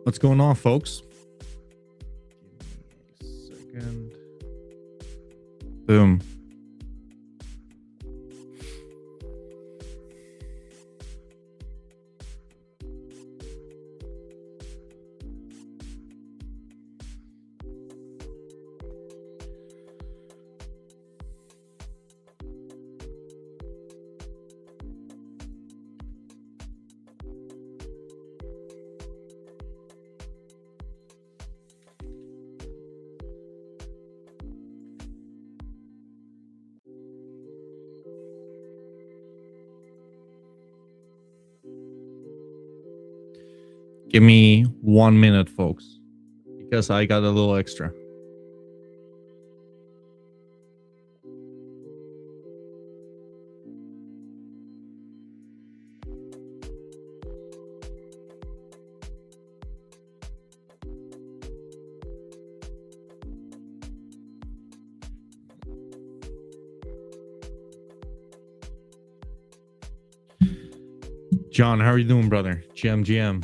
What's going on, folks? Give me a second. Boom. Give me 1 minute, folks, because I got a little extra. John, how are you doing, brother? GM.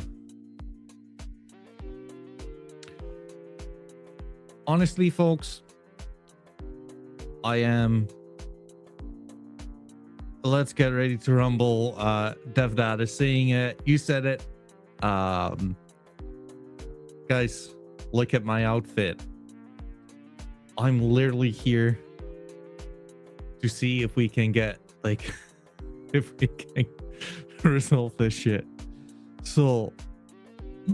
Honestly, folks, I am. Let's get ready to rumble. DevDad is saying it. You said it. Guys, look at my outfit. I'm literally here to see if we can get, like, if we can resolve this shit. So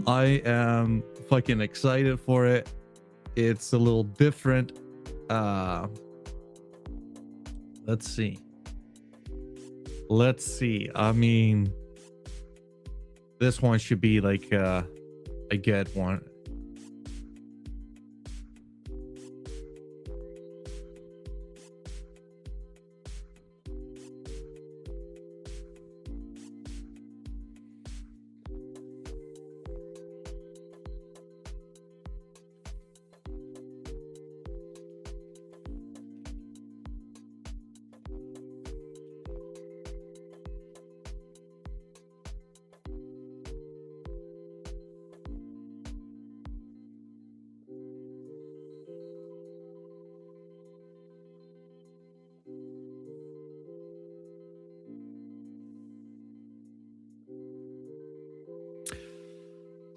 I am fucking excited for it. It's a little different. Let's see. I mean, this one should be like a good one.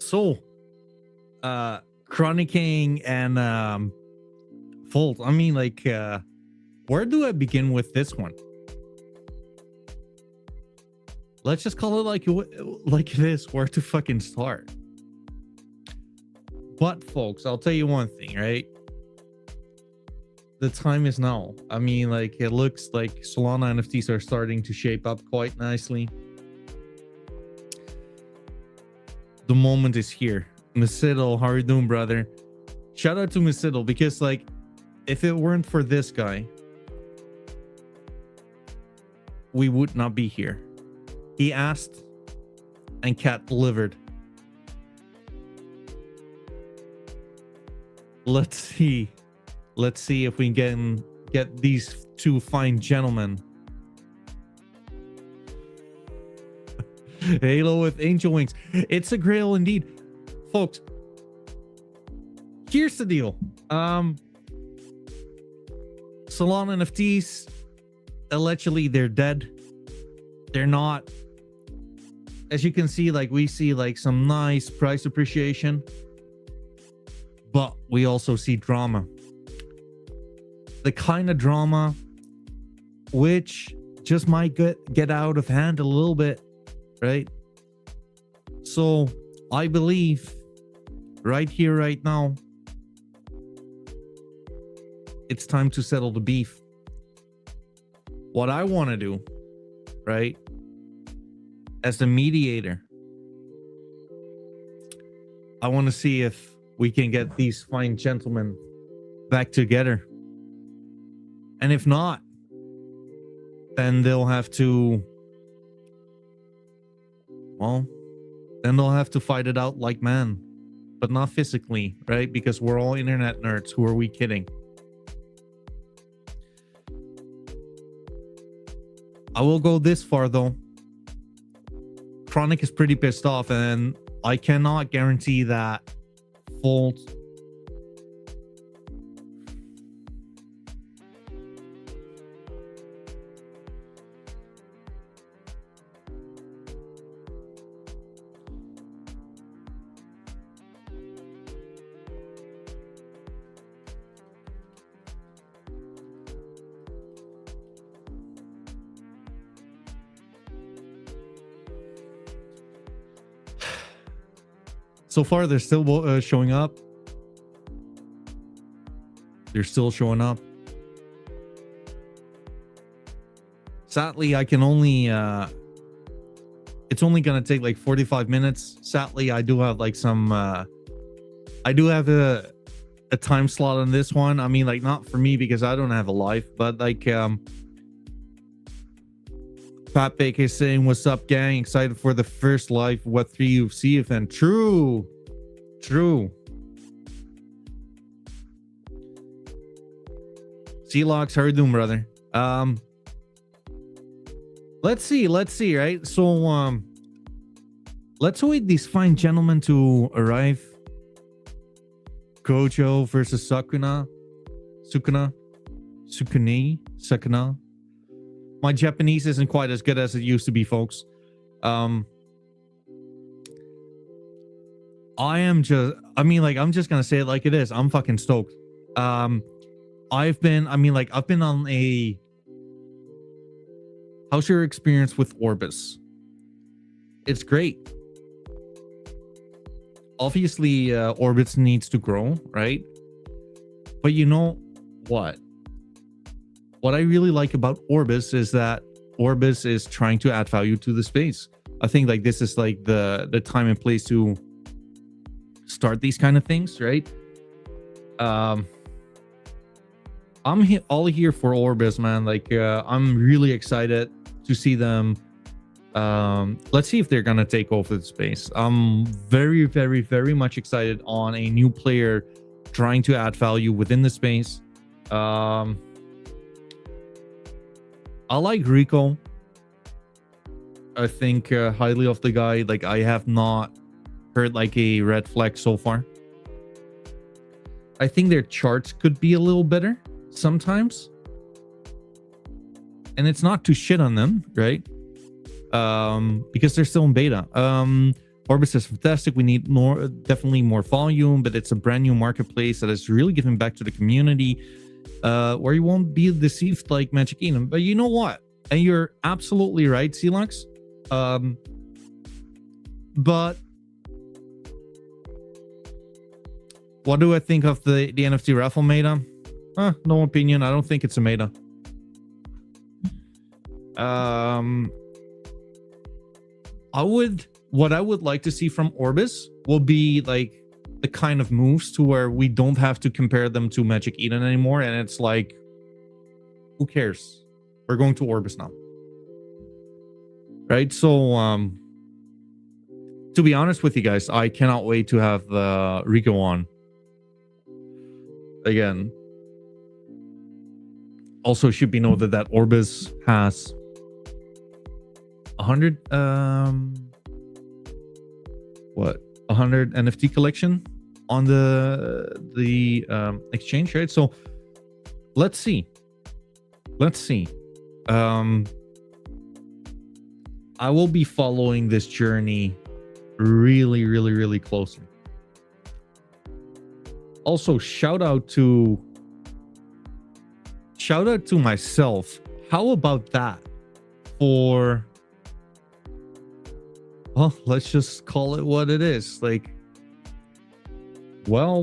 So, chronicking and Fold. I mean, like, where do I begin with this one? Let's just call it like this. Where to fucking start? But, folks, I'll tell you one thing, right? The time is now. I mean, like, it looks like Solana NFTs are starting to shape up quite nicely. The moment is here. Masiddle, how are you doing, brother? Shout out to Masiddle, because, like, if it weren't for this guy, we would not be here. He asked and Cat delivered. Let's see if we can get these two fine gentlemen. Halo with angel wings. It's a grail indeed. Folks, here's the deal. Solana NFTs, allegedly they're dead. They're not. As you can see, like, we see like some nice price appreciation, but we also see drama. The kind of drama which just might get out of hand a little bit, right? So I believe right here, right now, it's time to settle the beef. What I want to do, right, as the mediator, I want to see if we can get these fine gentlemen back together. And if not, then they'll have to, well, then they'll have to fight it out like man, but not physically, right? Because we're all internet nerds. Who are we kidding? I will go this far, though. Chronic is pretty pissed off, and I cannot guarantee that full. So far, they're still showing up. They're still showing up. Sadly, I can only it's only gonna take like 45 minutes. Sadly, I do have like some I do have a time slot on this one. I mean, like, not for me because I don't have a life, but like Pat Baker is saying, what's up, gang? Excited for the first live What3 UFC event. True. C-Locks, how are you doing, brother? Let's see, right? So let's wait these fine gentlemen to arrive. Gojo versus Sakuna. My Japanese isn't quite as good as it used to be, folks. I'm just gonna say it like it is. I'm fucking stoked. I've been on a... How's your experience with Orbis? It's great. Obviously, Orbis needs to grow, right? But you know what? What I really like about Orbis is that Orbis is trying to add value to the space. I think like this is like the time and place to start these kind of things, right? I'm all here for Orbis, man. Like I'm really excited to see them. Let's see if they're gonna take over the space. I'm very, very, very much excited on a new player trying to add value within the space. I like Rico. I think highly of the guy. Like, I have not heard like a red flag so far. I think their charts could be a little better sometimes. And it's not to shit on them, right? Because they're still in beta. Orbis is fantastic. We need definitely more volume, but it's a brand new marketplace that is really giving back to the community. Where you won't be deceived like Magic Eden. But you know what? And you're absolutely right, C-Lux. But what do I think of the NFT raffle meta? No opinion. I don't think it's a meta. What I would like to see from Orbis will be like the kind of moves to where we don't have to compare them to Magic Eden anymore, and it's like, who cares? We're going to Orbis now, right? So to be honest with you guys, I cannot wait to have Rico on again. Also, should be noted that Orbis has 100 100 NFT collection on the exchange, right? So let's see. I will be following this journey really, really, really closely. Also, shout out to myself. How about that for, well, let's just call it what it is. Like, well.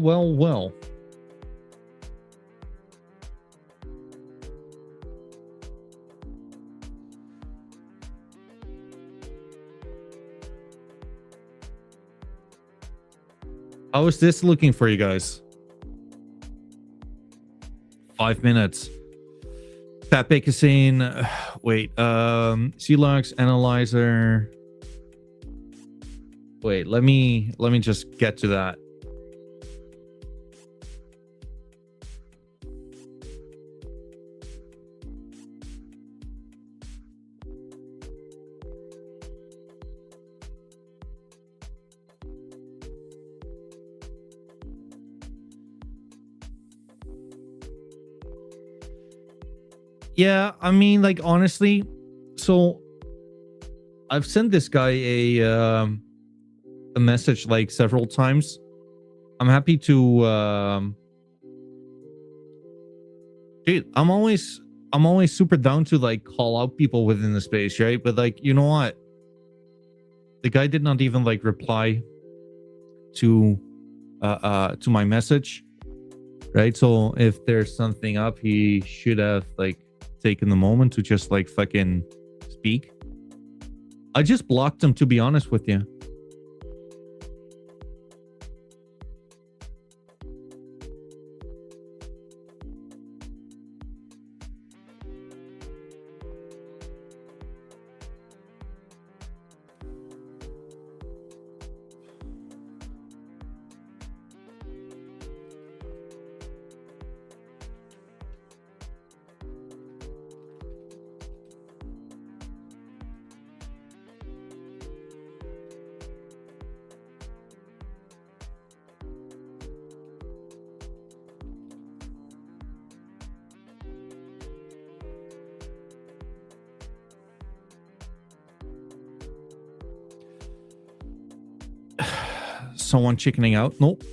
How is this looking for you guys? 5 minutes. Pat Baker saying, wait, C-Lux analyzer. Wait, let me just get to that. Yeah, I mean, like, honestly, so I've sent this guy a message like several times. I'm happy to dude, I'm always super down to like call out people within the space, right? But like, you know what? The guy did not even like reply to my message, right? So if there's something up, he should have like taken the moment to just like fucking speak. I just blocked him, to be honest with you. Someone chickening out? Nope.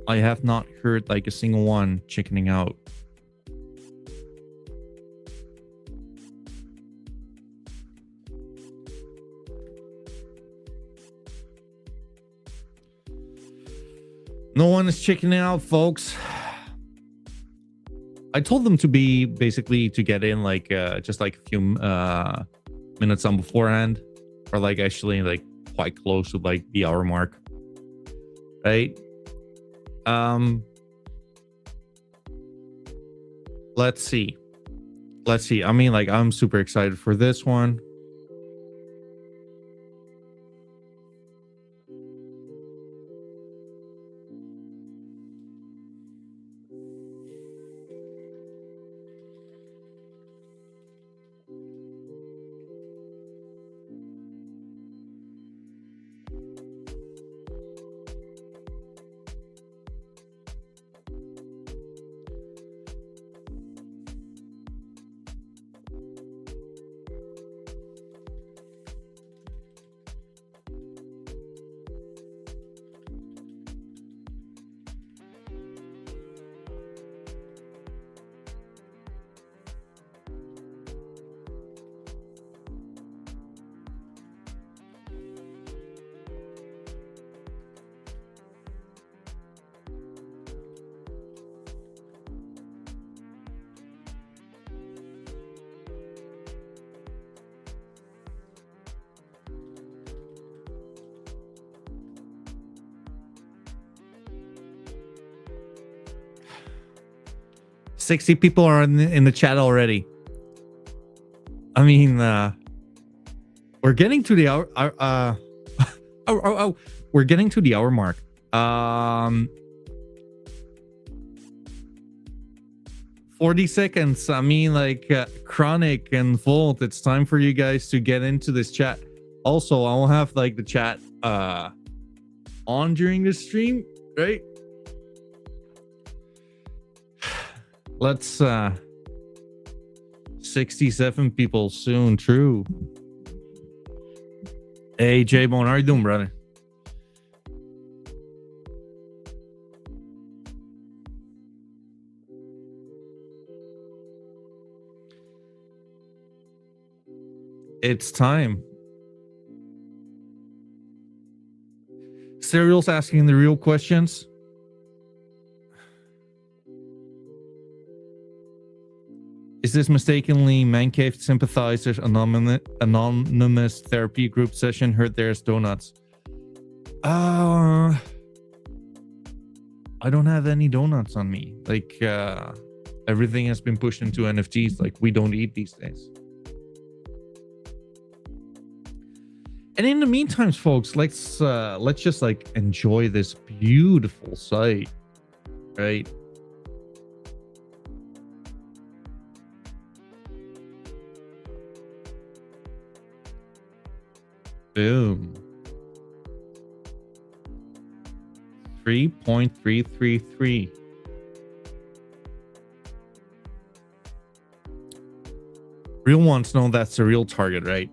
I have not heard like a single one chickening out. No one is chickening out, folks. I told them to be basically to get in like just like a few minutes on beforehand, or like actually like quite close to like the hour mark. Right? Let's see. I mean, like, I'm super excited for this one. $60 people are in the chat already. I mean, we're getting to the hour. We're getting to the hour mark. 40 seconds. I mean, like, Chronic and Volt, it's time for you guys to get into this chat. Also, I will have like the chat on during the stream, right? Let's 67 people soon. True. Hey, J-Bone, how are you doing, brother? It's time. Serial's asking the real questions. Is this mistakenly Man Cave Sympathizers anonymous therapy group session? Heard there's donuts. I don't have any donuts on me. Like, everything has been pushed into NFTs. Like, we don't eat these days. And in the meantime, folks, let's just like enjoy this beautiful sight, right? Boom. 3.333. Real ones know that's the real target, right?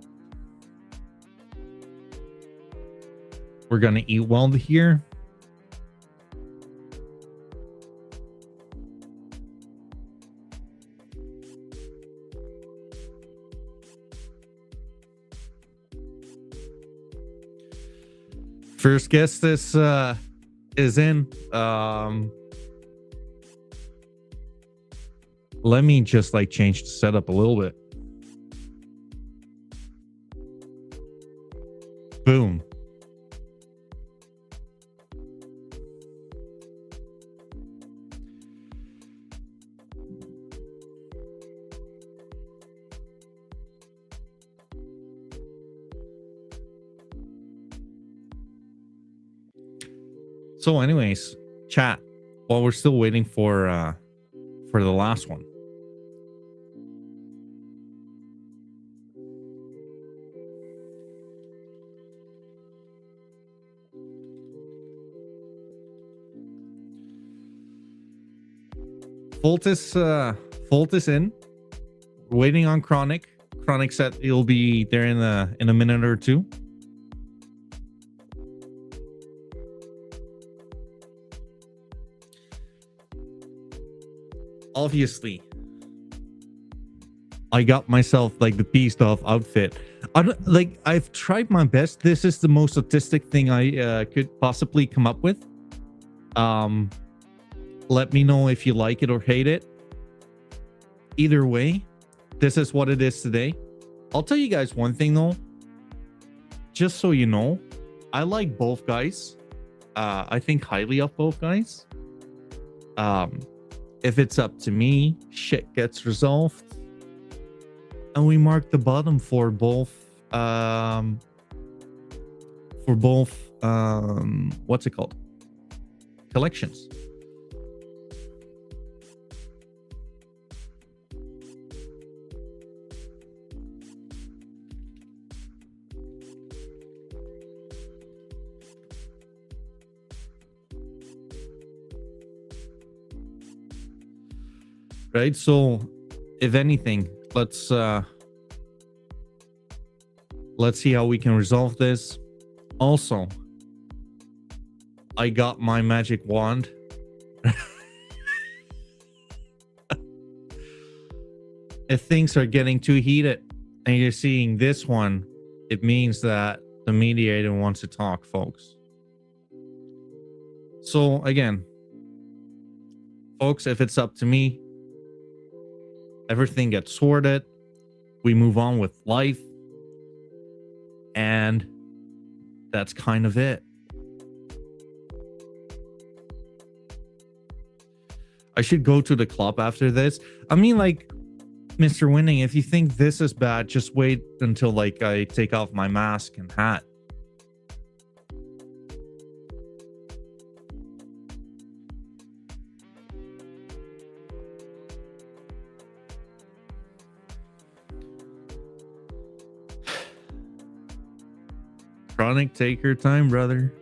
We're gonna eat well here. First guest this is in. Let me just like change the setup a little bit. Boom. So anyways, chat, while we're still waiting for the last one. Fultus in. We're waiting on Chronic. Chronic said he'll be there in a minute or two. Obviously, I got myself like the beast of outfit. I've tried my best. This is the most autistic thing I could possibly come up with. Let me know if you like it or hate it. Either way, this is what it is today. I'll tell you guys one thing though. Just so you know, I like both guys. I think highly of both guys. If it's up to me, shit gets resolved. And we mark the bottom for both what's it called? Collections. Right, so if anything, let's see how we can resolve this. Also, I got my magic wand. If things are getting too heated and you're seeing this one, it means that the mediator wants to talk, folks. So again, folks, if it's up to me, everything gets sorted. We move on with life. And that's kind of it. I should go to the club after this. I mean, like, Mr. Winning, if you think this is bad, just wait until, like, I take off my mask and hat. Chronic, take your time, brother.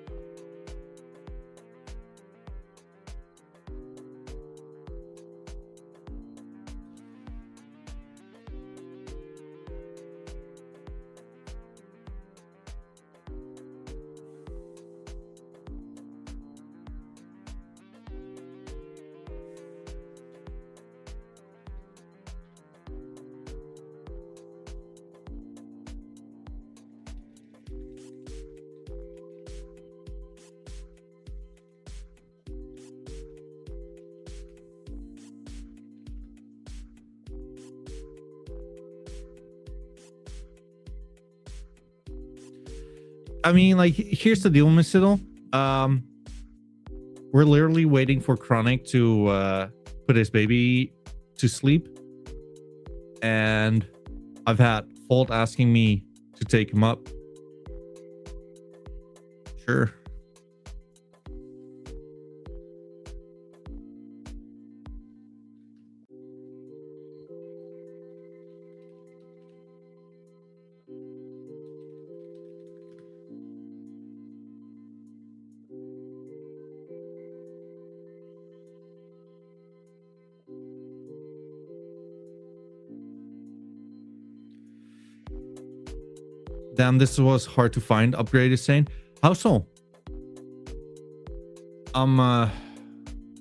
I mean, like, here's the deal, Miss Siddle. We're literally waiting for Chronic to put his baby to sleep. And I've had Fault asking me to take him up. Sure. Damn, this was hard to find. Upgrade is saying. How so? I'm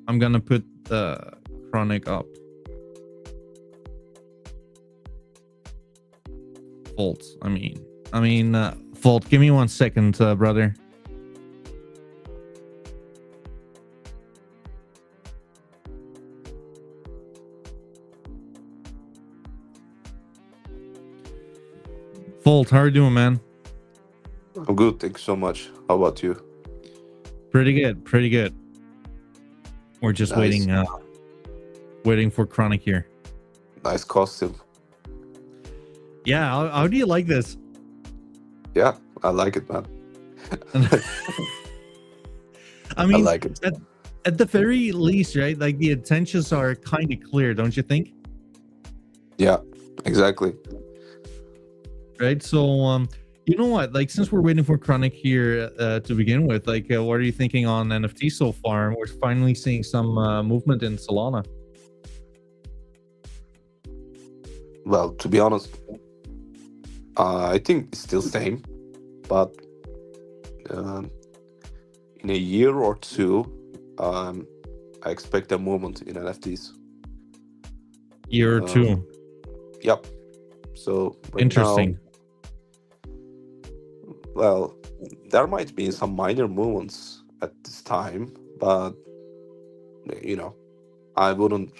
gonna put the chronic up. Volt. I mean, Volt. Give me 1 second, brother. Volt, how are you doing, man? I'm good, thank you so much. How about you? Pretty good, pretty good. We're just Nice. waiting for chronic here. Nice costume. Yeah, how do you like this? Yeah, I like it, man. I mean, like it. At the very least, right? Like the intentions are kind of clear, don't you think? Yeah, exactly. Right. So, you know what? Like, since we're waiting for chronic here to begin with, like, what are you thinking on NFT so far? We're finally seeing some movement in Solana. Well, to be honest, I think it's still same, but in a year or two, I expect a movement in NFTs. Year or two. Yep. So right Interesting. now, well, there might be some minor movements at this time, but I wouldn't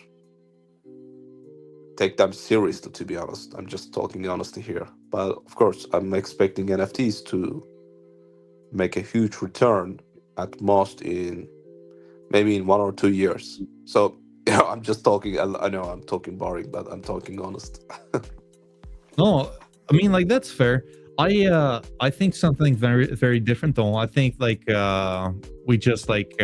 take them seriously, to be honest. I'm just talking honesty here. But of course, I'm expecting NFTs to make a huge return at most in maybe in 1 or 2 years. So I'm just talking. I know I'm talking boring, but I'm talking honest. No, I mean, like, that's fair. I think something very, very different though. I think like we just like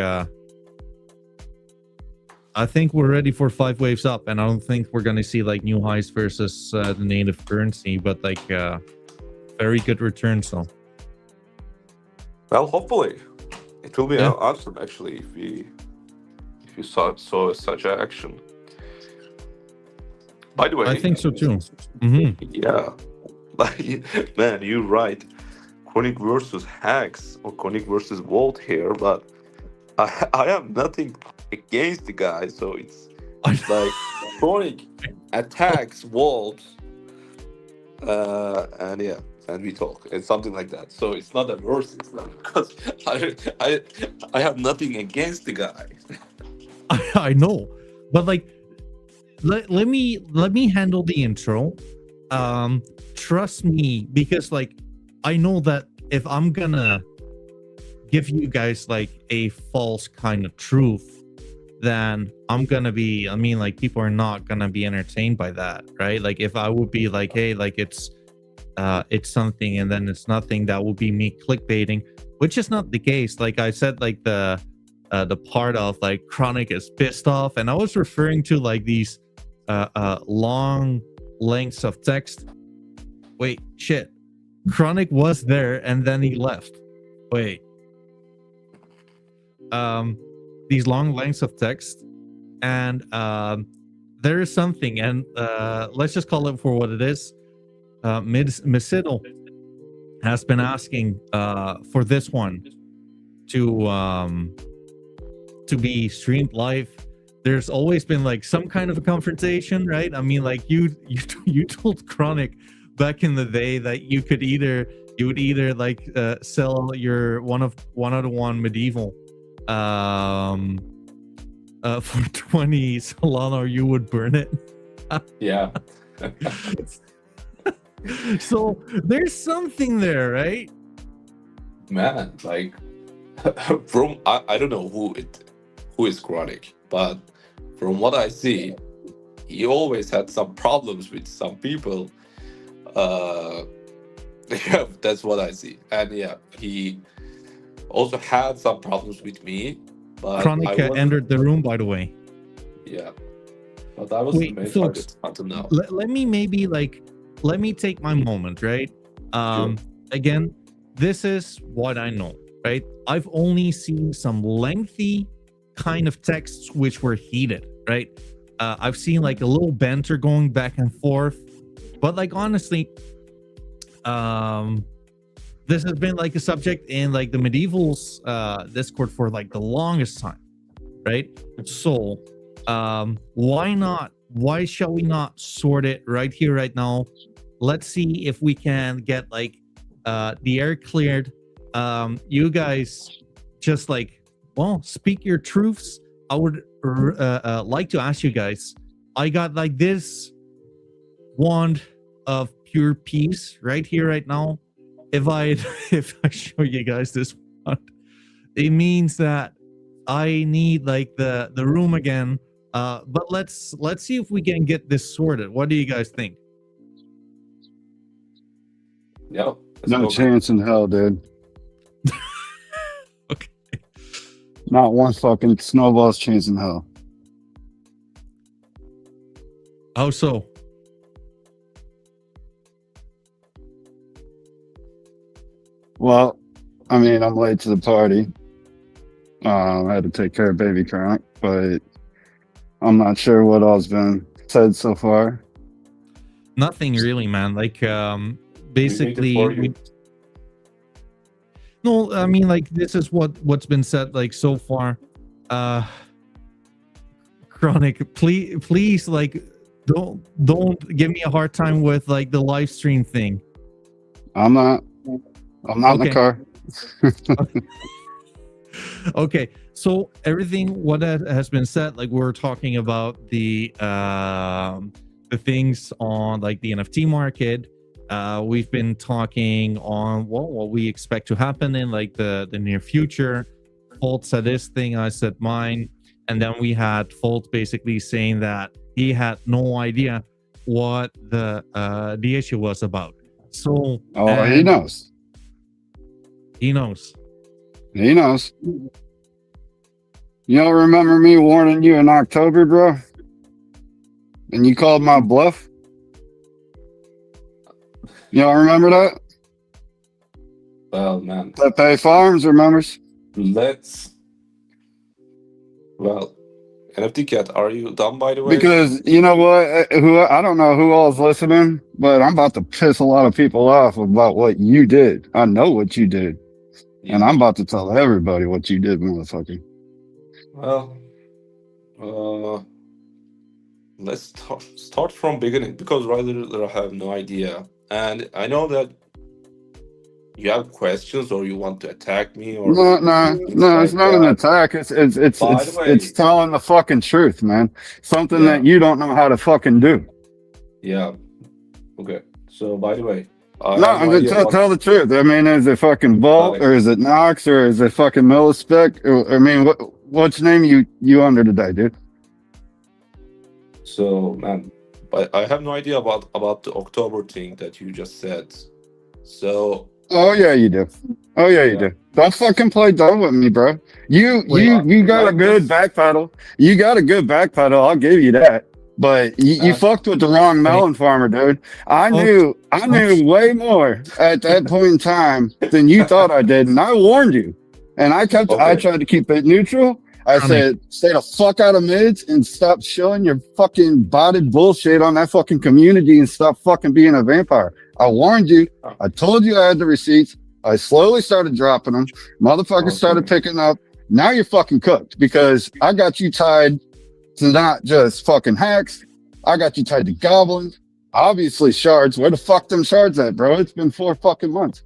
I think we're ready for 5 waves up, and I don't think we're gonna see like new highs versus the native currency, but like very good returns though. Well, hopefully, it will be Yeah. awesome actually if you saw such an action. By the way, I think so too. Hmm. yeah, like man, you're right. Chronic versus HAXZ or Chronic versus Volt here, but I have nothing against the guy, so it's like Chronic attacks Volt, and yeah, and we talk. It's something like that. So it's not a versus because I have nothing against the guy. I know, but like let me handle the intro. Trust me, because like I know that if I'm gonna give you guys like a false kind of truth, then I'm gonna be, I mean, like, people are not gonna be entertained by that, right? Like if I would be like, hey, like it's something and then it's nothing, that would be me clickbaiting, which is not the case. Like I said, like the part of like Chronic is pissed off, and I was referring to like these long lengths of text. Wait, shit. Chronic was there and then he left. Wait. These long lengths of text, and there is something, and let's just call it for what it is. Misidal has been asking for this one to be streamed live. There's always been like some kind of a confrontation, right? I mean, like you told Chronic back in the day that you would either like sell your one out of one medieval for 20 Solana, or you would burn it. Yeah. So there's something there, right? Man, like from I don't know who is Chronic, but from what I see, he always had some problems with some people. Yeah, that's what I see. And yeah, he also had some problems with me. But Chronic entered the room, by the way. Yeah, but I was the main target until now. Let me take my moment, right? Sure. Again, this is what I know, right? I've only seen some lengthy kind of texts which were heated, right? I've seen like a little banter going back and forth, but like honestly, this has been like a subject in like the medievals Discord for like the longest time, right? So why shall we not sort it right here, right now? Let's see if we can get like the air cleared. You guys just like, well, speak your truths. I would like to ask you guys, I got like this wand of pure peace right here, right now. If I show you guys this wand, it means that I need like the room again. But let's see if we can get this sorted. What do you guys think? Yeah. No chance in hell, dude. Okay. Not one fucking snowball's chance in hell. How so? Well, I mean, I'm late to the party. I had to take care of baby Chronic, but I'm not sure what all's been said so far. Nothing really, man. Like basically no, I mean, like, this is what's been said like so far. Chronic, please like don't give me a hard time with like the live stream thing. I'm not in the car. Okay, so everything what has been said, like we're talking about the things on like the NFT market. We've been talking on what we expect to happen in like the near future. Folt said this thing, I said mine, and then we had Folt basically saying that he had no idea what the issue was about. So He knows. He knows. He knows. You don't remember me warning you in October, bro? And you called my bluff? You don't remember that? Well, man. Pepe Farms remembers. Well, NFT Cat, are you done, by the way? Because you know what? I don't know who all is listening, but I'm about to piss a lot of people off about what you did. I know what you did. Yeah. And I'm about to tell everybody what you did, motherfucker. Well, let's start from beginning, because rather I have no idea. And I know that you have questions or you want to attack me or no, it's not an attack. It's telling the fucking truth, man. Something that you don't know how to fucking do. Yeah. Okay. So by the way, I'm gonna tell the truth. I mean, is it fucking Vault or is it Nox or is it fucking Millispec? I mean, what's name you under today, dude? So, man, but I have no idea about the October thing that you just said. So. Oh yeah, you do. Oh yeah, you do. Don't fucking play dumb with me, bro. You got a good back pedal. You got a good back pedal. I'll give you that. But you fucked with the wrong melon farmer, dude. I knew way more at that point in time than you thought I did, and I warned you. And I tried to keep it neutral. I said, stay the fuck out of mids and stop showing your fucking botted bullshit on that fucking community and stop fucking being a vampire. I warned you. I told you I had the receipts. I slowly started dropping them. Motherfuckers started picking up. Now you're fucking cooked because I got you tied to not just fucking HAXZ. I got you tied to goblins. Obviously shards. Where the fuck them shards at, bro? It's been 4 fucking months.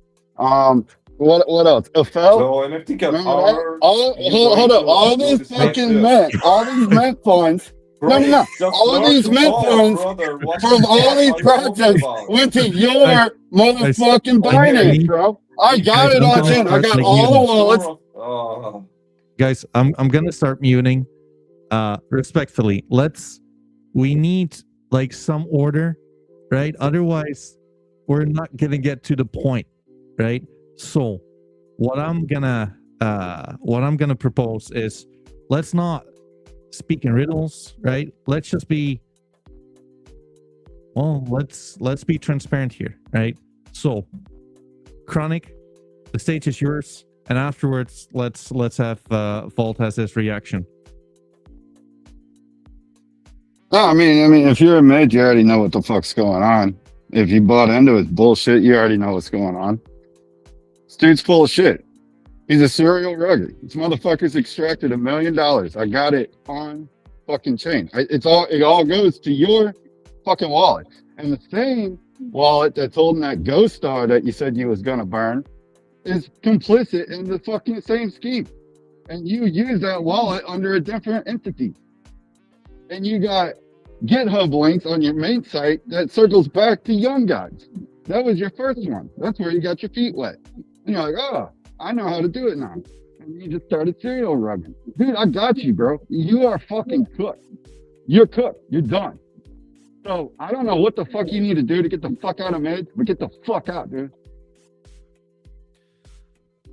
What else? So NFT Cat, hold up. All these fucking mint points. No. All of these mint points from all these projects went to your motherfucking Binance, bro. I got it on 10. I got all the wallets. Guys, I'm gonna start muting. Respectfully, we need like some order, right? Otherwise, we're not gonna get to the point, right? So, what I'm gonna propose is let's not speak in riddles, right? Let's just be let's be transparent here, right? So, Chronic, the stage is yours, and afterwards, let's have Vault has his reaction. No, I mean, if you're a mid, you already know what the fuck's going on. If you bought into his bullshit, you already know what's going on. This dude's full of shit. He's a serial rugger. This motherfucker's extracted $1 million. I got it on fucking chain. It all goes to your fucking wallet. And the same wallet that's holding that Ghost Star that you said you was gonna burn is complicit in the fucking same scheme. And you use that wallet under a different entity. And you got GitHub links on your main site that circles back to Young Gods. That was your first one. That's where you got your feet wet. And you're like, oh, I know how to do it now. And you just started serial rubbing. Dude, I got you, bro. You are fucking cooked. You're cooked. You're done. So I don't know what the fuck you need to do to get the fuck out of meds, but get the fuck out, dude.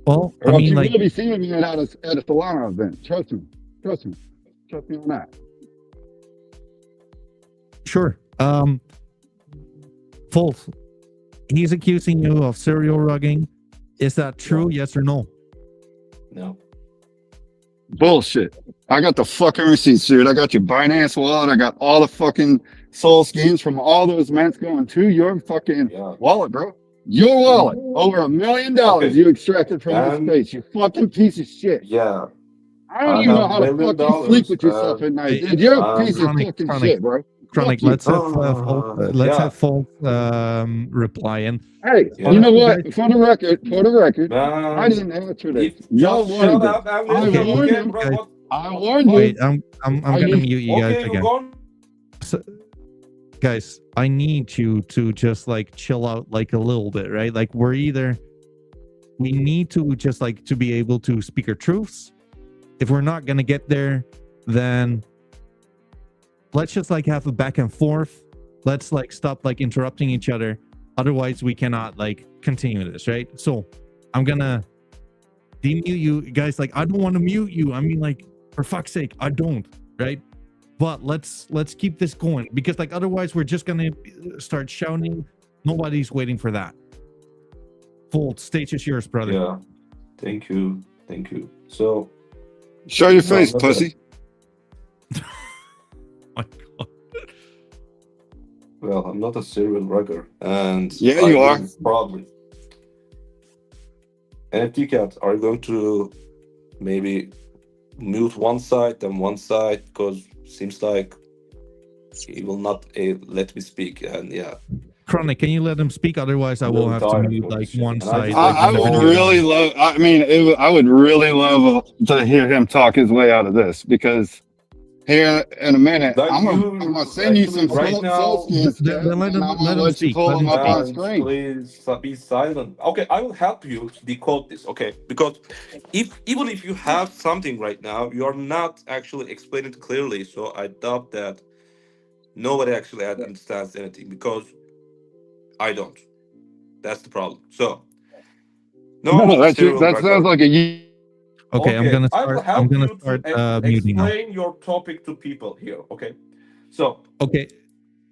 Well, Or I else mean, you like, will be seeing me at a Solana event. Trust me. Trust me. Trust me on that. sure. False. He's accusing you of serial rugging. Is that true? Yes or no? No. Bullshit. I got the fucking receipts, dude. I got your Binance wallet. I got all the fucking soul schemes from all those ments going to your fucking wallet, bro. Your wallet. Over $1 million you extracted from this space. You fucking piece of shit. Yeah. I don't even know how to fucking sleep with yourself at night, dude. You're a piece of fucking shit, bro. Chronic, Fuck you. let's have Folk reply. And Hey, you know what? For the record, I didn't answer this. Y'all Shut warned up. him. I warned you. wait, I'm gonna mute you guys again. So, guys, I need you to just like chill out like a little bit, right? Like we need to just like to be able to speak our truths. If we're not gonna get there, then let's just like have a back and forth. Let's like stop like interrupting each other. Otherwise, we cannot like continue this, right? So I'm gonna demute you guys. Like, I don't want to mute you. I mean, like, for fuck's sake, I don't, right? But let's keep this going, because like otherwise we're just gonna start shouting. Nobody's waiting for that. Full stage is yours, brother. Yeah. Thank you. So Show your face, pussy. My God. well, I'm not a serial rugger, and Yeah, I you are. will probably. NFT cats are going to maybe mute one side and one side, because seems like he will not let me speak, and yeah. Chronic, can you let him speak? Otherwise, I will have to mute like one side. I would really love. I mean, I would really love to hear him talk his way out of this, because here in a minute, Like I'm gonna send you some right soul skins, Then let him- and I'm let gonna him let you speak. pull Let them him up on speak. screen. Please be silent. Okay, I will help you to decode this. Okay, because even if you have something right now, you are not actually explaining it clearly. So I doubt that nobody actually understands anything, because I don't. That's the problem. So No, that serial sounds rugger. like a. Okay, I'm gonna I will start. help I'm gonna you start to muting now. explain your topic to people here. Okay, so Okay.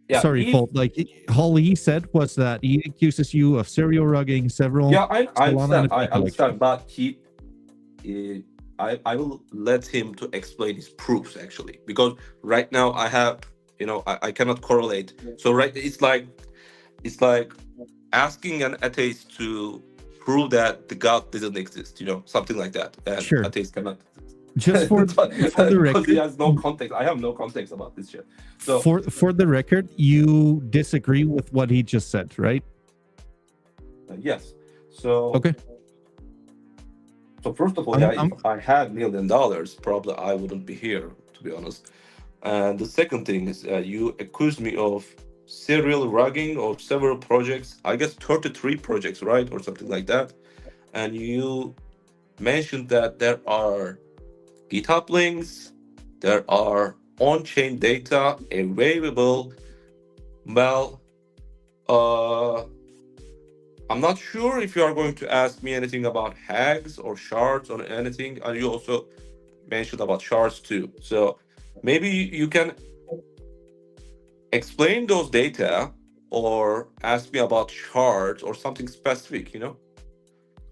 yeah, Sorry, if- Fault. Like all he said was that he accuses you of serial rugging several. Yeah, I Solana understand. I NFT understand, but I will let him to explain his proofs, actually, because right now I have, I cannot correlate. So it's like asking an atheist to prove that the God doesn't exist, something like that. And Sure. atheists cannot. Just for the Because record, he has no context. I have no context about this shit. So for the record, you disagree with what he just said, right? yes. So Okay. So first of all, if I had $1 million, probably I wouldn't be here, to be honest. And the second thing is, you accused me of serial rugging of several projects. I guess 33 projects, right, or something like that. And you mentioned that there are GitHub links, there are on-chain data available. Well, I'm not sure if you are going to ask me anything about HAXZ or shards or anything. And you also mentioned about shards too. So maybe you can explain those data or ask me about shards or something specific,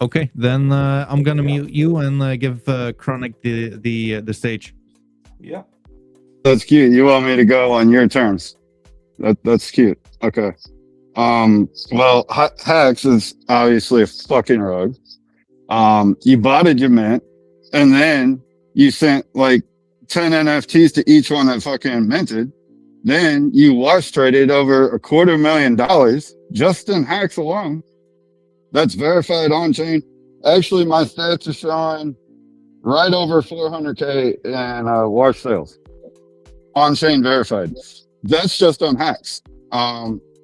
Okay, then I'm gonna mute you and give Chronic the stage. Yeah. That's cute. You want me to go on your terms? That's cute. Okay. Well, HAXZ is obviously a fucking rug. You botted your mint, and then you sent like 10 NFTs to each one that fucking minted. Then you wash traded over $250,000 just in HAXZ alone. That's verified on chain. Actually, my stats are showing right over 400K in wash sales on chain verified. That's just on HAXZ.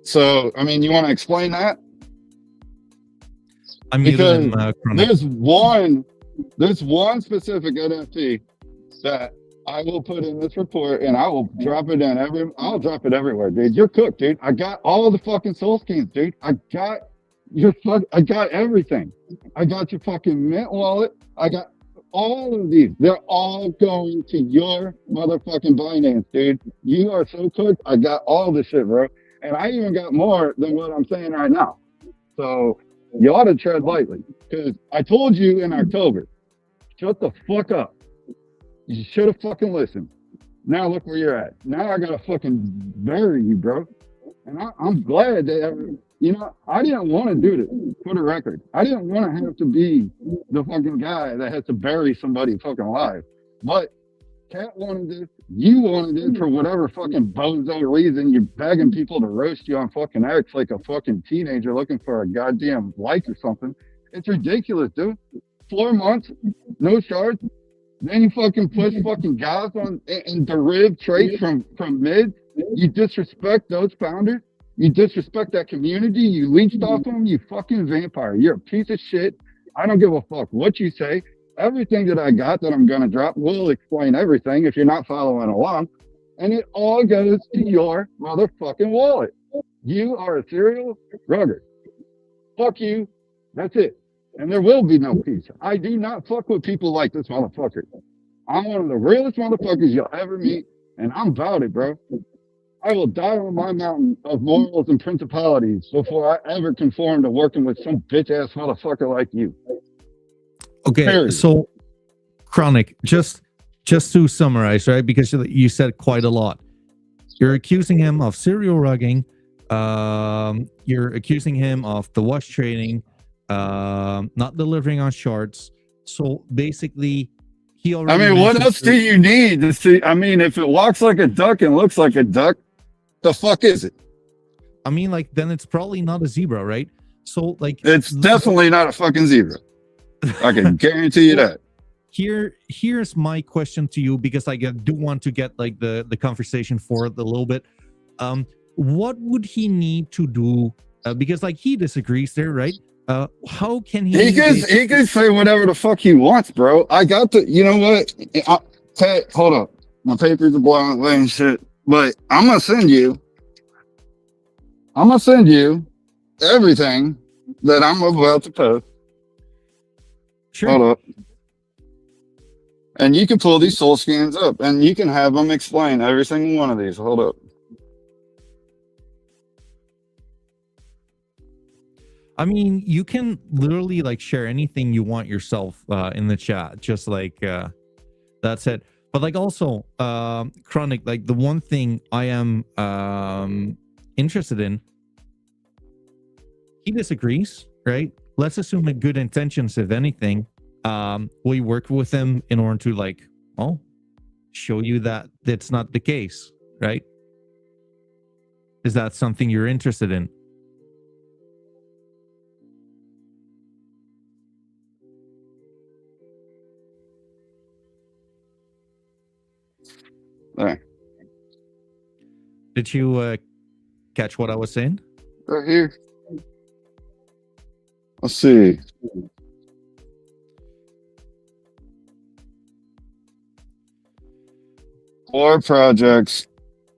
So, I mean, you want to explain that? I'm Because using there's one specific NFT that I will put in this report, and I will drop it in I'll drop it everywhere, dude. You're cooked, dude. I got all the fucking soul skins, dude. I got everything. I got your fucking mint wallet. I got all of these. They're all going to your motherfucking Binance, dude. You are so cooked. I got all this shit, bro. And I even got more than what I'm saying right now. So you ought to tread lightly, because I told you in October, shut the fuck up. You should have fucking listened. Now look where you're at. Now I gotta fucking bury you, bro. And I'm glad that, I didn't want to do this for the record. I didn't want to have to be the fucking guy that has to bury somebody fucking alive. But Cat wanted this. You wanted it for whatever fucking bozo reason. You're begging people to roast you on fucking X like a fucking teenager looking for a goddamn like or something. It's ridiculous, dude. 4 months, no shards. Then you fucking push fucking guys on and derive traits from mid. You disrespect those founders. You disrespect that community. You leached off them. You fucking vampire. You're a piece of shit. I don't give a fuck what you say. Everything that I got that I'm going to drop will explain everything if you're not following along. And it all goes to your motherfucking wallet. You are a serial rugger. Fuck you. That's it. And there will be no peace. I do not fuck with people like this motherfucker. I'm one of the realest motherfuckers you'll ever meet. And I'm about it, bro. I will die on my mountain of morals and principalities before I ever conform to working with some bitch ass motherfucker like you. Okay, Period. so Chronic, just to summarize, right? Because you said quite a lot. You're accusing him of serial rugging. You're accusing him of the wash trading, not delivering on shards. So basically, he already. I mean, what else do you need to see? I mean, if it walks like a duck and looks like a duck, the fuck is it? I mean, like, then it's probably not a zebra, right? So, like, it's definitely not a fucking zebra. I can guarantee you that. Here's my question to you, because I do want to get like the conversation forward a little bit. What would he need to do? Because like he disagrees there, right? How can he? He can say whatever the fuck he wants, bro. I got the. You know what? Hold up, my papers are blowing away and shit. But I'm gonna send you everything that I'm about to post. Sure. Hold up. And you can pull these soul scans up and you can have them explain every single one of these. Hold up. I mean, you can literally like share anything you want yourself in the chat. Just like that's it. But like also, Chronic, like the one thing I am interested in, he disagrees, right? Let's assume with good intentions, if anything. We work with him in order to like, show you that that's not the case, right? Is that something you're interested in? There. Did you catch what I was saying? Right here. Let's see. 4 projects,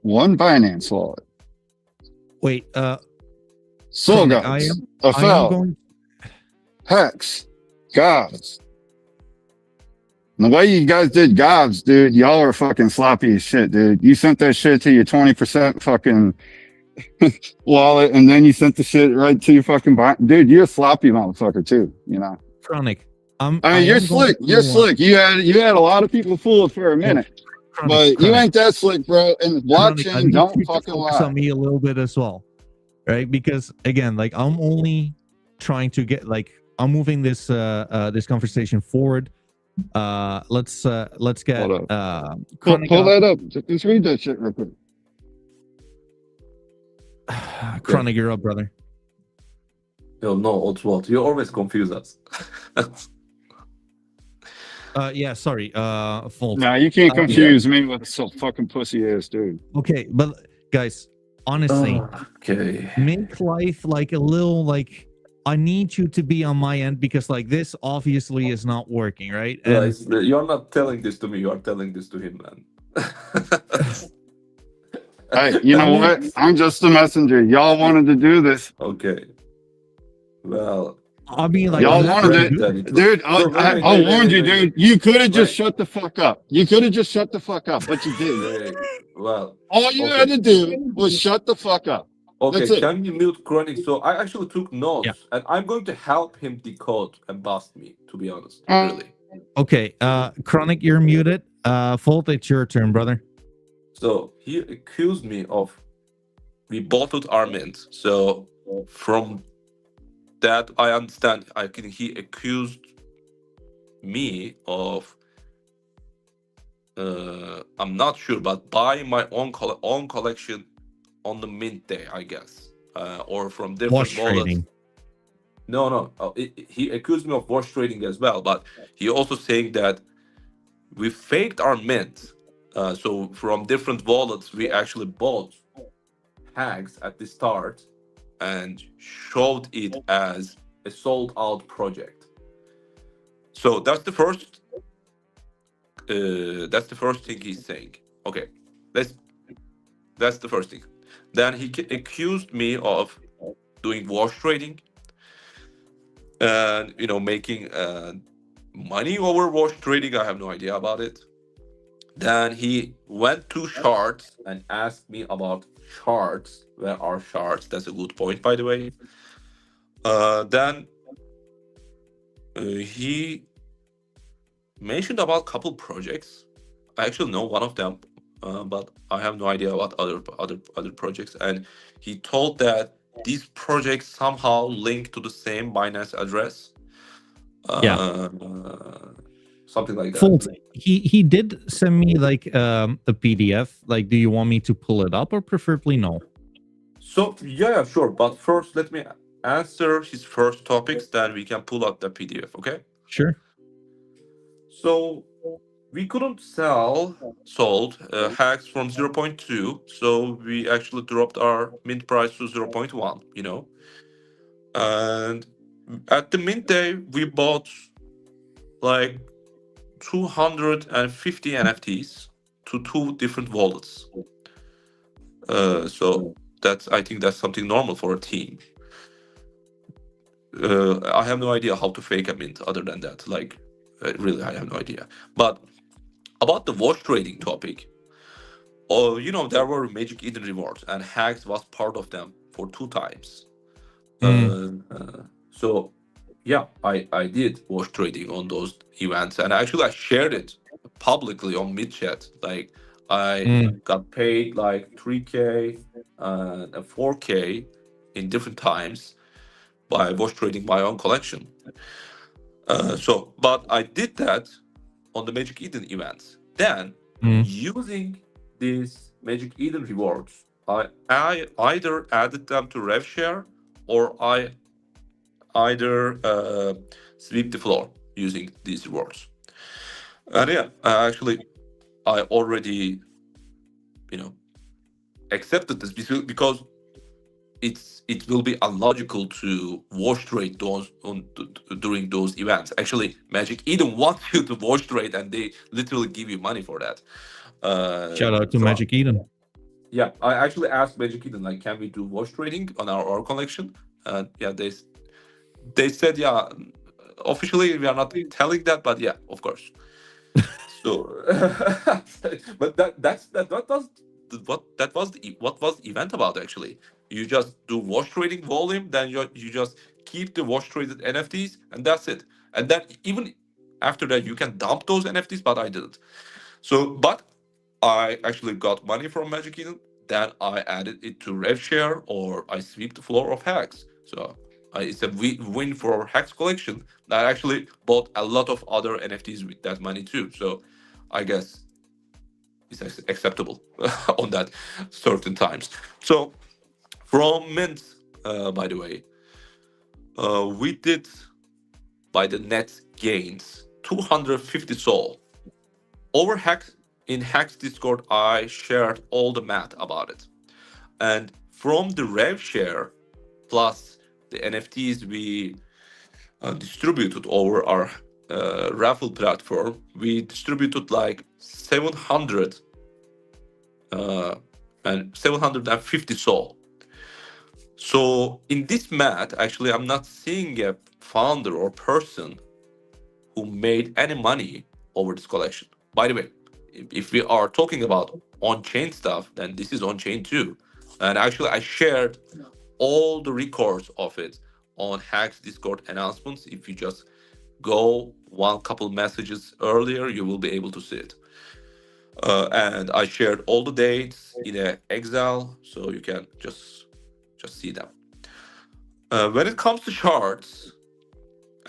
1 Binance wallet. Wait, Soul Gods, Afel, HAXZ, GOBS. And the way you guys did GOBS, dude, y'all are fucking sloppy as shit, dude. You sent that shit to your 20% fucking wallet, and then you sent the shit right to your fucking dude. You're a sloppy motherfucker too, you know. Chronic. I mean, you're slick. You're slick. You had a lot of people fooled for a minute. But you ain't that slick, bro. And blockchain don't fucking lie. On me a little bit as well, right? Because again, like I'm only trying to get like I'm moving this this conversation forward. Let's get Hold up. Chronic Pull up. that up. Just read that shit real quick. Chronic, you're up, brother. No, Oswald, you always confuse us. Yeah, sorry. Fault. Nah, you can't Yeah. confuse me with some fucking pussy ass dude. Okay, but guys, honestly, Okay. make life like a little like I need you to be on my end because like this obviously is not working, right? And Guys, you're not telling this to me. You are telling this to him, man. Hey, you know what? I'm just a messenger. Y'all wanted to do this. Okay. Well, I mean, like, Y'all this- wanted to, dude. I warned you, dude. You could have just shut the fuck up. You could have just shut the fuck up, but you didn't. Well, All you had to do was shut the fuck up. okay. That's it. Can you mute Chronic? So I actually took notes, and I'm going to help him decode and bust me. To be honest, really. Okay, Chronic, you're muted. Fault, it's your turn, brother. So he accused me of we bottled our mint. So from that, I understand. I think he accused me of. I'm not sure, but buying my own collection on the mint day, I guess, or from different Wash wallets. trading. No. He accused me of wash trading as well, but he also saying that we faked our mint. So from different wallets, we actually bought HAXZ at the start and showed it as a sold out project. So that's the first. That's the first thing he's saying. Okay, that's the first thing. Then he accused me of doing wash trading and making money over wash trading. I have no idea about it. Then he went to charts and asked me about charts. Where are charts? That's a good point, by the way. Then he mentioned about a couple projects. I actually know one of them, but I have no idea about other projects. And he told that these projects somehow link to the same Binance address. Something like that. Fault. He did send me like a PDF. Like, do you want me to pull it up or preferably no? So yeah, sure. But first, let me answer his first topics. Then we can pull out the PDF. Okay. Sure. So we couldn't sold HAXZ from 0.2, so we actually dropped our mint price to 0.1. And at the mint day, we bought like 250 NFTs to two different wallets. So I think that's something normal for a team. I have no idea how to fake a mint other than that. Like, really, I have no idea. But about the wash trading topic, there were Magic Eden rewards, and HAXZ was part of them for 2 times. So yeah, I did wash trading on those events, and actually I shared it publicly on MidChat. Like, I got paid like 3K and 4K in different times by wash trading my own collection. But I did that on the Magic Eden events. Then, using these Magic Eden rewards, I either added them to RevShare or I either sweep the floor using these rewards. And yeah, I already, accepted this because it will be illogical to wash trade those during those events. Actually, Magic Eden wants you to wash trade, and they literally give you money for that. Shout out to Magic Eden. Yeah, I actually asked Magic Eden, like, can we do wash trading on our collection? And yeah, they said, yeah, officially we are not telling that, but yeah, of course. So, but what was the event about actually? You just do wash trading volume, then you just keep the wash traded NFTs, and that's it. And then even after that, you can dump those NFTs, but I didn't. So, but I actually got money from Magic Eden. Then I added it to RevShare or I sweep the floor of HAXZ. So It's a win for HAXZ collection. I actually bought a lot of other NFTs with that money too. So I guess it's acceptable on that certain times. So from mint, by the way, we did by the net gains 250 Sol. Over HAXZ, in HAXZ Discord, I shared all the math about it. And from the rev share plus the NFTs we distributed over our raffle platform, we distributed like 700 and 750 Sol. So in this math, actually, I'm not seeing a founder or person who made any money over this collection. By the way, if we are talking about on-chain stuff, then this is on-chain too. And actually, I shared all the records of it on HAXZ Discord announcements. If you just go one couple messages earlier, you will be able to see it. And I shared all the dates in an Excel, so you can just see them. When it comes to charts,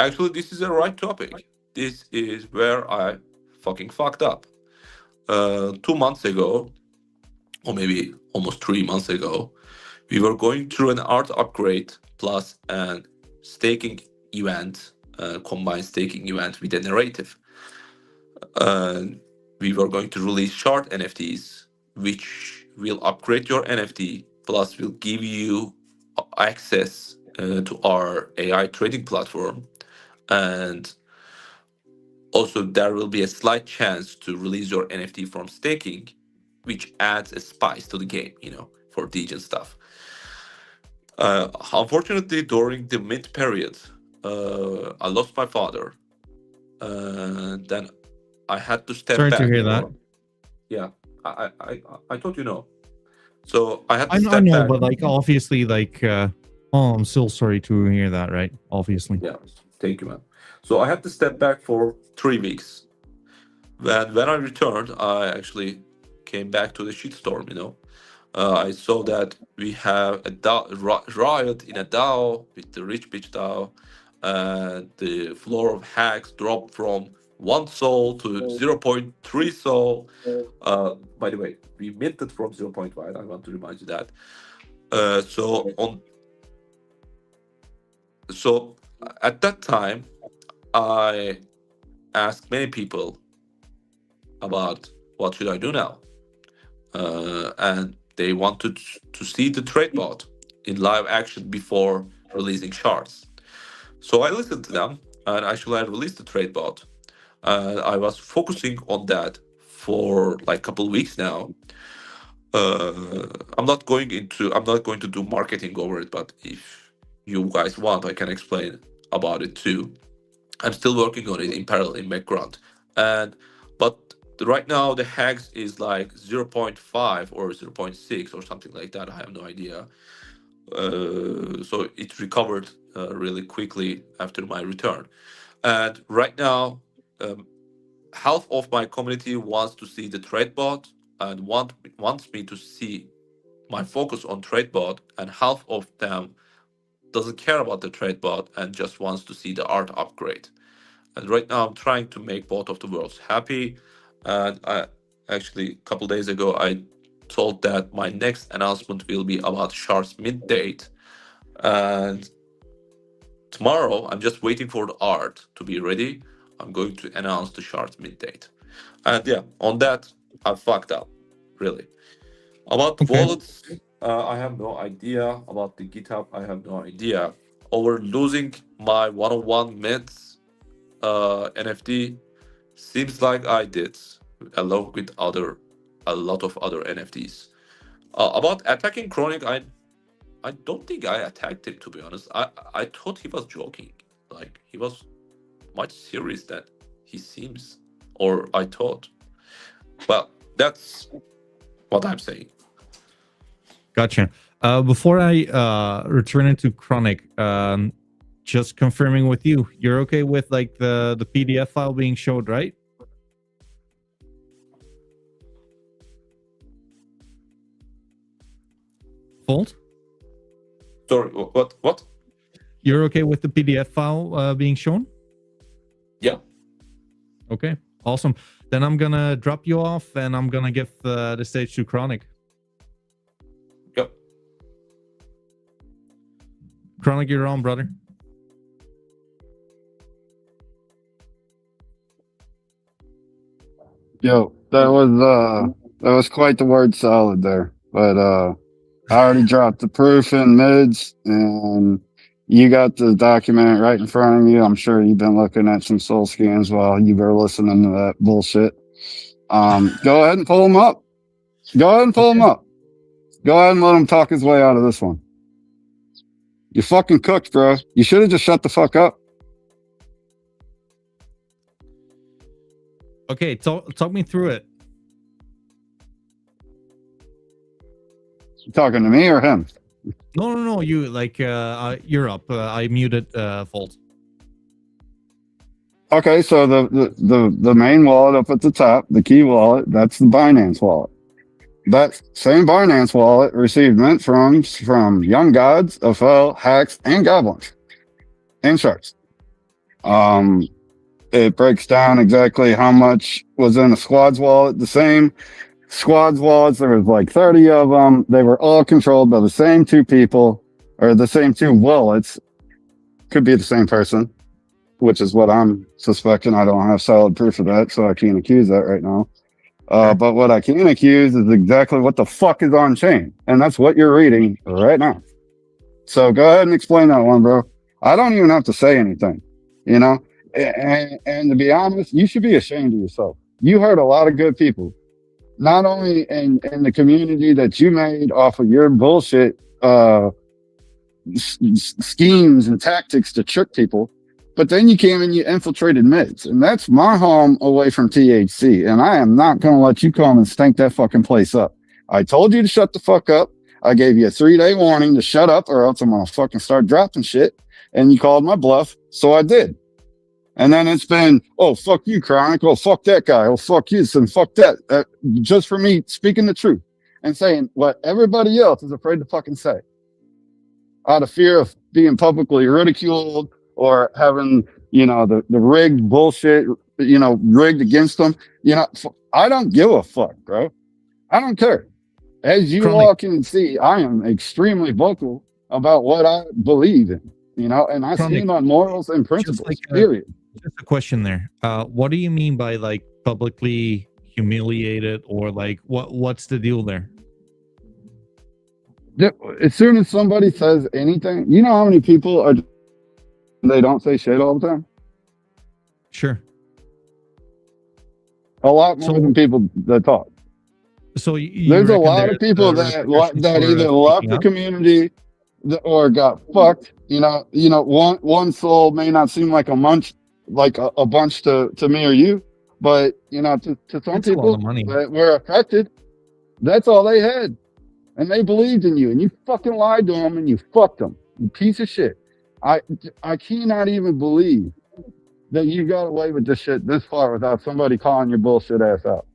actually, this is a right topic. This is where I fucking fucked up. 2 months ago, or maybe almost 3 months ago, we were going through an art upgrade plus a staking event, combined staking event with a narrative. We were going to release shard NFTs, which will upgrade your NFT, plus will give you access to our AI trading platform. And also, there will be a slight chance to release your NFT from staking, which adds a spice to the game, for Degen stuff. Unfortunately, during the mint period, I lost my father. Then I had to step Sorry back. to hear that. Yeah, I thought you know. So I had to I step know, back. but like obviously, like, I'm still sorry to hear that, right? Obviously. Yeah, thank you, man. So I had to step back for 3 weeks. When I returned, I actually came back to the shitstorm. I saw that we have a riot in a DAO with the Rich Bitch DAO. The floor of HAXZ dropped from 1 Sol to 0.3 Sol. By the way, we minted from 0.1. I want to remind you that. So at that time, I asked many people about what should I do now, and they wanted to see the trade bot in live action before releasing shards. So I listened to them, and actually I released the trade bot. I was focusing on that for like a couple weeks now. I'm not going to do marketing over it, but if you guys want, I can explain about it too. I'm still working on it in parallel in background, but right now the HAXZ is like 0.5 or 0.6 or something like that. I have no idea. So it recovered really quickly after my return, and right now, half of my community wants to see the trade bot and wants me to see my focus on trade bot, and half of them doesn't care about the trade bot and just wants to see the art upgrade. And right now, I'm trying to make both of the worlds happy. And I actually, a couple days ago, I told that my next announcement will be about Shard's mint date. And tomorrow, I'm just waiting for the art to be ready. I'm going to announce the Shard's mint date. And yeah, on that, I fucked up, really. About the wallets, I have no idea. About the GitHub, I have no idea. Over losing my one-on-one mints NFT, seems like I did, along with a lot of other NFTs. About attacking Chronic, I don't think I attacked him, to be honest. I thought he was joking. Like, he was much serious than he seems, or I thought. Well, that's what I'm saying. Gotcha. Before I return into Chronic, just confirming with you, you're okay with like the PDF file being showed, right? Fold? Sorry, what? you're okay with the PDF file being shown? Yeah. Okay, awesome. Then I'm gonna drop you off, and I'm gonna give the stage to Chronic. Yep. Chronic, you're on, brother. Yo, that was quite the word salad there. But I already dropped the proof in mids, and you got the document right in front of you. I'm sure you've been looking at some soul scans while you were listening to that bullshit. Go ahead and pull him up. Go ahead and pull him up. Go ahead and let him talk his way out of this one. You fucking cooked, bro. You should have just shut the fuck up. Okay, talk me through it. You talking to me or him? No. You like you're up. I muted Volt. Okay, so the main wallet up at the top, the key wallet, that's the Binance wallet. That same Binance wallet received mint from Young Gods, FL, HAXZ, and Goblins, and Sharks. It breaks down exactly how much was in the Squad's wallet. The same Squad's wallets, there was like 30 of them. They were all controlled by the same two people, or the same two wallets. Could be the same person, which is what I'm suspecting. I don't have solid proof of that, so I can't accuse that right now. But what I can accuse is exactly what the fuck is on chain, and that's what you're reading right now. So go ahead and explain that one, bro. I don't even have to say anything, you know? And to be honest, you should be ashamed of yourself. You hurt a lot of good people, not only in the community that you made off of your bullshit schemes and tactics to trick people, but then you came and you infiltrated mids, and that's my home away from THC, and I am not going to let you come and stink that fucking place up. I told you to shut the fuck up. I gave you a 3-day warning to shut up, or else I'm going to fucking start dropping shit, and you called my bluff, so I did. And then it's been, oh, fuck you, Chronic. Oh, fuck that guy. Oh, fuck you, and fuck that. Just for me speaking the truth and saying what everybody else is afraid to fucking say, out of fear of being publicly ridiculed or having, you know, the rigged bullshit, you know, rigged against them. You know, I don't give a fuck, bro. I don't care. As you all can see, I am extremely vocal about what I believe in, you know, and I stand on morals and principles, period. Just a question there. What do you mean by like publicly humiliated, or like what's the deal there? As soon as somebody says anything, you know how many people are, they don't say shit all the time? Sure. A lot more than people that talk. So there's a lot of people that either left the community or got fucked. You know, one soul may not seem like a bunch to me or you, but you know, to some people that were affected, that's all they had, and they believed in you, and you fucking lied to them, and you fucked them, you piece of shit. I cannot even believe that you got away with this shit this far without somebody calling your bullshit ass out.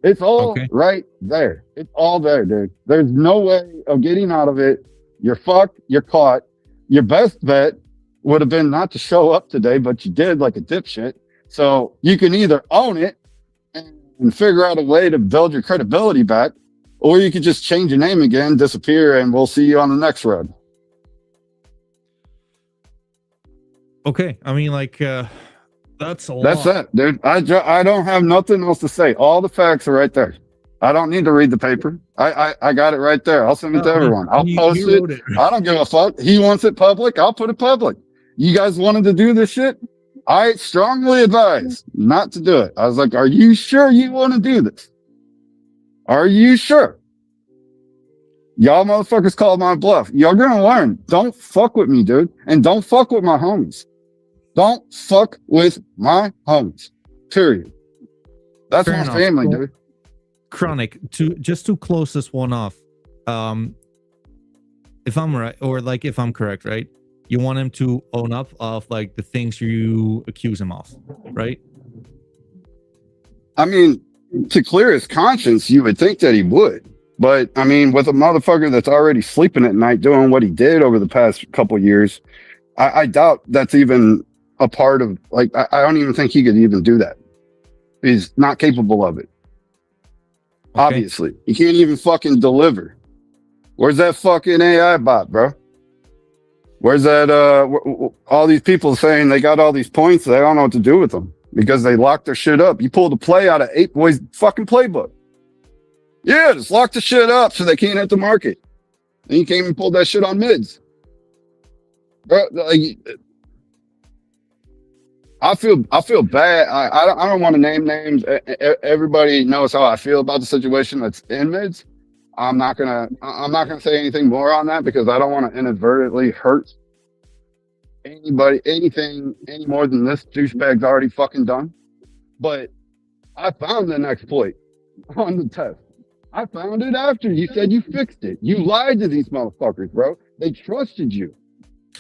It's all right there. It's all there, dude. There's no way of getting out of it. You're fucked. You're caught. Your best bet would have been not to show up today, but you did like a dipshit. So you can either own it and figure out a way to build your credibility back, or you could just change your name again, disappear, and we'll see you on the next road. Okay. I mean, like, that's a lot. That's it, dude. I don't have nothing else to say. All the facts are right there. I don't need to read the paper. I got it right there. I'll send it to everyone. I'll post it. I don't give a fuck. He wants it public. I'll put it public. You guys wanted to do this shit? I strongly advise not to do it. I was like, are you sure you want to do this? Are you sure? Y'all motherfuckers called my bluff. Y'all gonna learn. Don't fuck with me, dude. And don't fuck with my homies. Don't fuck with my homies. Period. That's my family, dude. Chronic, to close this one off, if I'm right, or like if I'm correct, right? You want him to own up of like the things you accuse him of, right? I mean, to clear his conscience, you would think that he would. But I mean, with a motherfucker that's already sleeping at night doing what he did over the past couple years, I doubt that's even a part of, like, I don't even think he could even do that. He's not capable of it. Okay. Obviously, he can't even fucking deliver. Where's that fucking AI bot, bro? Where's that? All these people saying they got all these points, they don't know what to do with them because they locked their shit up. You pulled a play out of 8boy's fucking playbook. Yeah, just lock the shit up so they can't hit the market. And you came and pulled that shit on mids. Bro, like, I feel bad. I don't want to name names. Everybody knows how I feel about the situation that's in mids. I'm not gonna say anything more on that because I don't want to inadvertently hurt anybody, anything any more than this douchebag's already fucking done. But I found an exploit on the test. I found it after you said you fixed it. You lied to these motherfuckers, bro. They trusted you.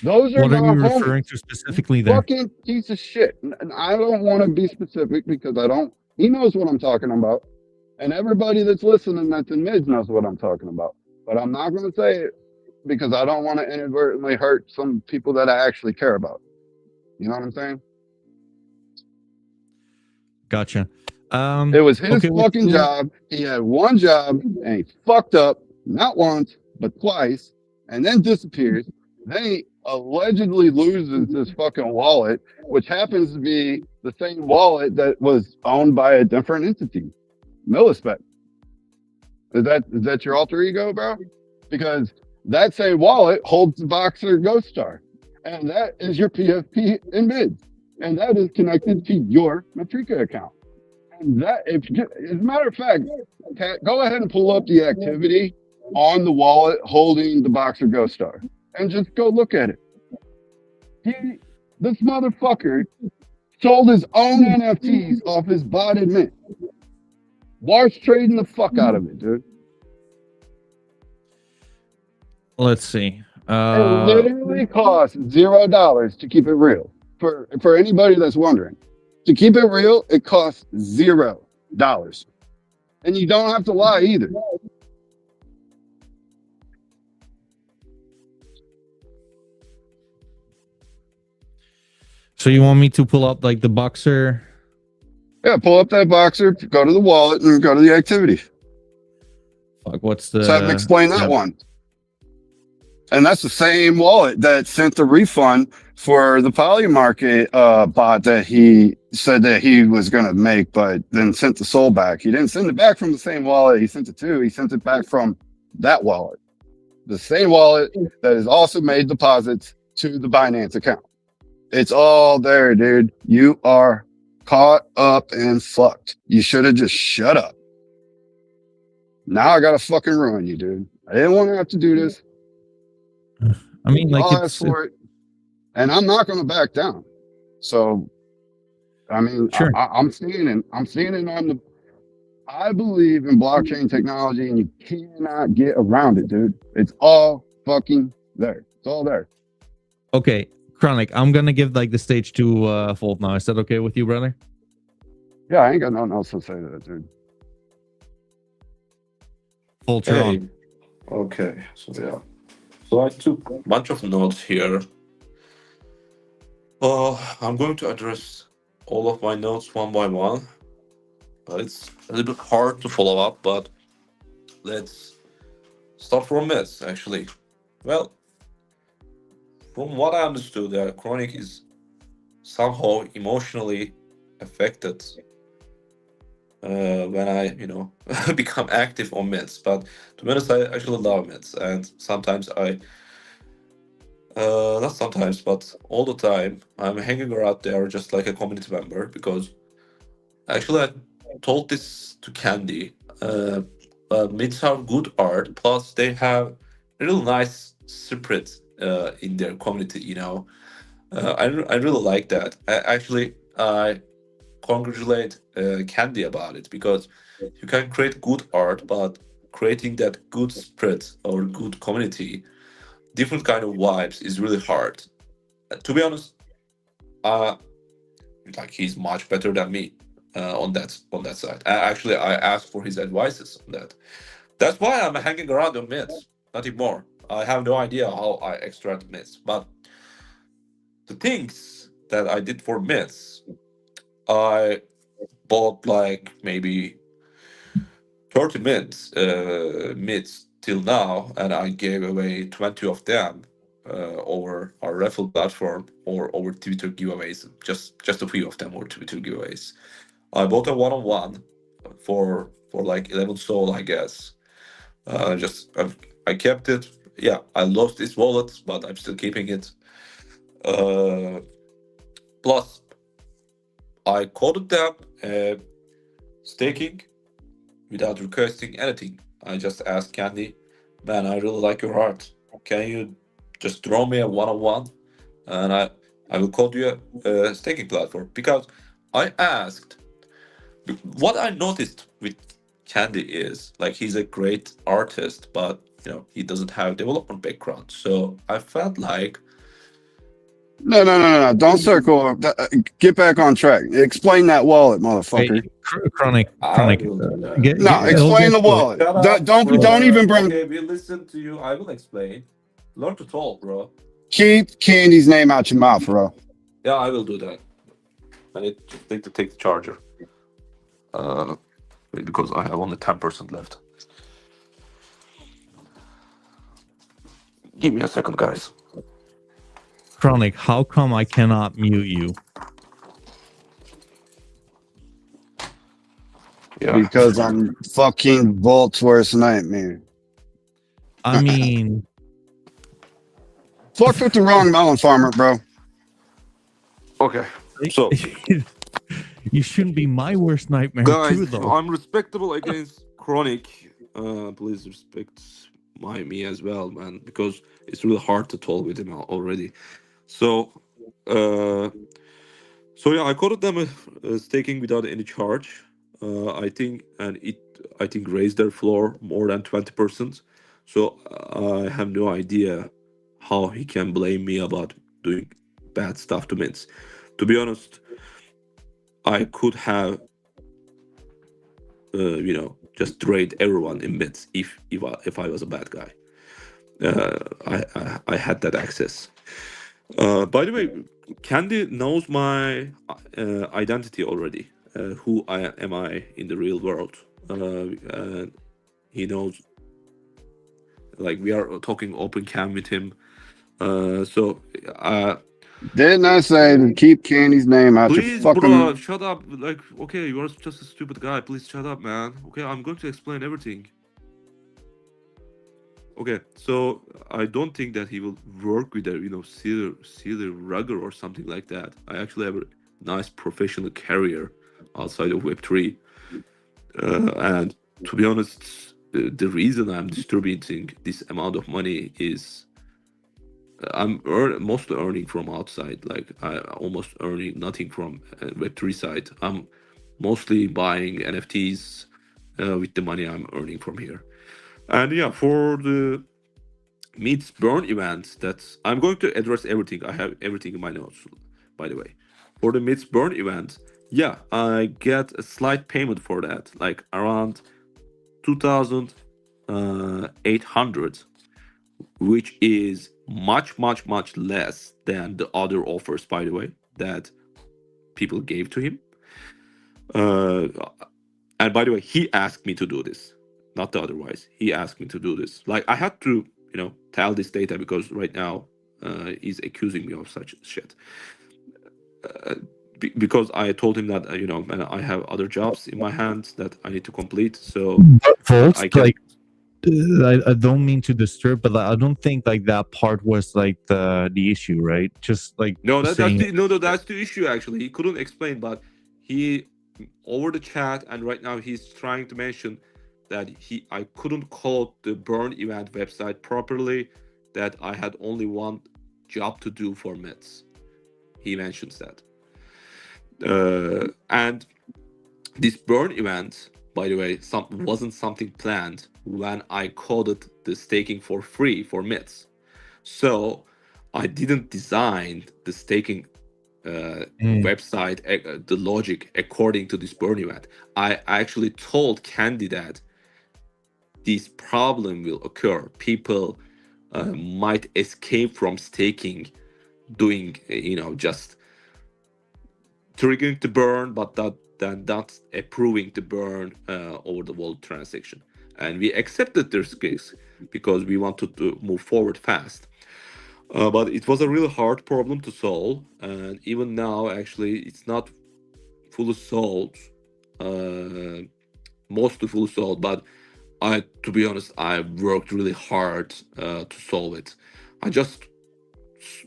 Those are What are my you homies. referring to specifically there? Fucking piece of shit. And I don't want to be specific because I don't. He knows what I'm talking about. And everybody that's listening that's in mids knows what I'm talking about. But I'm not going to say it because I don't want to inadvertently hurt some people that I actually care about. You know what I'm saying? Gotcha. It was his fucking job. He had one job and he fucked up not once, but twice, and then disappears. Then he allegedly loses this fucking wallet, which happens to be the same wallet that was owned by a different entity, Millispec. Is that your alter ego, bro? Because that same wallet holds the Boxer Ghost Star, and that is your PFP in mids, and that is connected to your Matrika account. And that, as a matter of fact, go ahead and pull up the activity on the wallet holding the Boxer Ghost Star, and just go look at it. This motherfucker sold his own NFTs off his botted mint. War's trading the fuck out of it, dude. Let's see. It literally costs $0 to keep it real. For anybody that's wondering, to keep it real, it costs $0, and you don't have to lie either. So you want me to pull up like the Boxer? Yeah, pull up that Boxer, go to the wallet, and go to the activity. Fuck, what's the? So I can explain that one. And that's the same wallet that sent the refund for the Polymarket bot that he said that he was going to make, but then sent the soul back. He didn't send it back from the same wallet he sent it to. He sent it back from that wallet, the same wallet that has also made deposits to the Binance account. It's all there, dude. You are caught up and fucked. You should have just shut up. Now I got to fucking ruin you, dude. I didn't want to have to do this. I mean, like, I'll ask for it, and I'm not going to back down. So, I mean, sure. I'm seeing it on the. I believe in blockchain technology, and you cannot get around it, dude. It's all fucking there. It's all there. Okay, Chronic, I'm gonna give like the stage to Fold now. Is that okay with you, brother? Yeah, I ain't got nothing else to say to that, dude. Fold, you're on. Okay, so yeah. So I took a bunch of notes here. I'm going to address all of my notes one by one, but it's a little bit hard to follow up, but let's start from myths, actually. Well, from what I understood, Chronic is somehow emotionally affected when I, become active on myths. But to be honest, I actually love myths, and sometimes not sometimes, but all the time, I'm hanging around there just like a community member, because actually I told this to Candy. Myths are good art, plus they have real nice spirit in their community, I really like that. I congratulate Candy about it, because you can create good art, but creating that good spirit or good community, different kind of vibes, is really hard. To be honest, he's much better than me on that side. I asked for his advices on that, That's why I'm hanging around on myths. Nothing more. I have no idea how I extract myths, but the things that I did for myths, I bought like maybe 30 myths till now, and I gave away 20 of them over our raffle platform or over Twitter giveaways. Just a few of them over Twitter giveaways. I bought a one-on-one for like 11 soul, I guess. I kept it. Yeah, I lost this wallet, but I'm still keeping it. Plus, I coded them staking without requesting anything. I just asked Candy, man, I really like your art. Can you just throw me a one-on-one, and I will code you a staking platform? Because I asked. What I noticed with Candy is like he's a great artist, but he doesn't have development background. So I felt like No. Don't circle. Get back on track. Explain that wallet, motherfucker. Hey, Chronic. No, explain the wallet. Shut up, Don't even bring. Okay, we listen to you. I will explain. Learn to talk, bro. Keep Candy's name out your mouth, bro. Yeah, I will do that. I need to take the charger. Because I have only 10% left. Give me a second, guys. Chronic, how come I cannot mute you? Yeah. Because I'm fucking Volt's worst nightmare. I mean, Fuck with the wrong melon farmer, bro. Okay. So, you shouldn't be my worst nightmare guys, too, though. I'm respectable against Chronic. Please respect me as well, man, because it's really hard to talk with him already. So, yeah, I coded them staking without any charge. I think raised their floor more than 20%. So I have no idea how he can blame me about doing bad stuff to mints. To be honest, I could have, just trade everyone in mints if I was a bad guy. I had that access. By the way, Candy knows my identity already. Who am I in the real world? He knows. Like, we are talking open cam with him. Didn't I say to keep Candy's name out your Please, fucking... bro, shut up. Like, okay, you are just a stupid guy. Please shut up, man. Okay, I'm going to explain everything. Okay, so I don't think that he will work with a silly rugger or something like that. I actually have a nice professional career outside of Web3, and to be honest, the reason I'm distributing this amount of money is I'm mostly earning from outside. Like, I almost earning nothing from Web3 side. I'm mostly buying NFTs with the money I'm earning from here. And yeah, for the Meets Burn event, that's I'm going to address everything. I have everything in my notes, by the way. For the Meets Burn event, yeah, I get a slight payment for that, like around 2,800, which is much less than the other offers, by the way, that people gave to him. And by the way, he asked me to do this, not the otherwise. He asked me to do this. Like, I had to, tell this data because right now he's accusing me of such shit. Because I told him that, man, I have other jobs in my hands that I need to complete. So Folks, I can. I don't mean to disturb, but I don't think like that part was like the issue, right? Just like That's the issue. Actually, he couldn't explain, but he over the chat, and right now he's trying to mention that I couldn't code the burn event website properly, that I had only one job to do for Mets. He mentions that. And this burn event, by the way, wasn't something planned when I coded the staking for free for Mets. So I didn't design the staking website, the logic according to this burn event. I actually told Candy that this problem will occur. People might escape from staking, doing just triggering the burn, but that's approving the burn over the wallet transaction. And we accepted this case because we wanted to move forward fast. But it was a really hard problem to solve, and even now, actually, it's not fully solved, uh, mostly fully solved. But to be honest, I worked really hard to solve it. I just,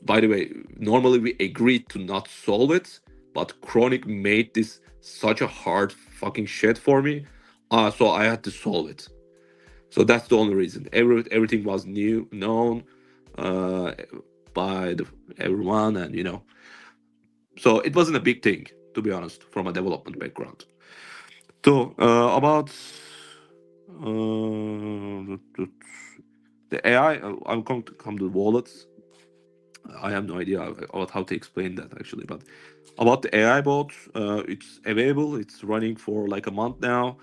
by the way, normally we agreed to not solve it, but Chronic made this such a hard fucking shit for me, so I had to solve it. So that's the only reason. Everything was known uh, by everyone, and so it wasn't a big thing, to be honest, from a development background. So about the AI, I'm going to come to wallets. I have no idea about how to explain that actually, but about the AI bot, it's available. It's running for like a month now.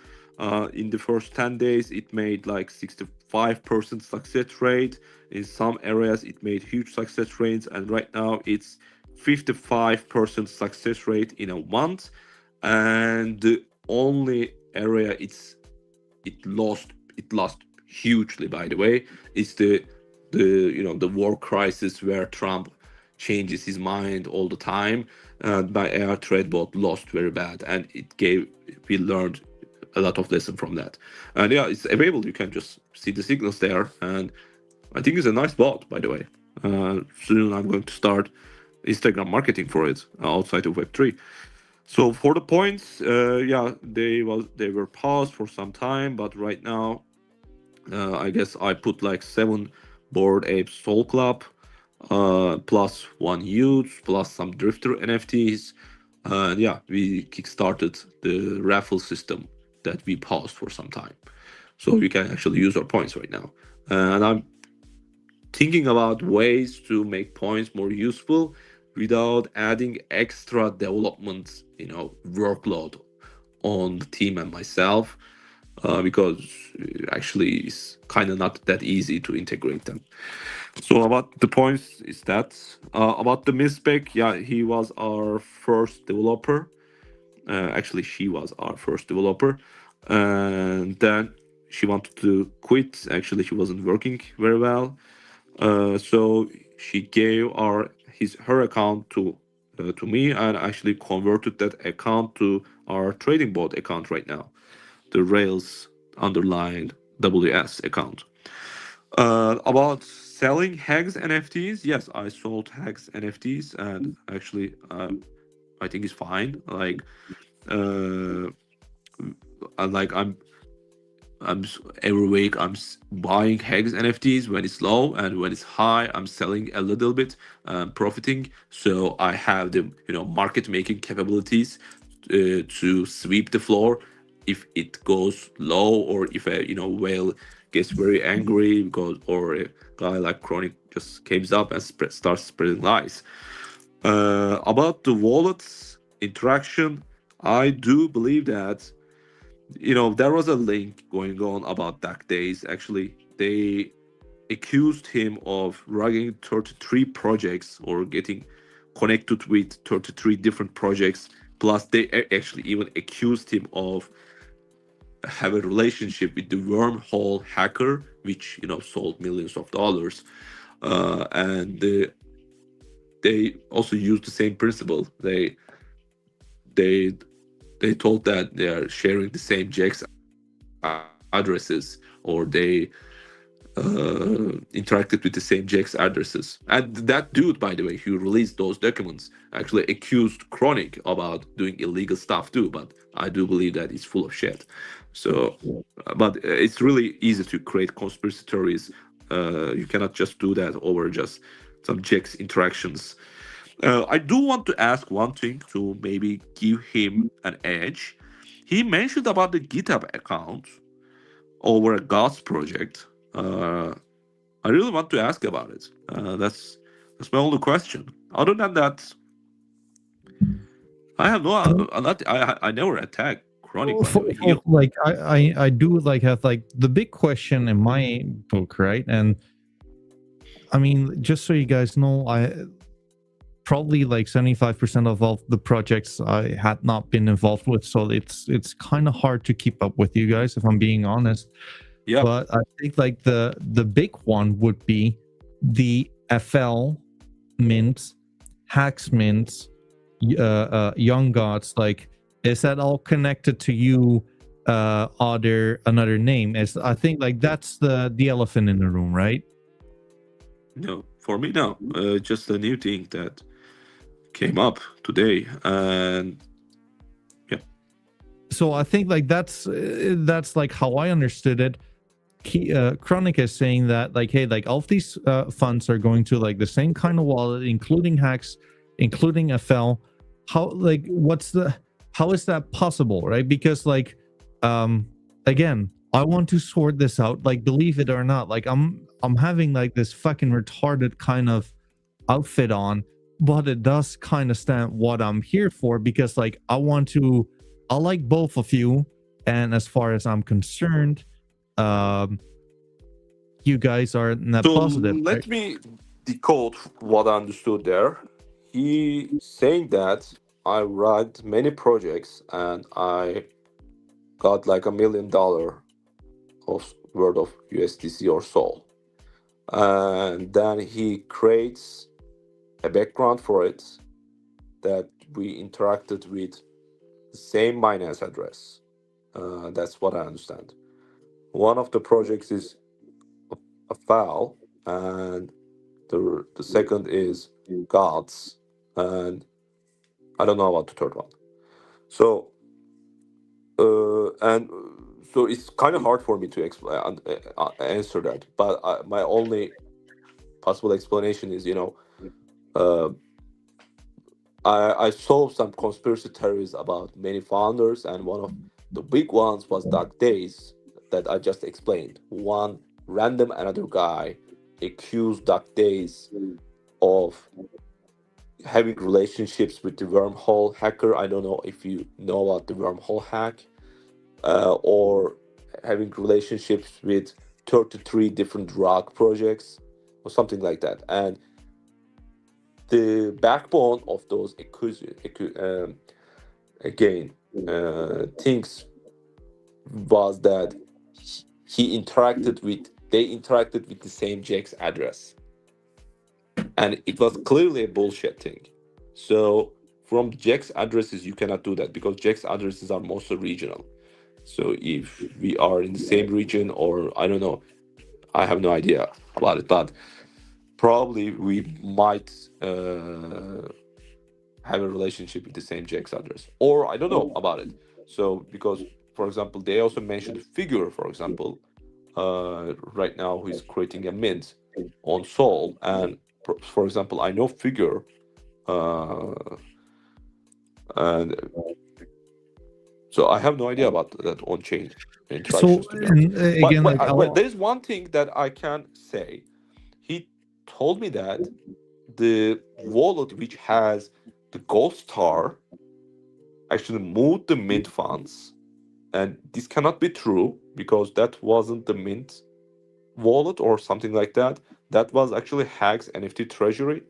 In the first 10 days, it made like 65% success rate. In some areas, it made huge success rates, and right now it's 55% success rate in a month. And the only area it lost hugely, by the way, is the war crisis where Trump changes his mind all the time. My AI trade bot lost very bad, and we learned a lot of lesson from that. And yeah, it's available. You can just see the signals there, and I think it's a nice bot, by the way. Soon I'm going to start Instagram marketing for it outside of Web3. So for the points, yeah, they were paused for some time, but right now, I guess I put like 7 Bored Ape Soul Club, plus 1 huge, plus some Drifter NFTs. And yeah, we kickstarted the raffle system that we paused for some time. So you can actually use our points right now. And I'm thinking about ways to make points more useful without adding extra development, workload on the team and myself, because actually it's kind of not that easy to integrate them. So about the points is that about the misspec, yeah, he was our first developer. Actually, she was our first developer, and then she wanted to quit. Actually, she wasn't working very well, so she gave her account to me, and actually converted that account to our trading bot account right now, the Rails underlined WS account. About selling HAXZ NFTs, yes, I sold HAXZ NFTs, and actually, I think it's fine. Like, uh, every week buying HAXZ NFTs when it's low, and when it's high, I'm selling a little bit, profiting. So I have the market making capabilities to sweep the floor if it goes low, or if a whale gets very angry because, or a guy like Chronic just comes up and starts spreading lies. About the wallets interaction, I do believe that there was a link going on about Dark Days. Actually, they accused him of running 33 projects or getting connected with 33 different projects. Plus, they actually even accused him of have a relationship with the wormhole hacker, which sold millions of dollars, and they also used the same principle. They told that they are sharing the same JAX addresses, or they interacted with the same JAX addresses. And that dude, by the way, who released those documents, actually accused Chronic about doing illegal stuff too. But I do believe that it's full of shit. So, but it's really easy to create conspiracy theories. You cannot just do that over just some JAX interactions. I do want to ask one thing to maybe give him an edge. He mentioned about the GitHub account over a God's project. I really want to ask about it. That's my only question. Other than that, I have no. I never attacked Chronic, by the way. He, Like I do like have like the big question in my book, right? And I mean, just so you guys know, I probably like 75% of all the projects I had not been involved with, so it's kind of hard to keep up with you guys if I'm being honest. yeah, But I think like the big one would be the FL mints, HAXZ mints, Young Gods. Like, is that all connected to you? Another name? Is I think like that's the elephant in the room, right? no, for me, no. Just a new thing that came up today, and yeah, So I think like that's like how I understood it. Chronic is saying that like, hey, like all of these funds are going to like the same kind of wallet, including HAXZ, including FL. How like how is that possible, right? Because like again, I want to sort this out. Like, believe it or not, like I'm having like this fucking retarded kind of outfit on, but it does kind of stand what I'm here for, because like I like both of you, and as far as I'm concerned, you guys are net So positive, let right? me decode what I understood there. He saying that I write many projects and I got like $1 million of worth of USDC or so, and then he creates a background for it that we interacted with the same Binance address. That's what I understand. One of the projects is a file, and the second is gods, and I don't know about the third one. So so it's kind of hard for me to answer that, but my only possible explanation is, uh, I saw some conspiracy theories about many founders, and one of the big ones was Dark Days that I just explained. One random another guy accused Dark Days of having relationships with the wormhole hacker. I don't know if you know about the wormhole hack, or having relationships with 33 different drug projects or something like that. And the backbone of those things was that they interacted with the same Jack's address, and it was clearly a bullshit thing. So from Jack's addresses you cannot do that, because Jack's addresses are mostly regional. So if we are in the same region, or I don't know, I have no idea about it, but probably we might have a relationship with the same Jack's address, or I don't know about it. So because, for example, they also mentioned Figure, for example, right now who is creating a mint on Sol, and for example, I know Figure, and so I have no idea about that on-chain So interactions, to be honest. again, like But there is one thing that I can say. He told me that the wallet which has the gold star actually moved the mint funds, and this cannot be true because that wasn't the mint wallet or something like that. That was actually HAXZ NFT treasury.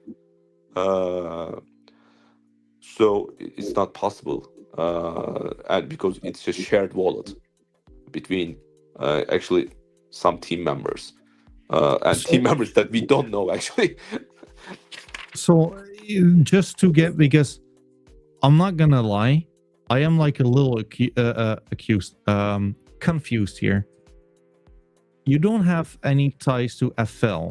So it's not possible, and because it's a shared wallet between actually some team members, and team members that we don't know actually. So just to get, because I'm not gonna lie, I am like a little confused here. You don't have any ties to FL,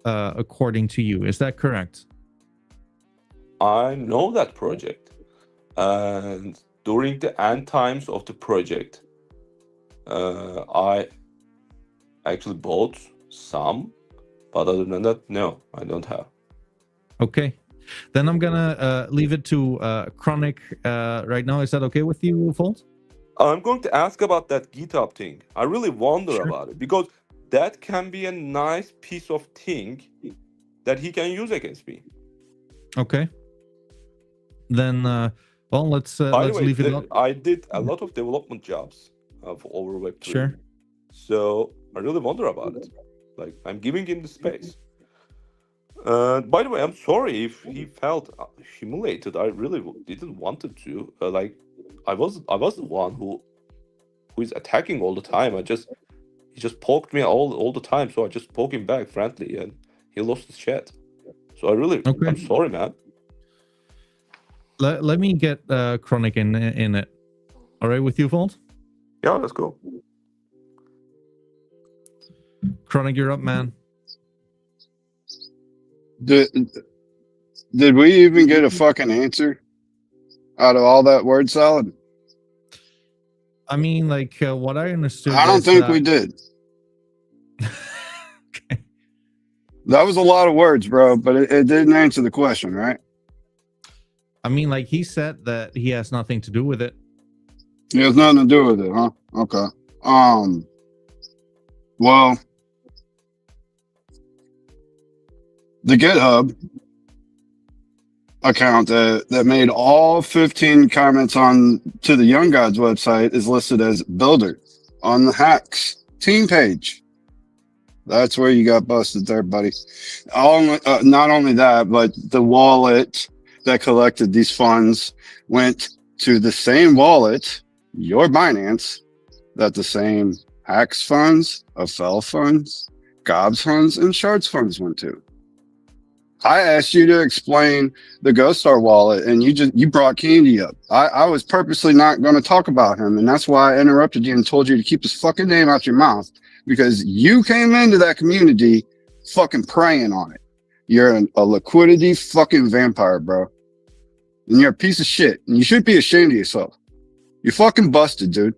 according to you. Is that correct? I know that project, and during the end times of the project, I actually bought some, but other than that, no, I don't have. Okay, then I'm gonna leave it to Chronic right now. Is that okay with you, Fold? I'm going to ask about that GitHub thing. I really wonder Sure. about it, because that can be a nice piece of thing that he can use against me. Okay. Then Well, let's By the way, leave it up. I did a lot of development jobs for over Web3. Sure. So I really wonder about it. Like, I'm giving him the space. By the way, I'm sorry if he felt humiliated. I really didn't want it to. Like, I was the one who is attacking all the time. He just poked me all the time, so I just poke him back friendly, and he lost his shit. So I'm sorry, man. Let me get Chronic in it. All right, with you, Vault? Yeah, let's go. Chronic, you're up, man. Did we even get a fucking answer out of all that word salad? I mean, like, what I understood. I don't think we did. Okay. That was a lot of words, bro, but it didn't answer the question, right? I mean, like, he said that he has nothing to do with it. It has nothing to do with it, huh? Okay. Well, the GitHub account that made all 15 comments on to the Young Gods website is listed as builder on the HAXZ team page. That's where you got busted there, buddy. Not only that, but the wallet that collected these funds went to the same wallet, your Binance, that the same HAXZ funds, AFL funds, Gobs funds, and Shards funds went to. I asked you to explain the Ghost Star wallet, and you brought Candy up. I was purposely not going to talk about him, and that's why I interrupted you and told you to keep his fucking name out your mouth, because you came into that community fucking preying on it. You're a liquidity fucking vampire, bro. And you're a piece of shit, and you should be ashamed of yourself. You're fucking busted, dude.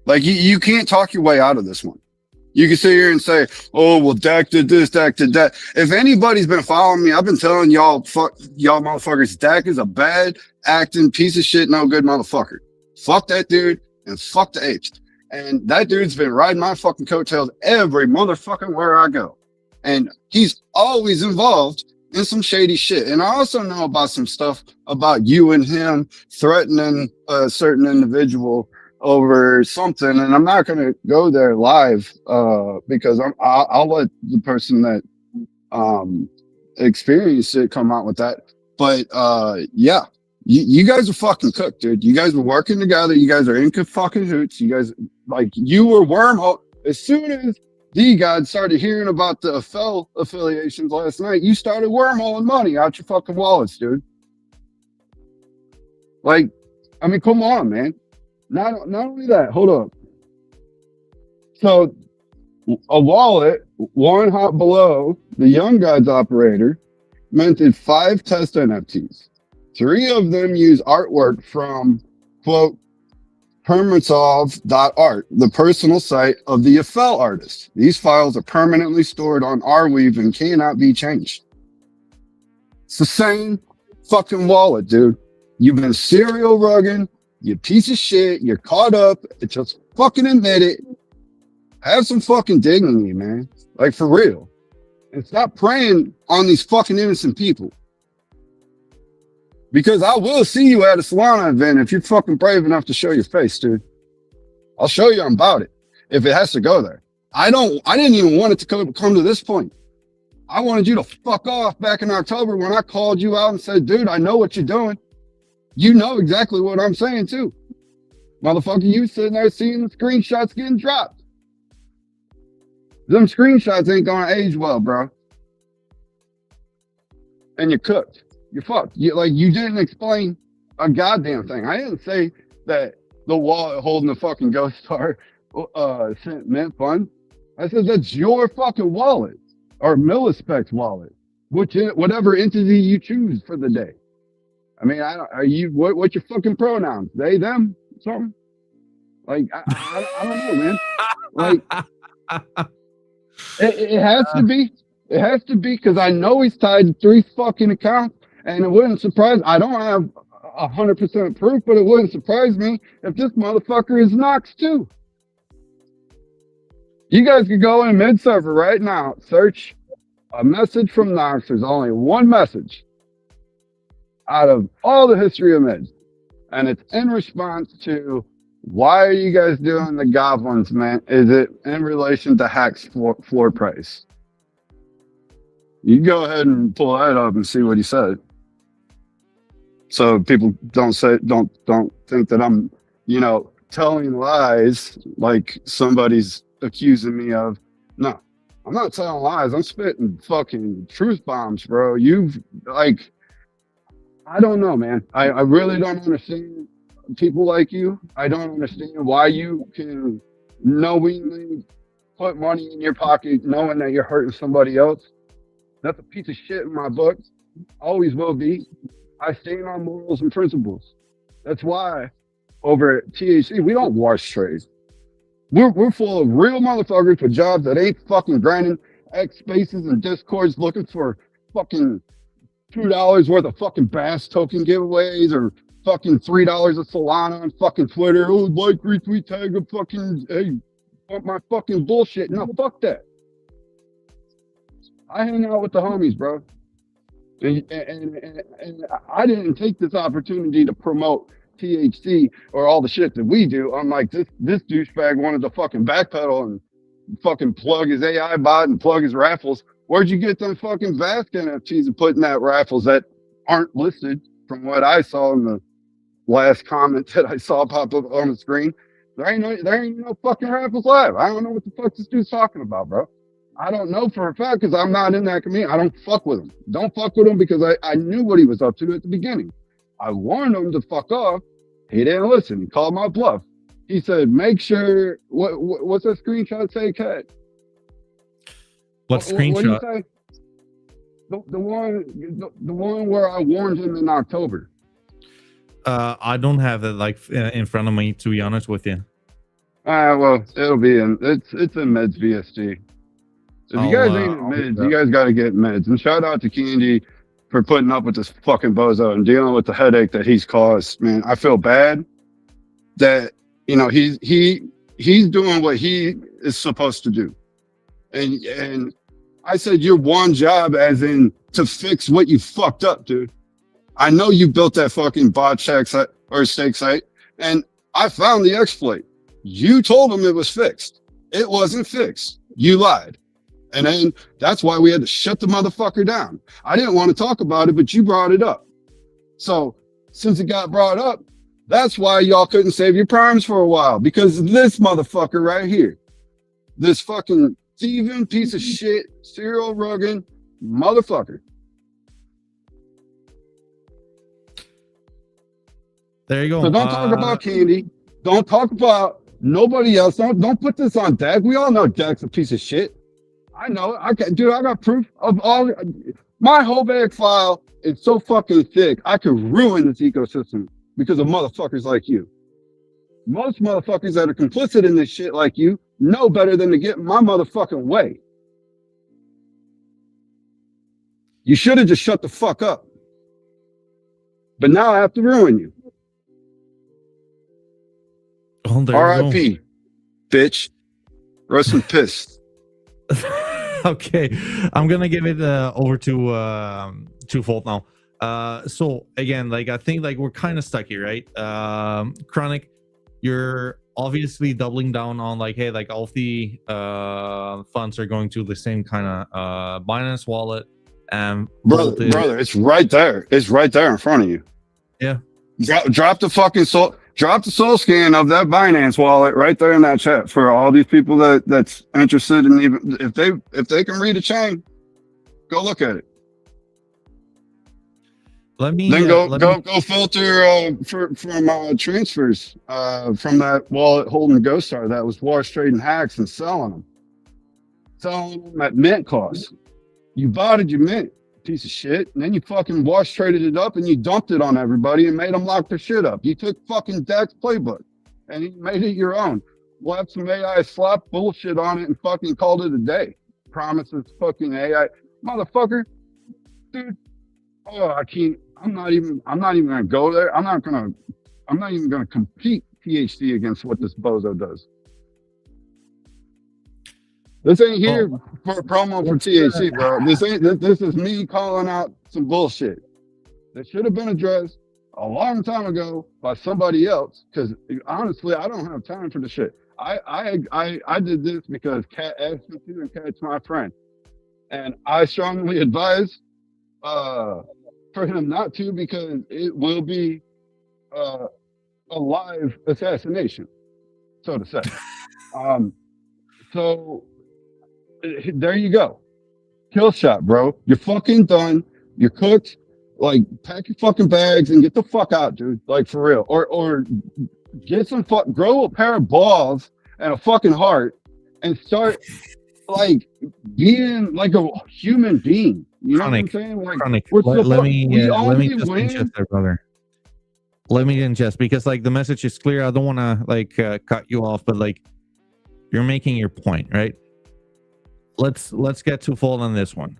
Like, you can't talk your way out of this one. You can sit here and say, oh, well, Dak did this, Dak did that. If anybody's been following me, I've been telling y'all motherfuckers, Dak is a bad acting piece of shit, no good motherfucker. Fuck that dude and fuck the apes. And that dude's been riding my fucking coattails every motherfucking where I go. And he's always involved in some shady shit. And I also know about some stuff about you and him threatening a certain individual over something, and I'm not going to go there live because I'll let the person that experienced it come out with that. But yeah, you guys are fucking cooked, dude. You guys were working together. You guys are in fucking hoots. You guys, like, you were wormhole. As soon as D-God started hearing about the FL affiliations last night, you started wormholing money out your fucking wallets, dude. Like, I mean, come on, man. Not only that, hold up. So a wallet, one hop below the Young Gods operator, minted 5 test NFTs. 3 of them use artwork from, quote, permasolve.art, the personal site of the AFL artist. These files are permanently stored on Arweave and cannot be changed. It's the same fucking wallet, dude. You've been serial rugging. You piece of shit, you're caught up. Just fucking admit it. Have some fucking dignity, man. Like, for real. And stop preying on these fucking innocent people. Because I will see you at a Solana event if you're fucking brave enough to show your face, dude. I'll show you I'm about it. If it has to go there. I didn't even want it to come to this point. I wanted you to fuck off back in October when I called you out and said, dude, I know what you're doing. You know exactly what I'm saying, too. Motherfucker, you sitting there seeing the screenshots getting dropped. Them screenshots ain't gonna age well, bro. And you're cooked. You're fucked. You didn't explain a goddamn thing. I didn't say that the wallet holding the fucking Ghost Star sent mint funds. I said that's your fucking wallet. Or Millispecs wallet. Whatever entity you choose for the day. I mean, what's your fucking pronouns? They, them, something? Like, I don't know, man. Like, it has to be. It has to be, because I know he's tied to 3 fucking accounts, and it wouldn't surprise. I don't have 100% proof, but it wouldn't surprise me if this motherfucker is Nox too. You guys could go in mid-server right now, search a message from Nox. There's only one message out of all the history of meds. And it's in response to, why are you guys doing the goblins, man? Is it in relation to HAXZ floor price? You go ahead and pull that up and see what he said. So people don't think that I'm, telling lies like somebody's accusing me of. No, I'm not telling lies. I'm spitting fucking truth bombs, bro. I don't know, man. I really don't understand people like you. I don't understand why you can knowingly put money in your pocket knowing that you're hurting somebody else. That's a piece of shit in my book. Always will be. I stand on morals and principles. That's why over at THC, we don't wash trade. We're full of real motherfuckers with jobs that ain't fucking grinding X spaces and discords looking for fucking $2 worth of fucking Bass token giveaways or fucking $3 of Solana on fucking Twitter. Oh, like, retweet, tag, a fucking, hey, want my fucking bullshit. No, fuck that. I hang out with the homies, bro. And I didn't take this opportunity to promote THC or all the shit that we do. Unlike this douchebag wanted to fucking backpedal and fucking plug his AI bot and plug his raffles. Where'd you get them fucking vast NFTs and putting that raffles that aren't listed from what I saw in the last comment that I saw pop up on the screen? There ain't no fucking raffles live. I don't know what the fuck this dude's talking about, bro. I don't know for a fact because I'm not in that community. I don't fuck with him. Don't fuck with him because I knew what he was up to at the beginning. I warned him to fuck off. He didn't listen. He called my bluff. He said, make sure, what's that screenshot say, Kat? What screenshot? What do you say? The one where I warned him in October. I don't have that in front of me, to be honest with you. Well, it'll be it's in Meds VST. If you guys ain't in Meds, you guys got to get Meds. And shout out to Candy for putting up with this fucking bozo and dealing with the headache that he's caused. Man, I feel bad that he's doing what he is supposed to do. And I said your one job as in to fix what you fucked up, dude. I know you built that fucking bot check site or stake site, and I found the exploit. You told him it was fixed. It wasn't fixed. You lied. And then that's why we had to shut the motherfucker down. I didn't want to talk about it, but you brought it up. So since it got brought up, that's why y'all couldn't save your primes for a while, because this motherfucker right here, this fucking thieving piece of shit, serial rugging motherfucker. There you go. So don't talk about Candy. Don't talk about nobody else. Don't put this on Dak. We all know Dak's a piece of shit. I know it. Dude, I got proof of all. My whole bag file is so fucking thick, I could ruin this ecosystem because of motherfuckers like you. Most motherfuckers that are complicit in this shit like you know better than to get in my motherfucking way. You should have just shut the fuck up. But now I have to ruin you. Oh, R.I.P. Bitch. Rest in piss. Okay, I'm gonna give it over to Volt now. So again, I think we're kind of stuck here, right? Chronic, you're obviously doubling down on hey, all of the funds are going to the same kind of Binance wallet. And brother, it's right there. It's right there in front of you. Yeah. Drop the fucking soul scan of that Binance wallet right there in that chat for all these people that's interested in, even if they can read a chain, go look at it. Go filter from transfers from that wallet holding Ghost Star that was wash trading HAXZ and selling them at mint cost. You bought it, you mint, piece of shit, and then you fucking wash traded it up and you dumped it on everybody and made them lock their shit up. You took fucking Dak's playbook and you made it your own. Left some AI slap bullshit on it and fucking called it a day. Promises fucking AI. Motherfucker, dude. Oh, I can't. I'm not even gonna go there. I'm not even gonna compete THC against what this bozo does. This ain't here for a promo for THC, bro. This is me calling out some bullshit that should have been addressed a long time ago by somebody else. Because honestly, I don't have time for the shit. I did this because Cat asked me to, and Cat's my friend, and I strongly advise for him not to, because it will be a live assassination, so to say. So there you go. Kill shot, bro. You're fucking done. You're cooked. Like, pack your fucking bags and get the fuck out, dude. Like, for real. Or get some grow a pair of balls and a fucking heart and start like being like a human being. You know Chronic, what I'm saying? Like, Chronic. what's the Let fuck? me We let me only just win. ingest there, brother. Let me ingest, because like the message is clear. I don't want to like cut you off, but like you're making your point, right? Let's get to Fold on this one.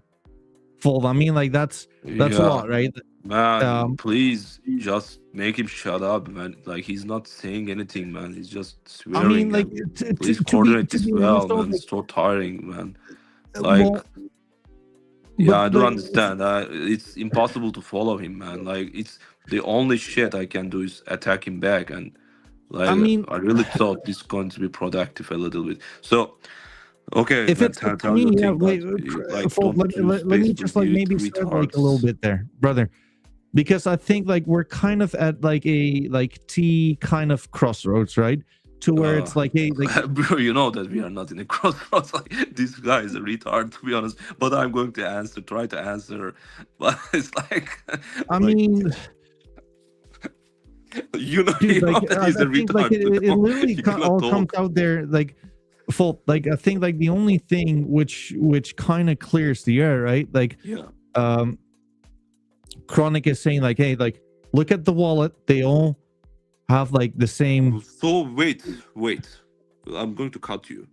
Fold. I mean, like that's a lot, right? Man, please just make him shut up, man. Like, he's not saying anything, man. He's just I swearing. mean, like Please to coordinate be this honest, well, though, man. It's so tiring, man. well, Like, yeah, I but don't like, understand. It's impossible to follow him, man. Like, it's the only shit I can do is attack him back, and like, I mean, I really thought this is going to be productive a little bit. So, okay, if man, it's up to tell your me, yeah. thing, Wait, but like, Fold, don't do let me space just with like you maybe start like a little retards. bit there, brother, because I think like we're kind of at like a like T kind of crossroads, right? To where it's like, hey, like Bro, you know that we are not in a crossroads. Like, this guy is a retard, to be honest. But I'm going to try to answer. But it's like, I like mean, you know, dude, like that he's a I think like retard. it literally You cannot all comes talk. out there like Fold. Like I think like the only thing which kind of clears the air, right? Like Yeah. Chronic is saying like, hey, like look at the wallet. They all have like the same. So wait. I'm going to cut you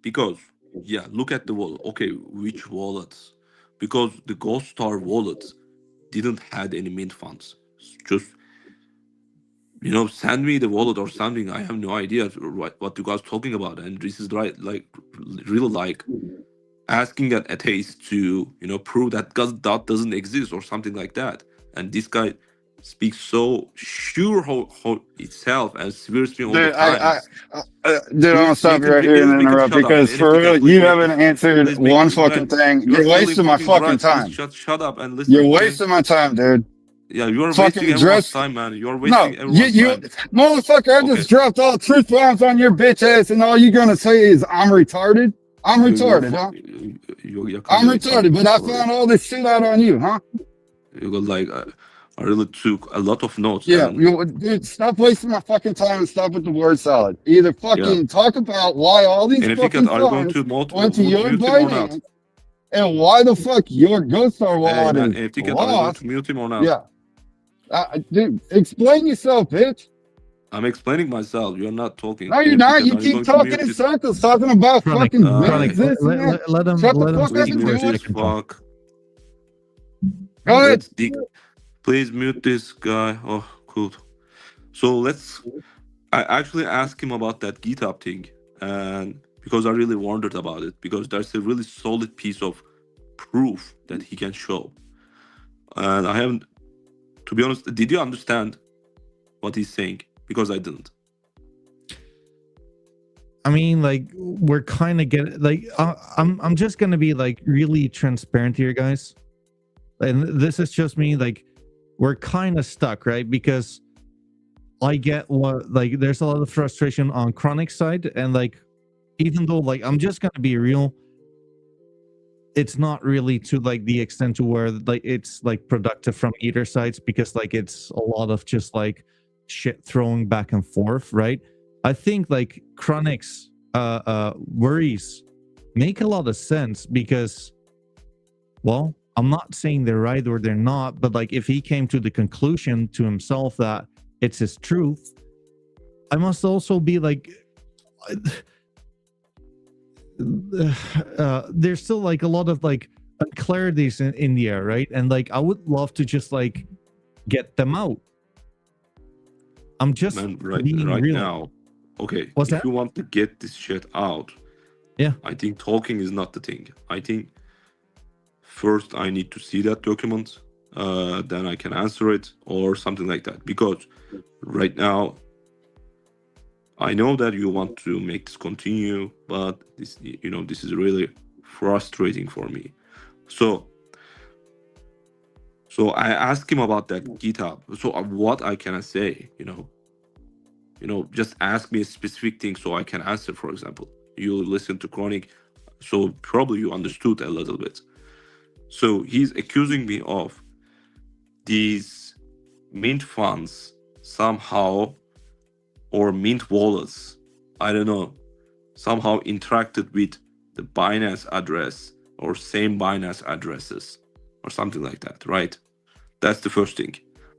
because yeah, look at the wallet. Okay, which wallets? Because the Ghost Star wallets didn't had any mint funds. Just send me the wallet or something. I have no idea what you guys talking about. And this is right, like really like asking an atheist to prove that God doesn't exist or something like that. And this guy speaks so sure how itself and swears me all the Dude, time. dude, I'm gonna stop you right here and Make him interrupt, shut up. because for NFT guy, real, please you make haven't answered please make one this guy. fucking thing. You're You're still wasting my fucking fucking right. Please time. shut up and listen You're to me. wasting my time, dude. Yeah, you are Fucking wasting everyone's dress. time, man. You are No, wasting everyone's you time. motherfucker, I Okay. just dropped all truth bombs on your bitch ass, and all you're gonna say is I'm retarded? I'm retarded, huh? You're I'm kind of retarded, but I sorry. found all this shit out on you, huh? You got like I really took a lot of notes. Yeah, And dude, stop wasting my fucking time and stop with the word salad. Either fucking talk about why all these and if you fucking are you going funds to went to your mute him or not? Binance, and why the fuck your Ghost Star Hey wallet man, is if you are you going lost. to mute him or not? Yeah. Dude, explain yourself, bitch. I'm explaining myself. You're not talking. No, you're And not. Etiket, You are you keep going to talking mute in this? circles, talking about Chronic, fucking Chronic, this and that. let him Shut the fuck speak up and for a do it. second. Fuck. Go ahead. Let's dig. Please mute this guy. Oh, cool. So I actually asked him about that GitHub thing, and because I really wondered about it, because there's a really solid piece of proof that he can show. And I haven't, to be honest, did you understand what he's saying? Because I didn't. I mean, like we're kind of getting like I'm just gonna be like really transparent here, guys. And this is just me. Like we're kind of stuck, right? Because I get what like there's a lot of frustration on Chronic side, and like even though like I'm just gonna be real, it's not really to like the extent to where like it's like productive from either sides, because like it's a lot of just shit throwing back and forth, right? I think like Chronic's worries make a lot of sense, because well, I'm not saying they're right or they're not, but like if he came to the conclusion to himself that it's his truth, I must also be like there's still like a lot of like unclarities in the air, right? And like I would love to just like get them out. I'm just being real now. Okay, What's if that? you want to get this shit out, yeah, I think talking is not the thing. I think first I need to see that document. then I can answer it or something like that. Because right now, I know that you want to make this continue, but this, this is really frustrating for me. So I asked him about that GitHub. So what I can say, just ask me a specific thing so I can answer. For example, you listen to Chronic, so probably you understood a little bit. So he's accusing me of these mint funds somehow, or mint wallets, I don't know, somehow interacted with the Binance address or same Binance addresses or something like that, right? That's the first thing.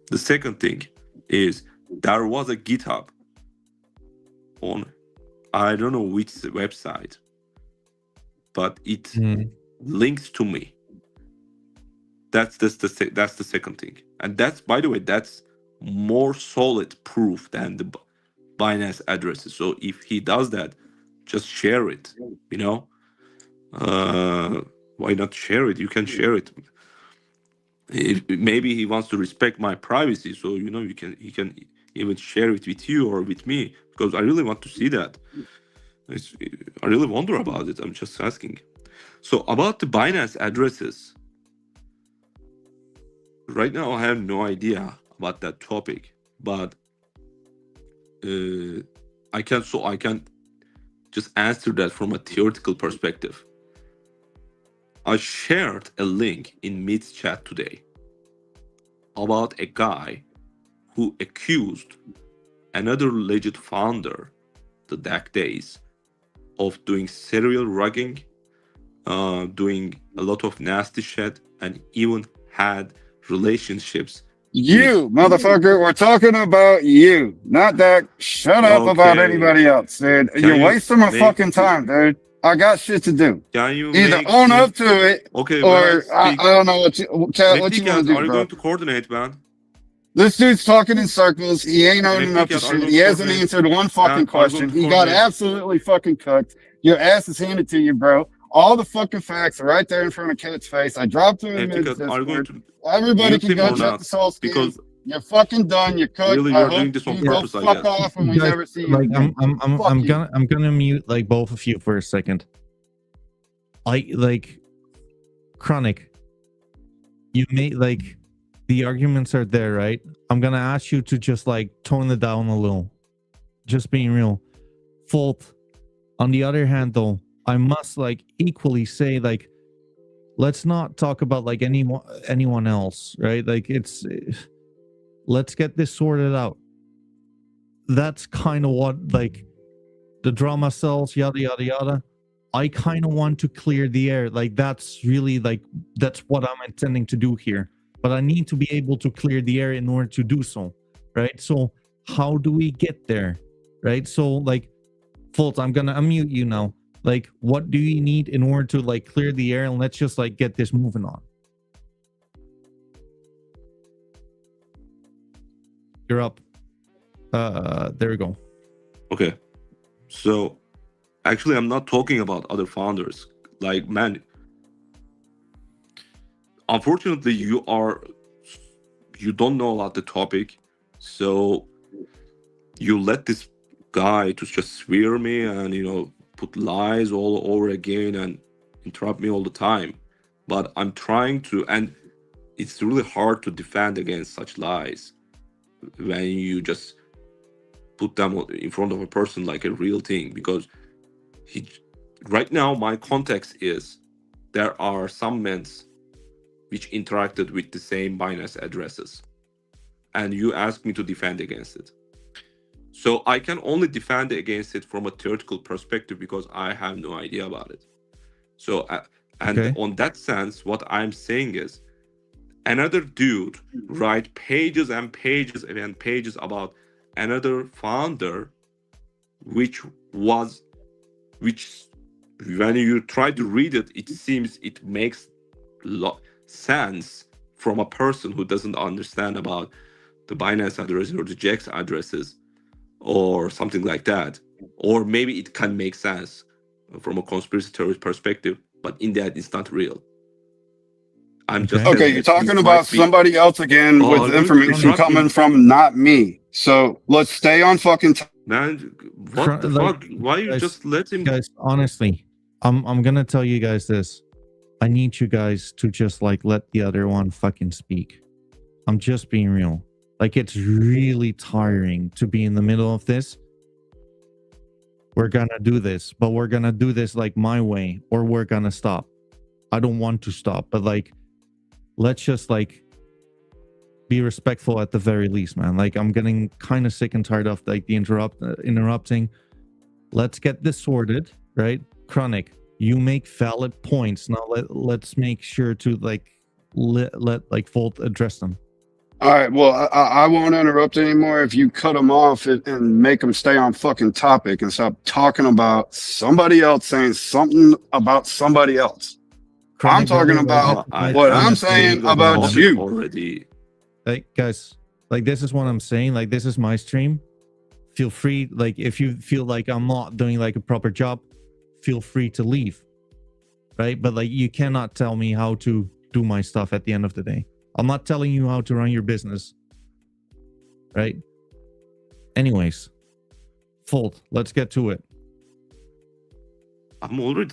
The second thing is there was a GitHub on, I don't know which website, but it linked to me. That's the second thing. And that's, by the way, that's more solid proof than the Binance addresses. So if he does that, just share it, why not share it? You can share it. Maybe he wants to respect my privacy, so he can even share it with you or with me, because I really want to see that. I really wonder about it. I'm just asking. So about the Binance addresses, right now I have no idea about that topic, but I can just answer that from a theoretical perspective. I shared a link in Meet's chat today about a guy who accused another legit founder, the DAC days, of doing serial rugging, doing a lot of nasty shit, and even had relationships. You, motherfucker, we're talking about you, not that. Shut up about anybody else, dude. You're wasting my fucking time, dude. I got shit to do. Can you either own up to it, okay, or I don't know what you want to do, are bro. you going to coordinate, man? This dude's talking in circles. He ain't owning up to shit. He hasn't answered one fucking question. He got absolutely fucking cooked. Your ass is handed to you, bro. All the fucking facts are right there in front of Cat's face. I dropped him in Discord. Everybody can go check the soul scan. Because you're fucking done. You're cooked. Really, you're doing this on purpose. Fuck off, and we never see you. Like, I'm gonna mute like both of you for a second. Chronic. You made like the arguments are there, right? I'm gonna ask you to just like tone it down a little. Just being real. Fault. On the other hand, though, I must like equally say like, let's not talk about like anyone else, right? Like let's get this sorted out. That's kind of what like the drama sells, yada yada yada. I kind of want to clear the air. Like that's really like that's what I'm intending to do here. But I need to be able to clear the air in order to do so, right? So how do we get there, right? So like, Fultz, I'm gonna unmute you now. Like, what do you need in order to like clear the air, and let's just like get this moving on. You're up. There we go. Okay. So actually, I'm not talking about other founders. Like, man, unfortunately, you don't know about the topic, so you let this guy to just swear me and put lies all over again and interrupt me all the time. But I'm trying to, and it's really hard to defend against such lies when you just put them in front of a person like a real thing, because right now my context is there are some mints which interacted with the same Binance addresses, and you ask me to defend against it. So I can only defend against it from a theoretical perspective because I have no idea about it. So, on that sense, what I'm saying is another dude write pages and pages and pages about another founder, which when you try to read it, it seems it makes sense from a person who doesn't understand about the Binance addresses or the HAXZ addresses or something like that. Or maybe it can make sense from a conspiracy theorist perspective, but in that it's not real. I'm just Okay. Okay, telling you're you, talking this about might be. somebody else again Oh, with don't information interrupt coming me, from not me. So let's stay on fucking man. What the Like, fuck? Why you guys, just let him? guys, honestly, I'm gonna tell you guys this. I need you guys to just like let the other one fucking speak. I'm just being real. Like, it's really tiring to be in the middle of this. We're gonna do this, but we're gonna do this like my way, or we're gonna stop. I don't want to stop, but like, let's just like be respectful at the very least, man. Like, I'm getting kind of sick and tired of like the interrupting. Let's get this sorted, right? Chronic, you make valid points. Now let's make sure to like let like Volt address them. All right, well, I won't interrupt anymore if you cut them off and make them stay on fucking topic and stop talking about somebody else saying something about somebody else. I'm Chronic, talking brother, about I what am I'm saying saying the about topic you. already. like, guys, like, this is what I'm saying. Like, this is my stream. Feel free, like, if you feel like I'm not doing like a proper job, feel free to leave, right? But like, you cannot tell me how to do my stuff at the end of the day. I'm not telling you how to run your business, right? Anyways, Fold, let's get to it. I'm already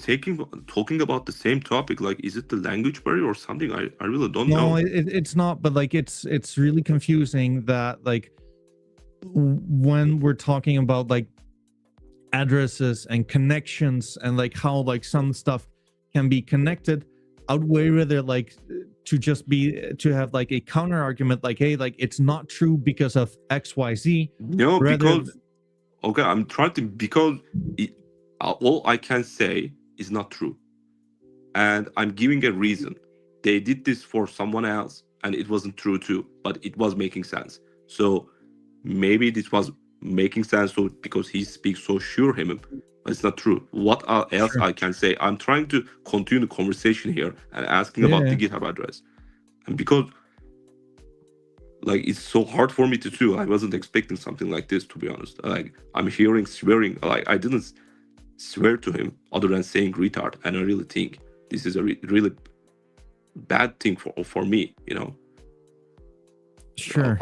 talking about the same topic. Like, is it the language barrier or something? I really don't No, know. it's not, but like, it's really confusing that like when we're talking about like addresses and connections and like how like some stuff can be connected, I'd way rather like to have like a counter argument, like, hey, like, it's not true because of XYZ. No, rather because okay, I'm trying to because all I can say is not true, and I'm giving a reason. They did this for someone else, and it wasn't true too, but it was making sense. So maybe this was making sense. So because he speaks so sure him, but it's not true. What else Sure. I can say? I'm trying to continue the conversation here and asking about the GitHub address, and because like it's so hard for me to do. I wasn't expecting something like this, to be honest. Like, I'm hearing swearing. Like, I didn't swear to him other than saying retard, and I really think this is a really bad thing for me, you know. Sure.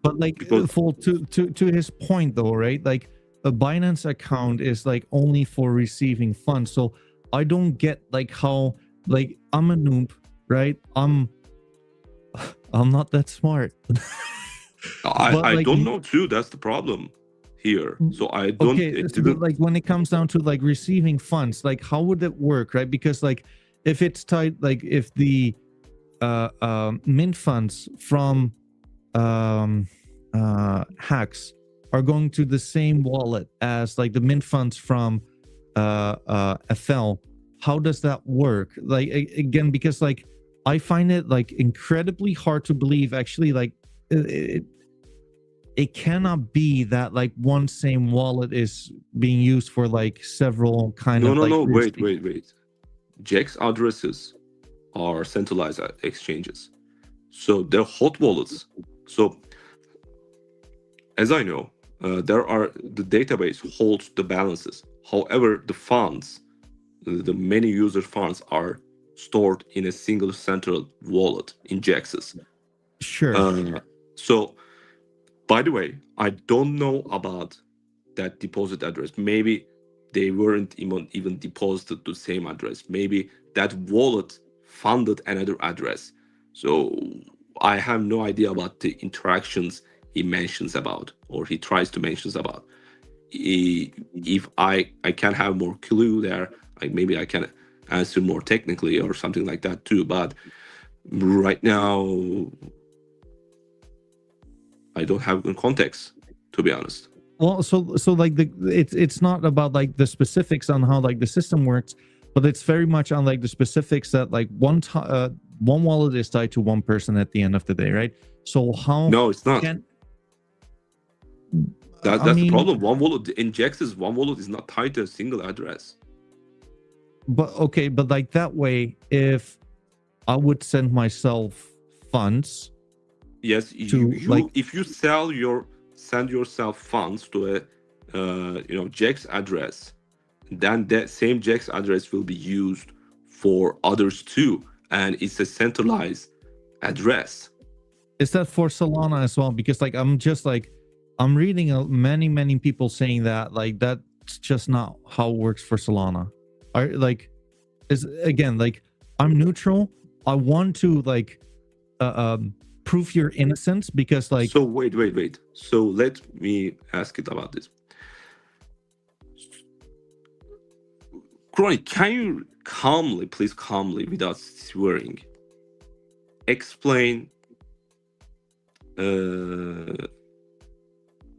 But like, Because full to his point though, right? Like, a Binance account is like only for receiving funds. So I don't get like how, like, I'm a noob, right? I'm not that smart. I like, don't know too. That's the problem here. So I don't. Okay, It so didn't. like, when it comes down to like receiving funds, like, how would it work, right? Because like, if it's tied, like, if the mint funds from HAXZ are going to the same wallet as like the mint funds from FL, how does that work? Like, again, because like, I find it like incredibly hard to believe, actually, like it cannot be that like one same wallet is being used for like several kind No, of no, like no. Wait. JAX addresses are centralized exchanges, so they're hot wallets. So as I know, the database holds the balances. However, the funds, the many user funds, are stored in a single central wallet in JAXs. Sure. So, by the way, I don't know about that deposit address. Maybe they weren't even deposited to the same address. Maybe that wallet funded another address. So I have no idea about the interactions he mentions about, or he tries to mentions about. If I can have more clue there, like maybe I can answer more technically or something like that too. But right now, I don't have the context, to be honest. Well, so like it's not about like the specifics on how like the system works, but it's very much on like the specifics that like one wallet is tied to one person at the end of the day, right? So how? No, it's not. That's the problem. One wallet in JAXs, one wallet is not tied to a single address. But okay, but like that way, if I would send myself funds. Yes, if you send yourself funds to a JAX address, then that same JAX address will be used for others too, and it's a centralized address. Is that for Solana as well? Because like I'm reading many people saying that like that's just not how it works for Solana. I'm neutral. I want to like prove your innocence because like. So wait. So let me ask it about this. Chronic, can you please calmly, without swearing, explain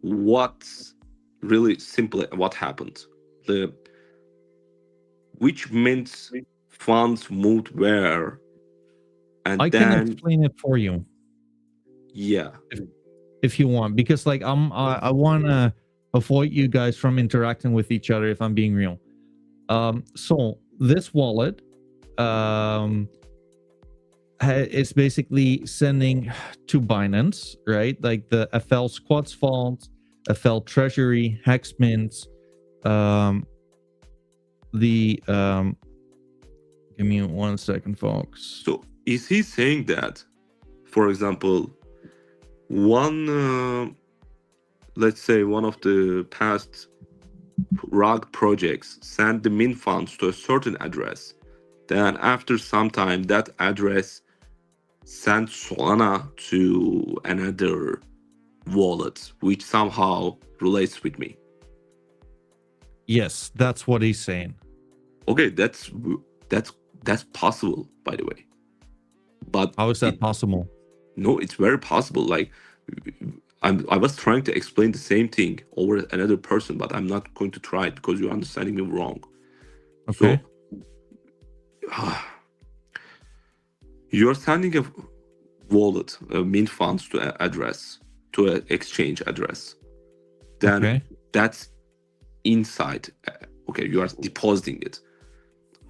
what's really simple, what happened? Which means funds moved where, and I then can explain it for you. Yeah. If you want, because like I want to avoid you guys from interacting with each other if I'm being real. So this wallet is basically sending to Binance, right? Like the FL Squads Vault, FL Treasury, HAXZ Mints, give me 1 second, folks. So is he saying that, for example, let's say one of the past RAG projects sent the mint funds to a certain address, then after some time that address sent Solana to another wallet which somehow relates with me? Yes, that's what he's saying. Okay, that's possible, by the way. But how is that possible? No, it's very possible. Like I was trying to explain the same thing over another person, but I'm not going to try it because you're understanding me wrong. Okay. So you're sending a wallet, mint funds to an address, to an exchange address. Then that's inside. Okay, you are depositing it.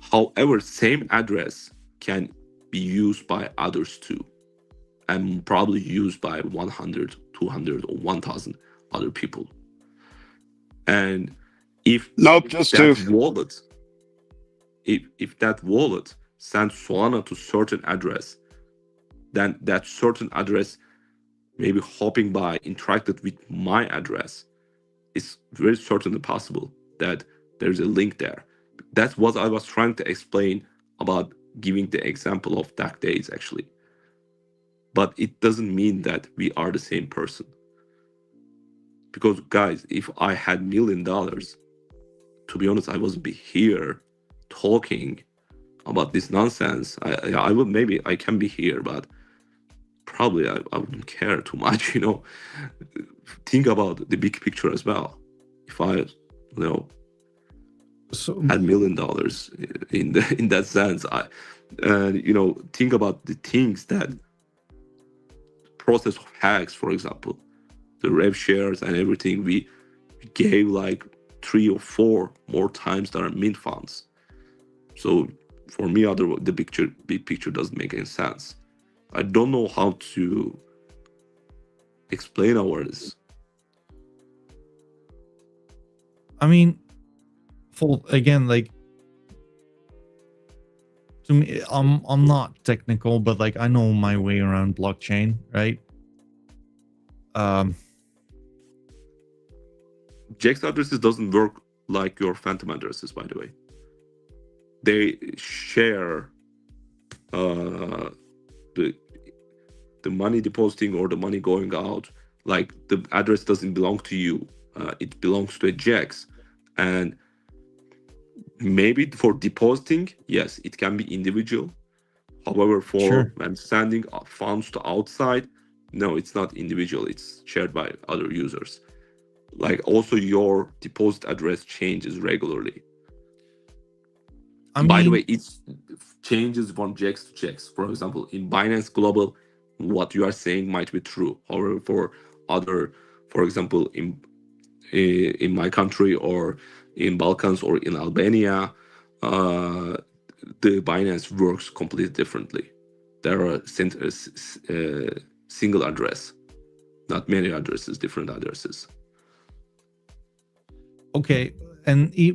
However, same address can be used by others too, and probably used by 100, 200, or 1,000 other people. And if just that two. wallet, if that wallet sends Solana to certain address, then that certain address, maybe hopping by, interacted with my address, it's very certainly possible that there's a link there. That's what I was trying to explain about giving the example of dark days, actually. But it doesn't mean that we are the same person. Because guys, if I had $1 million, to be honest, I wouldn't be here talking about this nonsense. I would, maybe I can be here, but probably I wouldn't care too much, you know. Think about the big picture as well. If I, had $1 million in that sense, think about the things that process of HAXZ, for example, the rev shares and everything, we gave like 3 or 4 more times than our mint funds. So for me, the big picture doesn't make any sense. I don't know how to explain awareness. I mean, again, like, to me, I'm not technical, but like I know my way around blockchain, right? HAXZ addresses doesn't work like your phantom addresses, by the way. They share the money depositing or the money going out. Like the address doesn't belong to you. It belongs to a HAXZ. And maybe for depositing, yes, it can be individual. However, for when sending funds to outside, no, it's not individual. It's shared by other users. Like also your deposit address changes regularly. By the way, it changes from HAXZ to HAXZ. For example, in Binance Global, what you are saying might be true. However, for other, for example, in my country or in Balkans or in Albania, the Binance works completely differently. There are single address, not many addresses, different addresses. Okay,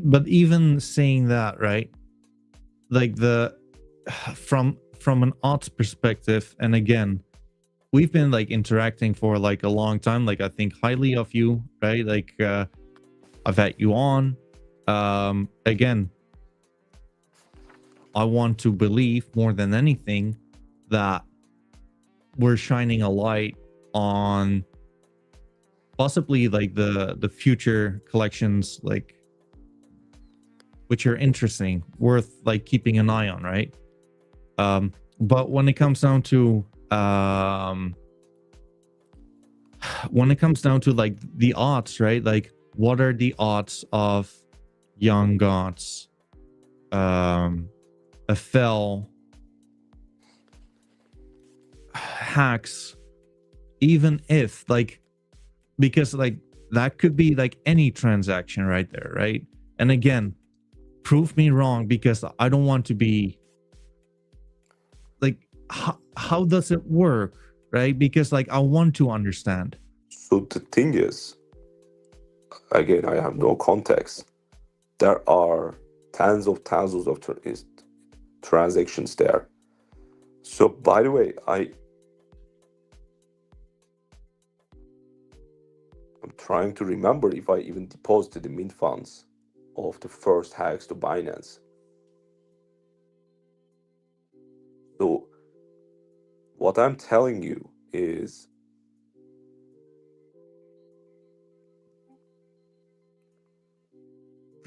but even saying that, right? Like from from an odds perspective, and again, we've been like interacting for like a long time. Like I think highly of you, right? Like I've had you on. Again, I want to believe more than anything that we're shining a light on possibly like the future collections, like which are interesting, worth like keeping an eye on, right? But when it comes down to like the odds, right? Like what are the odds of Young Gods, FL, HAXZ, even if like, because like that could be like any transaction right there, right? And again, prove me wrong, because I don't want to be like, how does it work, right? Because like I want to understand. So the thing is, again, I have no context. There are tens of thousands of transactions there. So by the way, I'm trying to remember if I even deposited the mint funds of the first HAXZ to Binance. So what I'm telling you is,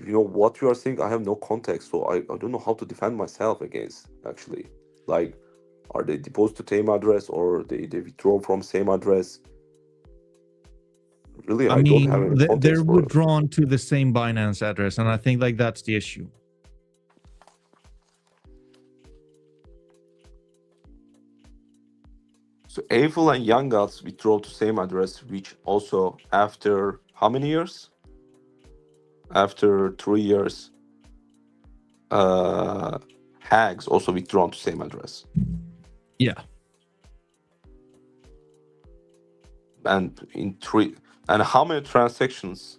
you know what you are saying, I have no context, so I don't know how to defend myself against, actually. Like, are they deposed to same address, or they withdraw from same address? Really, I don't have any they're context for it. withdrawn to the same Binance address, and I think like that's the issue. So Eiffel and Young Gods withdraw to same address, which also after how many years? After 3 years, HAGS also withdrawn to same address. Yeah. And and how many transactions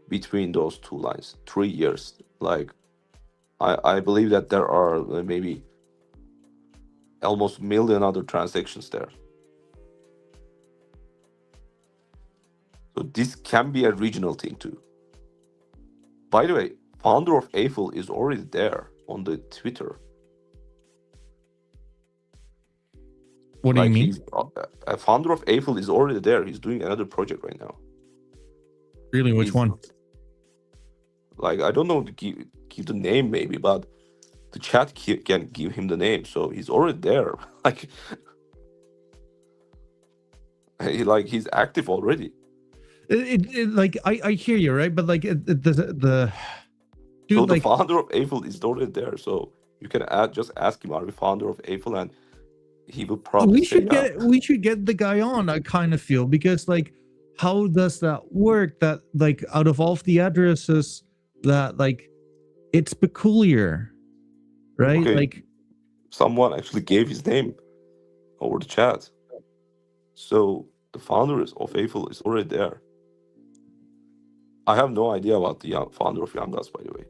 between those two lines? 3 years. Like, I believe that there are maybe almost 1 million other transactions there. So this can be a regional thing too. By the way, founder of Eiffel is already there on the Twitter. What do you mean? A founder of Eiffel is already there. He's doing another project right now. Really, which one? Like, I don't know to give the name maybe, but the chat can give him the name. So he's already there. He's active already. Like I hear you, right? But like the dude, so like, the founder of Eiffel is already there. So you can just ask him, are we founder of Eiffel? And he will probably we should get the guy on, I kind of feel, because like, how does that work? That like out of all of the addresses, that like it's peculiar, right? Okay. Like someone actually gave his name over the chat. So the founder of Eiffel is already there. I have no idea about the founder of Young Gods, by the way.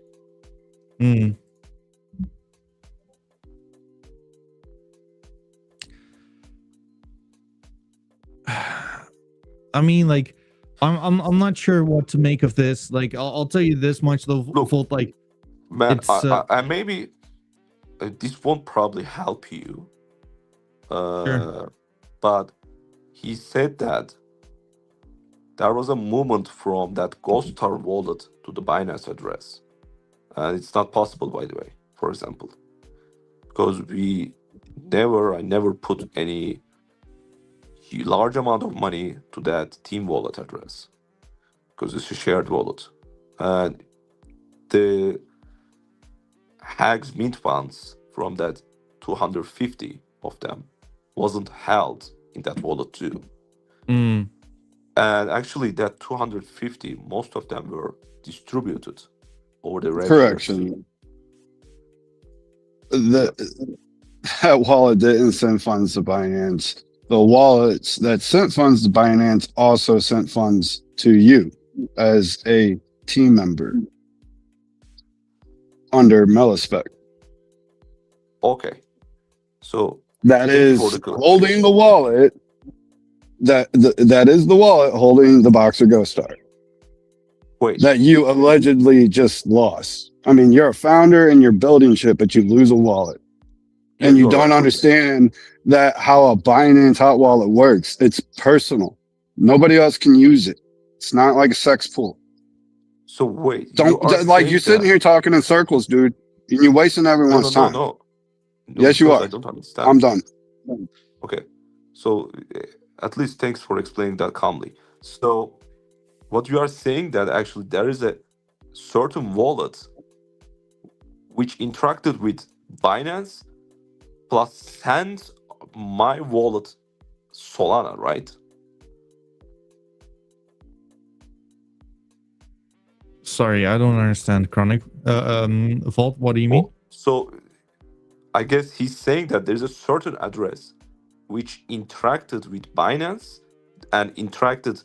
I mean, like, I'm not sure what to make of this. Like, I'll tell you this much though. Look, like, man, I maybe this won't probably help you. Sure. But he said that there was a movement from that Ghost Star wallet to the Binance address. And it's not possible, by the way, for example. Because I never put any large amount of money to that team wallet address. Because it's a shared wallet. And the HAGS mint funds from that 250 of them wasn't held in that wallet too. And actually that 250, most of them were distributed over the correction. That wallet didn't send funds to Binance. The wallets that sent funds to Binance also sent funds to you as a team member under Melispec. Okay. So That thank you for is the holding the clarification. wallet. That is the wallet holding the Boxer Ghost Star Wait, that you allegedly just lost. I mean, you're a founder and you're building shit, but you lose a wallet. yeah, And you you are don't right. understand that how a Binance hot wallet works. It's personal. Nobody else can use it. It's not like a sex pool. So wait, you Don't are like you're saying sitting that? here talking in circles, dude, and you're wasting No, no, everyone's no, time. no, no, Yes, you because I are. don't I'm understand. done. Okay, so at least thanks for explaining that calmly. So what you are saying that actually there is a certain wallet which interacted with Binance plus sends my wallet Solana, right? Sorry, I don't understand. Chronic. Vault. What do you mean? Oh, so I guess he's saying that there's a certain address which interacted with Binance and interacted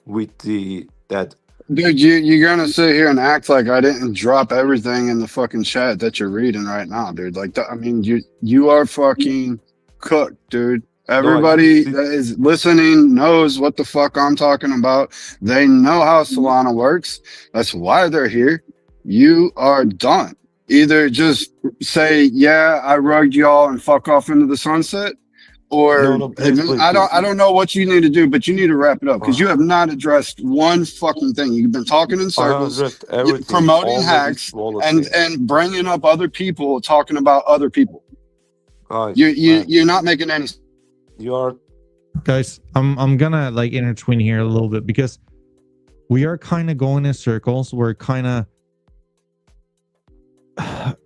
with the that. Dude, you're gonna sit here and act like I didn't drop everything in the fucking chat that you're reading right now, dude. Like, I mean, you are fucking cooked, dude. No, I didn't Everybody see. that is listening knows what the fuck I'm talking about. They know how Solana works. That's why they're here. You are done. Either just say, "Yeah, I rugged y'all," and fuck off into the sunset, No, or no, please, please, I please. don't know what you need to do, but you need to wrap it up because you have Ah, not addressed one fucking thing. You've been talking in I have circles, addressed everything. promoting Only this hacks wallet thing. and bringing up other people, talking about other people. Guys, man, You're not making any. you are. Guys, I'm gonna like intertwine here a little bit because we are kind of going in circles. We're kind of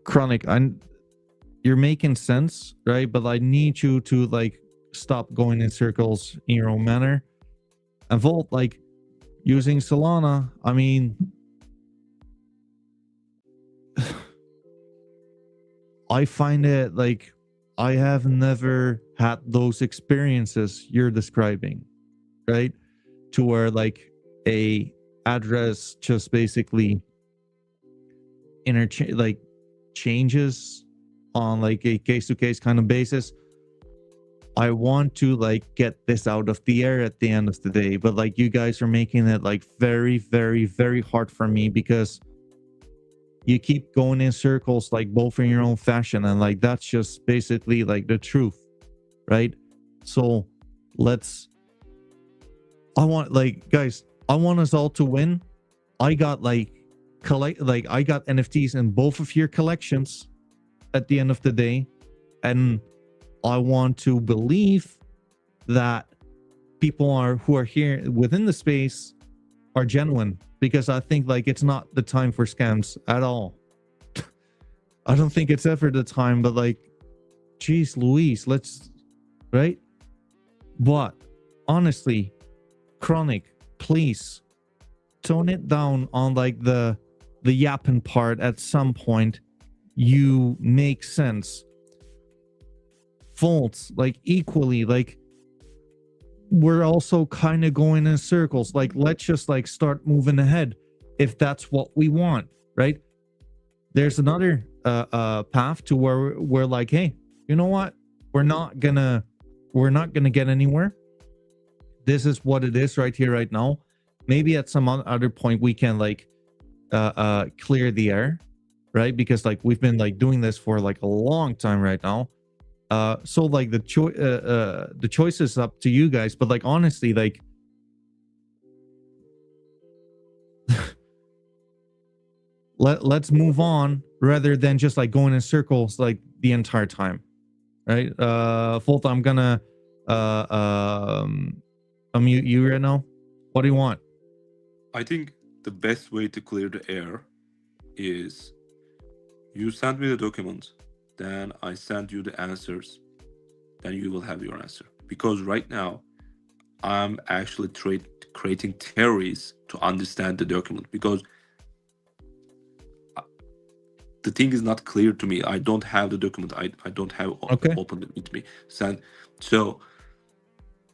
Chronic. You're making sense, right? But I need you to like stop going in circles in your own manner. And Volt, like using Solana, I mean, I find it like I have never had those experiences you're describing, right? To where like a address just basically interchange like changes on like a case-to-case kind of basis. I want to like get this out of the air at the end of the day, but like you guys are making it like very, very, very hard for me because you keep going in circles like both in your own fashion, and like that's just basically like the truth, right? So I want like guys, I want us all to win. I got like I got NFTs in both of your collections at the end of the day, and I want to believe that people who are here within the space are genuine, because I think like it's not the time for scams at all. I don't think it's ever the time, but like, geez Louise, let's, right? But honestly, Chronic, please tone it down on like the yapping part. At some point you make sense. Faults, like equally, like we're also kind of going in circles. Like let's just like start moving ahead if that's what we want, right? There's another path to where we're like, hey, you know what, we're not gonna get anywhere. This is what it is right here right now. Maybe at some other point we can like clear the air, right? Because like we've been like doing this for like a long time right now. So like the choice is up to you guys, but like honestly, like let's move on rather than just like going in circles like the entire time, right? Fulta, I'm gonna unmute you right now. What do you want? I think the best way to clear the air is you send me the document, then I send you the answers, then you will have your answer. Because right now, I'm actually creating theories to understand the document, because the thing is not clear to me. I don't have the document. I don't have opened it with me. So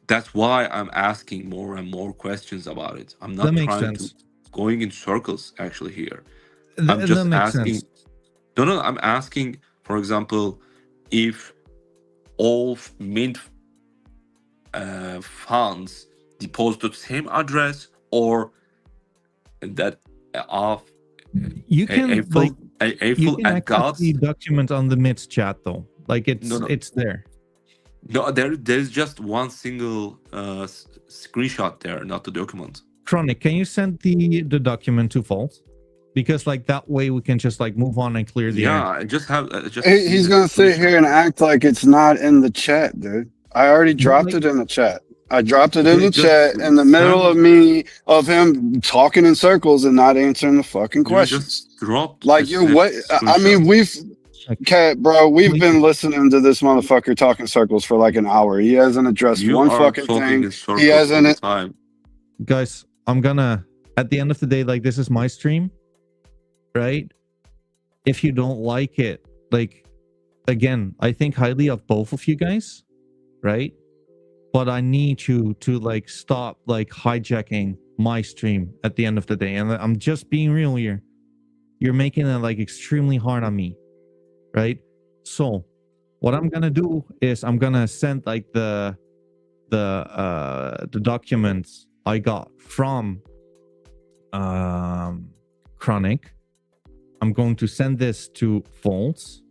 that's why I'm asking more and more questions about it. I'm not trying to going in circles actually here. I'm just asking. No, I'm asking, for example, if all mint funds deposited to the same address, or that of You can like you April can and access God's. the document on the MITS chat though. Like No, no. it's there. No, there's just one single screenshot there, not the document. Chronic, can you send the document to Vault? Because like that way we can just like move on and clear the air. Yeah, I just have just. He's gonna sit here and act like it's not in the chat, dude. I already dropped like- it in the chat. I dropped it in Okay, the just chat in the middle of him talking in circles and not answering the fucking You questions. just dropped. Like the you're what? I mean, screenshot. Cat, bro, we've been listening to this motherfucker talk in circles for like an hour. He hasn't addressed You one are fucking talking thing. in circles He hasn't. all the time. Guys, I'm gonna at the end of the day, like this is my stream, right? If you don't like it, like again, I think highly of both of you guys, right? But I need you to like stop like hijacking my stream at the end of the day. And I'm just being real here. You're making it like extremely hard on me, right? So what I'm gonna do is I'm gonna send like the documents I got from Chronic. I'm going to send this to Vaults.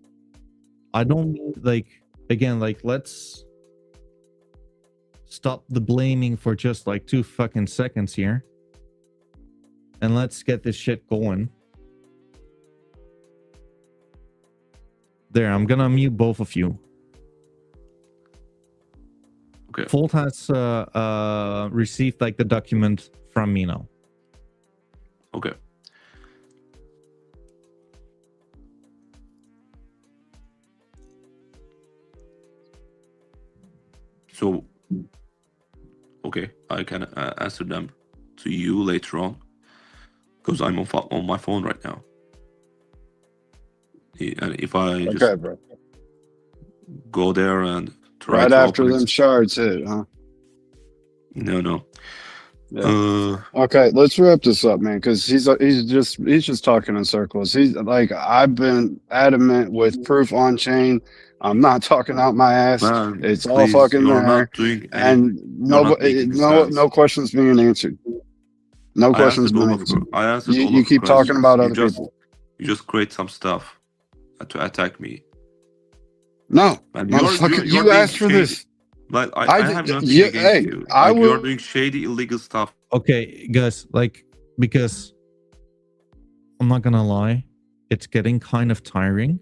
I don't like again, like let's stop the blaming for just like 2 fucking seconds here. And let's get this shit going. There, I'm gonna mute both of you. Okay. Vault has received like the document from me now. Okay. So, okay, I can answer them to you later on because I'm on my phone right now. And if I just Okay, bro. go there and try Right to after open them it, shards hit, huh? no. Yeah. Okay, let's wrap this up, man, because he's just talking in circles. He's like, I've been adamant with proof on chain. I'm not talking out my ass. Man, It's all please, fucking you're there, not doing any, and you're not making sense. no questions being answered. No I questions answered being all of answered. I answered all You of keep talking questions. about You other just, people. You just create some stuff to attack me. No, Man, motherfucker, you're you being asked for shady. this. Like I did- have nothing yeah, against hey, you. I Like, you're will. doing shady, illegal stuff. Okay, guys, like because I'm not gonna lie, it's getting kind of tiring.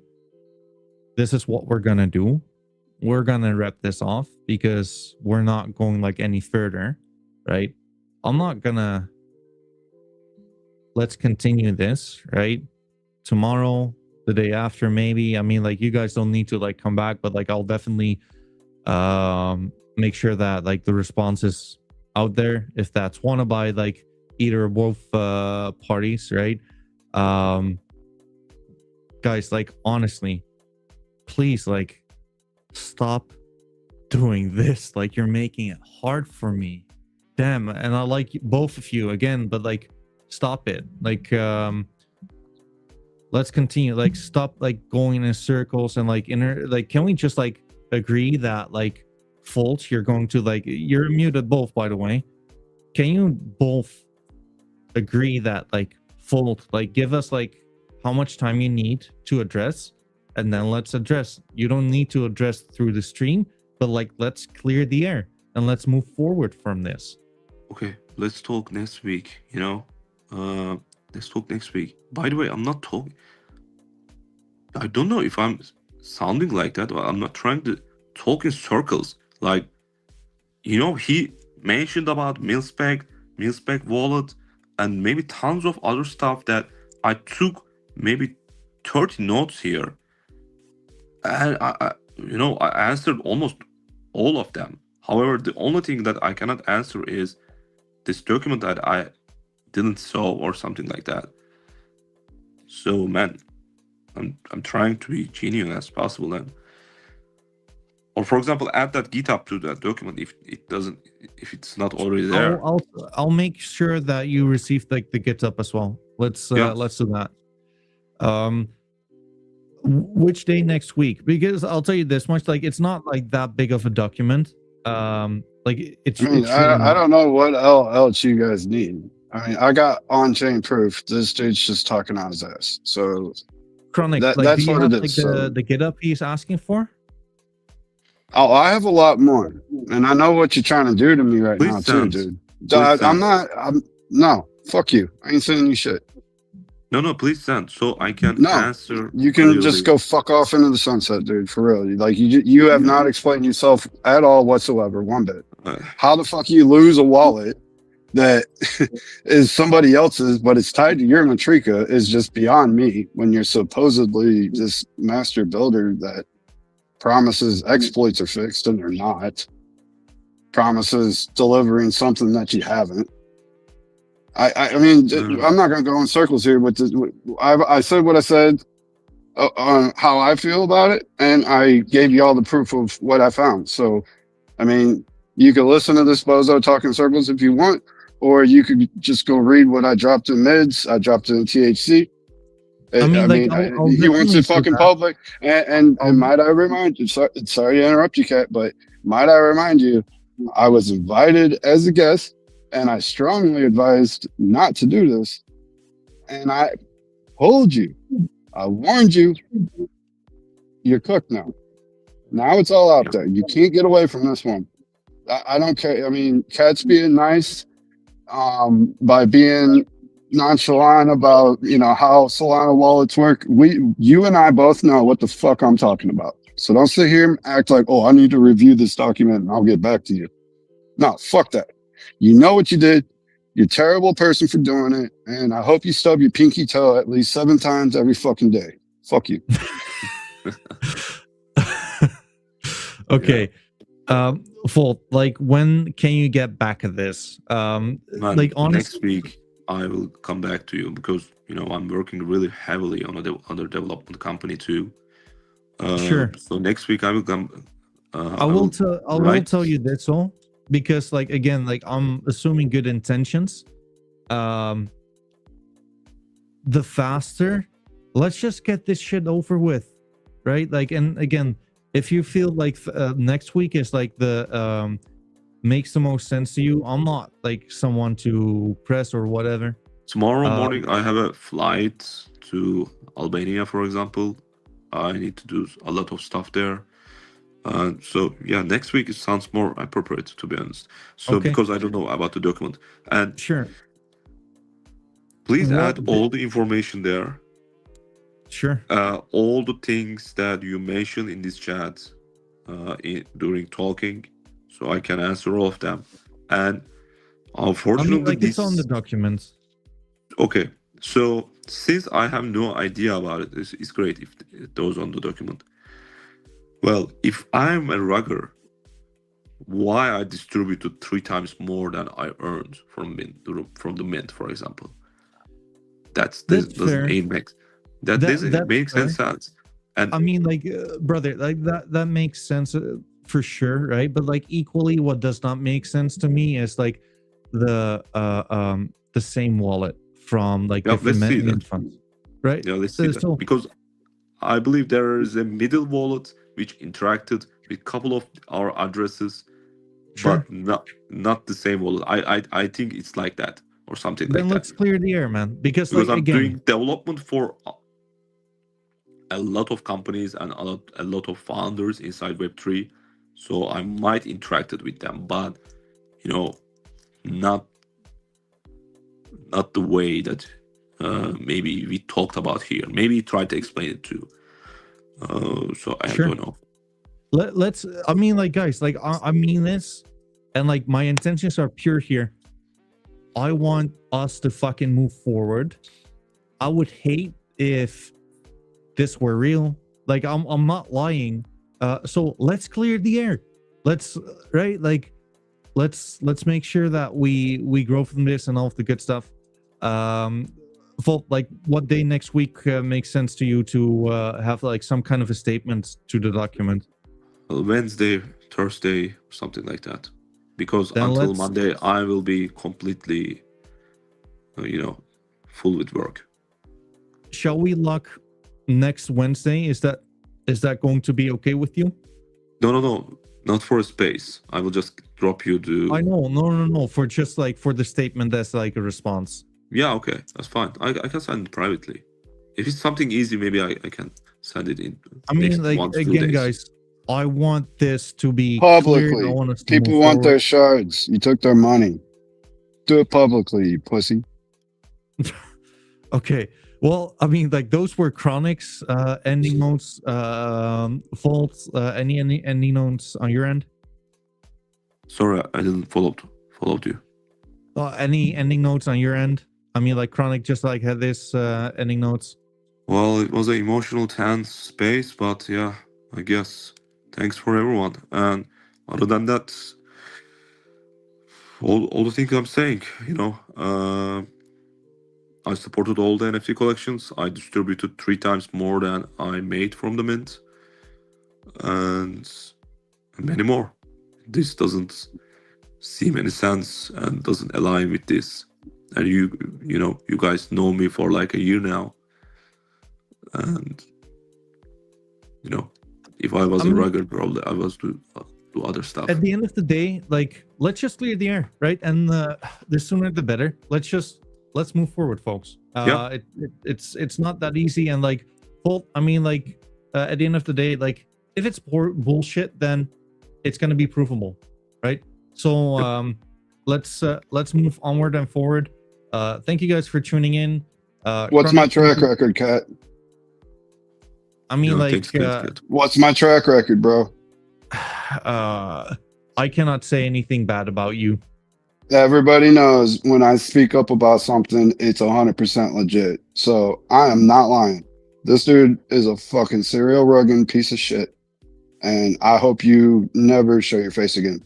This is what we're gonna do. We're gonna wrap this off because we're not going like any further, right? I'm not gonna. Let's continue this, right? Tomorrow, the day after, maybe. I mean, like you guys don't need to like come back, but like I'll definitely make sure that like the response is out there if that's wanted by like either or both parties, right? Guys, like honestly, please like stop doing this. Like you're making it hard for me. Damn. And I like both of you again, but like stop it. Like let's continue. Like stop like going in circles and like can we just like agree that like Fault, you're going to like you're muted both, by the way. Can you both agree that like Fault, like give us like how much time you need to address, and then let's address. You don't need to address through the stream, but like let's clear the air and let's move forward from this. Okay, let's talk next week. You know, let's talk next week. By the way, I'm not talking. I don't know if I'm sounding like that, or I'm not trying to talk in circles. Like, you know, he mentioned about Milspec wallet, and maybe tons of other stuff that I took maybe 30 notes here. And I answered almost all of them. However, the only thing that I cannot answer is this document that I didn't saw or something like that. So, man, I'm trying to be genuine as possible, and or for example, add that GitHub to that document if it's not already there. I'll make sure that you receive like the GitHub as well. Let's do that. Which day next week? Because I'll tell you this much, like it's not like that big of a document. Like it's. I mean, it's really I not. don't know what else you guys need. I mean, I got on-chain proof. This dude's just talking out his ass. So Chronic. Like, do that's you what have it like is. So, the GitHub he's asking for? oh, I have a lot more, and I know what you're trying to do to me right Please now too, send. dude. Please I'm send. not. No. Fuck you. I ain't sending you shit. No, please send so I can No, answer you can clearly. just go fuck off into the sunset, dude. For real, like you have not explained yourself at all whatsoever, one bit. How the fuck you lose a wallet that is somebody else's, but it's tied to your Matrika is just beyond me. When you're supposedly this master builder that promises exploits are fixed and they're not, promises delivering something that you haven't. I mean, I'm not going to go in circles here, but I said what I said on how I feel about it, and I gave you all the proof of what I found. So, I mean, you can listen to this bozo talk in circles if you want, or you could just go read what I dropped in mids. I dropped in THC. I mean, I'll He wants definitely it do fucking that. public. And might I remind you, sorry to interrupt you, Kat, but might I remind you, I was invited as a guest, and I strongly advised not to do this. And I told you, I warned you, you're cooked now. Now it's all out there. You can't get away from this one. I don't care. I mean, Kat's being nice by being nonchalant about, you know, how Solana wallets work. You and I both know what the fuck I'm talking about. So don't sit here and act like, oh, I need to review this document and I'll get back to you. No, fuck that. You know what you did. You're a terrible person for doing it. And I hope you stub your pinky toe at least 7 times every fucking day. Fuck you. Okay. Volt, like when can you get back at this? Man, like honestly, next week I will come back to you because you know I'm working really heavily on other development company too. Sure. So next week I will come. I will tell you this all because like again, like I'm assuming good intentions. The faster, let's just get this shit over with, right? Like, and again, if you feel like next week is like the makes the most sense to you, I'm not like someone to press or whatever. Tomorrow morning I have a flight to Albania, for example. I need to do a lot of stuff there. So yeah, next week it sounds more appropriate, to be honest. So Okay. because I don't know about the document, and Sure. please What add all the information there. Sure. All the things that you mentioned in this chat during talking, so I can answer all of them. And unfortunately, I mean, like it's on the documents. Okay, so since I have no idea about it, it's great if it goes on the document. Well, if I'm a rugger, why I distributed 3 times more than I earned from the mint, for example? That's fair. doesn't make sense. And I mean, like, brother, like that makes sense for sure, right? But like, equally, what does not make sense to me is like the same wallet from like different mint funds, right? Yeah, let's see that. Because I believe there is a middle wallet which interacted with a couple of our addresses, sure, but not the same wallet. I think it's like that or something like that. Then let's clear the air, man. Because like, I'm doing development for a lot of companies and a lot of founders inside Web3, so I might interacted with them, but you know, not the way that maybe we talked about here. Maybe try to explain it too. So I don't know. Let's. I mean, like, guys, like I mean this, and like my intentions are pure here. I want us to fucking move forward. I would hate if this were real. Like I'm not lying. So let's clear the air. Let's like let's make sure that we grow from this and all of the good stuff. Volt, like what day next week makes sense to you to have like some kind of a statement to the document? Wednesday, Thursday, something like that. Because then until Monday, I will be completely, full with work. Shall we lock next Wednesday. Is that going to be okay with you? No, not for a space. I will just drop you the. I know, no. For just like for the statement as like a response. Yeah, okay, that's fine. I can send it privately. If it's something easy, maybe I can send it in. I mean, next like 1 to 2 again, days. guys, I want this to be Publicly. clear. I want us to People move want forward. their shards. You took their money. Do it publicly, you pussy. Okay. Well, I mean, like those were Chronic's ending notes, faults. Any ending notes on your end? Sorry, I didn't followed you. Any ending notes on your end? I mean, like Chronic just like had this ending notes. Well, it was an emotional, tense space, but yeah, I guess thanks for everyone. And other than that, all the things I'm saying, I supported all the NFT collections. I distributed 3 times more than I made from the mint, and many more. This doesn't seem any sense and doesn't align with this. And you guys know me for like a year now, and if I was a regular, probably I was do other stuff. At the end of the day, like let's just clear the air, right? And the sooner the better. Let's move forward, folks. Yeah. It's not that easy, and like, I mean, like at the end of the day, like if it's bullshit, then it's gonna be provable, right? So let's move onward and forward. Thank you guys for tuning in. What's my track record, Kat? I mean, Thanks, What's my track record, bro? I cannot say anything bad about you. Everybody knows when I speak up about something, it's 100% legit. So I am not lying. This dude is a fucking serial rugging piece of shit. And I hope you never show your face again.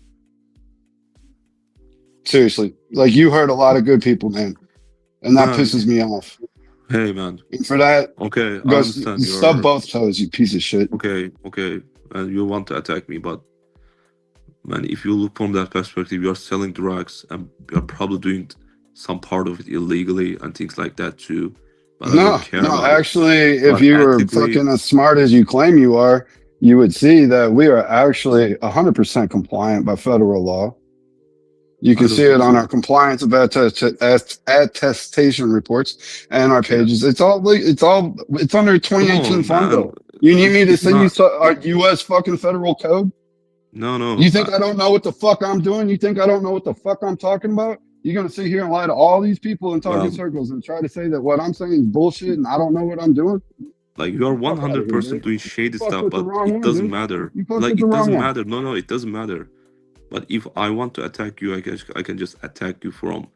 Seriously. Like, you hurt a lot of good people, man. And that pisses me off. Hey, man. And for that, Okay, I go understand. stub both toes, you piece of shit. Okay. And you want to attack me, but man, if you look from that perspective, you're selling drugs and you're probably doing some part of it illegally and things like that too. But I don't care about actually, it. if But you were ethically- fucking as smart as you claim you are, you would see that we are actually 100% compliant by federal law. You can I don't see it think on so. our compliance of attestation reports and our pages. It's under 2018 Come on, FONDO. man. You need me to It's send you not- our U.S. fucking federal code? No. You think I don't know what the fuck I'm doing? You think I don't know what the fuck I'm talking about? You're gonna sit here and lie to all these people and talk in Well- circles and try to say that what I'm saying is bullshit and I don't know what I'm doing? Like, you are Fuck outta here, 100% dude. doing shady fucked stuff, with the but wrong it one, doesn't dude. matter. You fucked Like, with the it wrong doesn't one. matter. No, it doesn't matter. But if I want to attack you, I can just attack you from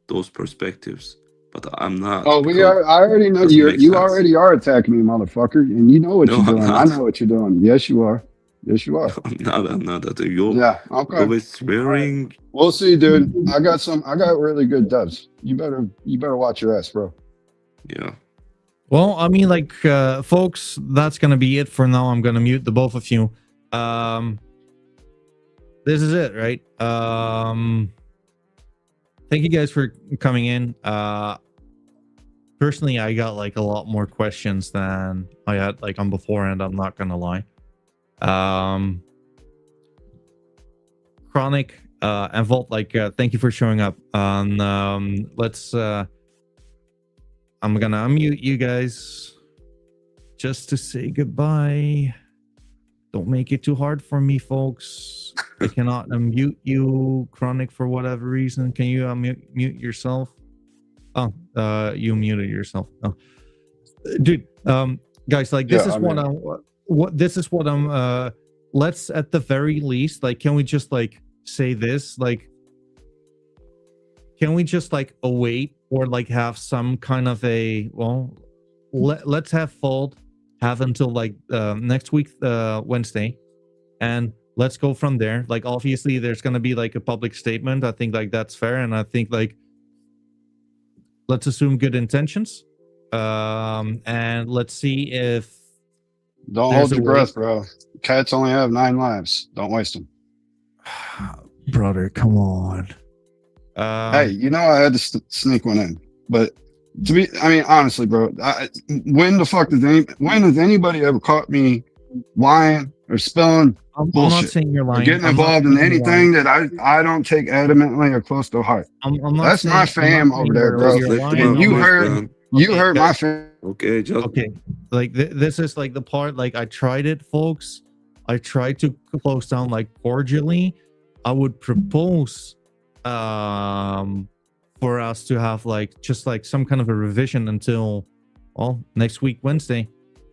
those perspectives. But I'm not. Oh, because I already know doesn't make you sense. already are attacking me, motherfucker, and you know what No, you're I'm doing. I not. know what you're doing. Yes, you are. Yes, you are. I'm not that. You're Yeah. Okay. always swearing. We'll see, dude. I got really good devs. You better watch your ass, bro. Yeah. Well, I mean, like, folks, that's gonna be it for now. I'm gonna mute the both of you. This is it, right? Thank you guys for coming in. Personally, I got like a lot more questions than I had like on beforehand. I'm not gonna lie. Chronic and Vault, like, thank you for showing up. Let's. I'm gonna unmute you guys just to say goodbye. Don't make it too hard for me, folks. I cannot unmute you, Chronic, for whatever reason. Can you mute yourself? Oh, you muted yourself. Oh, dude, guys, like this is what I'm. Let's at the very least, like, can we just like say this, like, can we just like await or like have some kind of a let's have Fold have until like next week Wednesday, and let's go from there. Like, obviously there's gonna be like a public statement. I think like that's fair, and I think like let's assume good intentions, and let's see if Don't there's hold your a way- breath, bro. Cats only have 9 lives. Don't waste them. brother, come on. Hey, you know I had to sneak one in, but I mean, honestly, bro, when has anybody ever caught me lying or spilling I'm not bullshit saying you're or lying. getting I'm not involved in saying you're lying. anything that I don't take adamantly or close to heart? I'm not That's saying, my I'm fam not over saying there, you're, bro. Just you're let them lying. And out, you my friend. hurt my fam. Okay, just Okay, like this is like the part, like I tried it, folks. I tried to close down like cordially. I would propose for us to have like just like some kind of a revision until, well, next week Wednesday,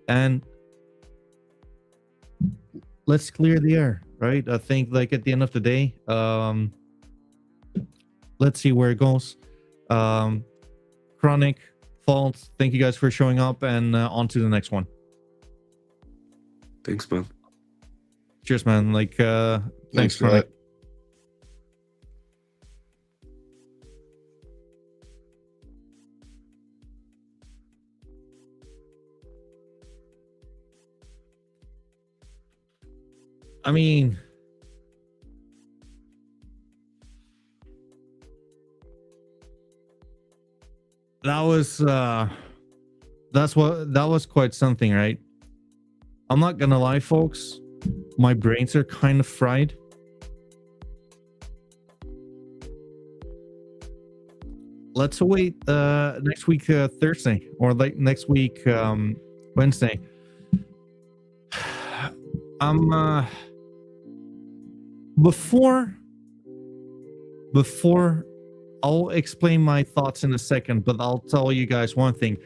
and let's clear the air, right? I think like at the end of the day, let's see where it goes. Chronic, Fault, thank you guys for showing up, and on to the next one. thanks, man. Cheers, man. Like thanks, for Chronic. I mean, that was quite something, right? I'm not gonna lie, folks. My brains are kind of fried. Let's await next week Thursday, or like next week Wednesday. Before I'll explain my thoughts in a second, but I'll tell you guys one thing.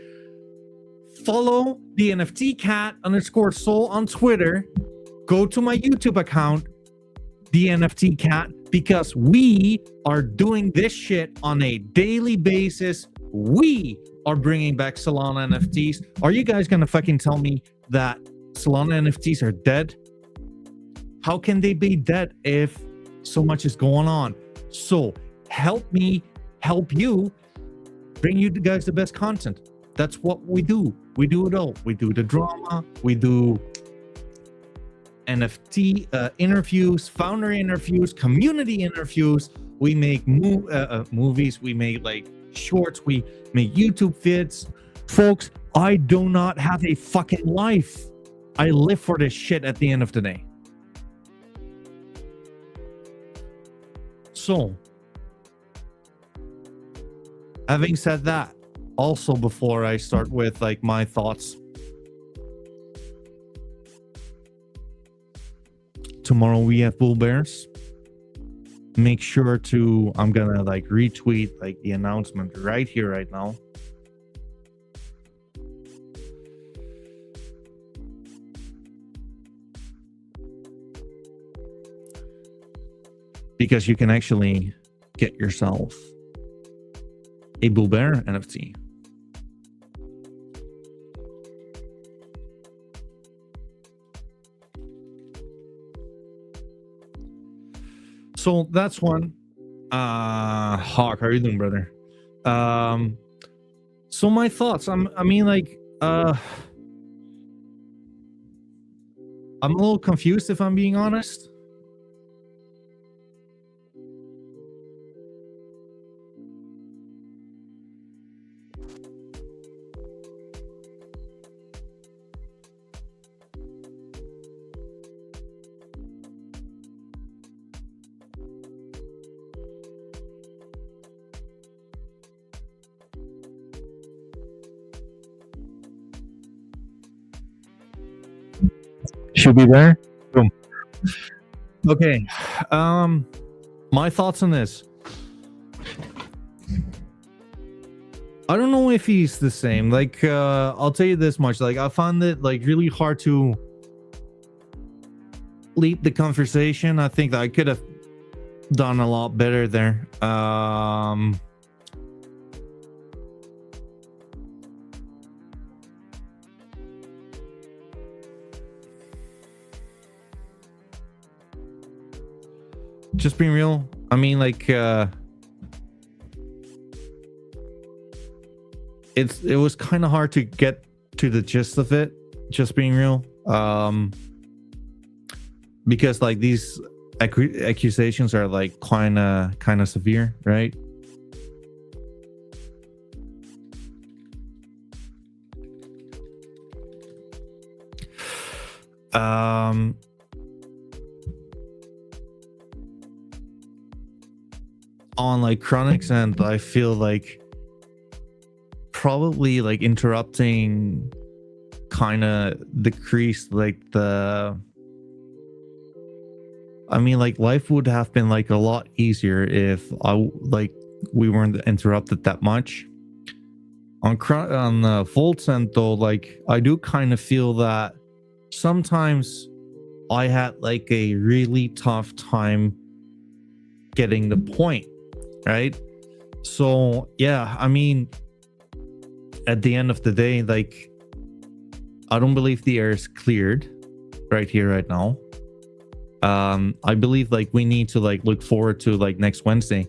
Follow the NFT cat _soul on Twitter. Go to my YouTube account, the NFT cat, because we are doing this shit on a daily basis. We are bringing back Solana NFTs. Are you guys gonna fucking tell me that Solana NFTs are dead? How can they be dead if so much is going on? So help me help you bring you guys the best content. That's what we do. We do it all. We do the drama. We do NFT interviews, founder interviews, community interviews. We make movies. We make like shorts. We make YouTube vids. Folks, I do not have a fucking life. I live for this shit at the end of the day. So, having said that, also before I start with like my thoughts, tomorrow we have Bull Bears. Make sure to, I'm gonna like retweet like the announcement right here, right now. Because you can actually get yourself a Bull Bear NFT. So that's one. Hawk, how are you doing, brother? So my thoughts. I'm a little confused, if I'm being honest. Should be there. Boom. Okay. My thoughts on this. I don't know if he's the same. Like, I'll tell you this much. Like, I found it like really hard to lead the conversation. I think that I could have done a lot better there. Just being real. I mean, like, it was kind of hard to get to the gist of it. Just being real. Because like these accusations are like kind of severe, right? Um, on like Chronix end, I feel like probably like interrupting kind of decreased like the. I mean, like life would have been like a lot easier if we weren't interrupted that much. On Volt's end though, like I do kind of feel that sometimes I had like a really tough time getting the point, right? So yeah, I mean, at the end of the day, like I don't believe the air is cleared right here, right now. I believe like we need to like look forward to like next Wednesday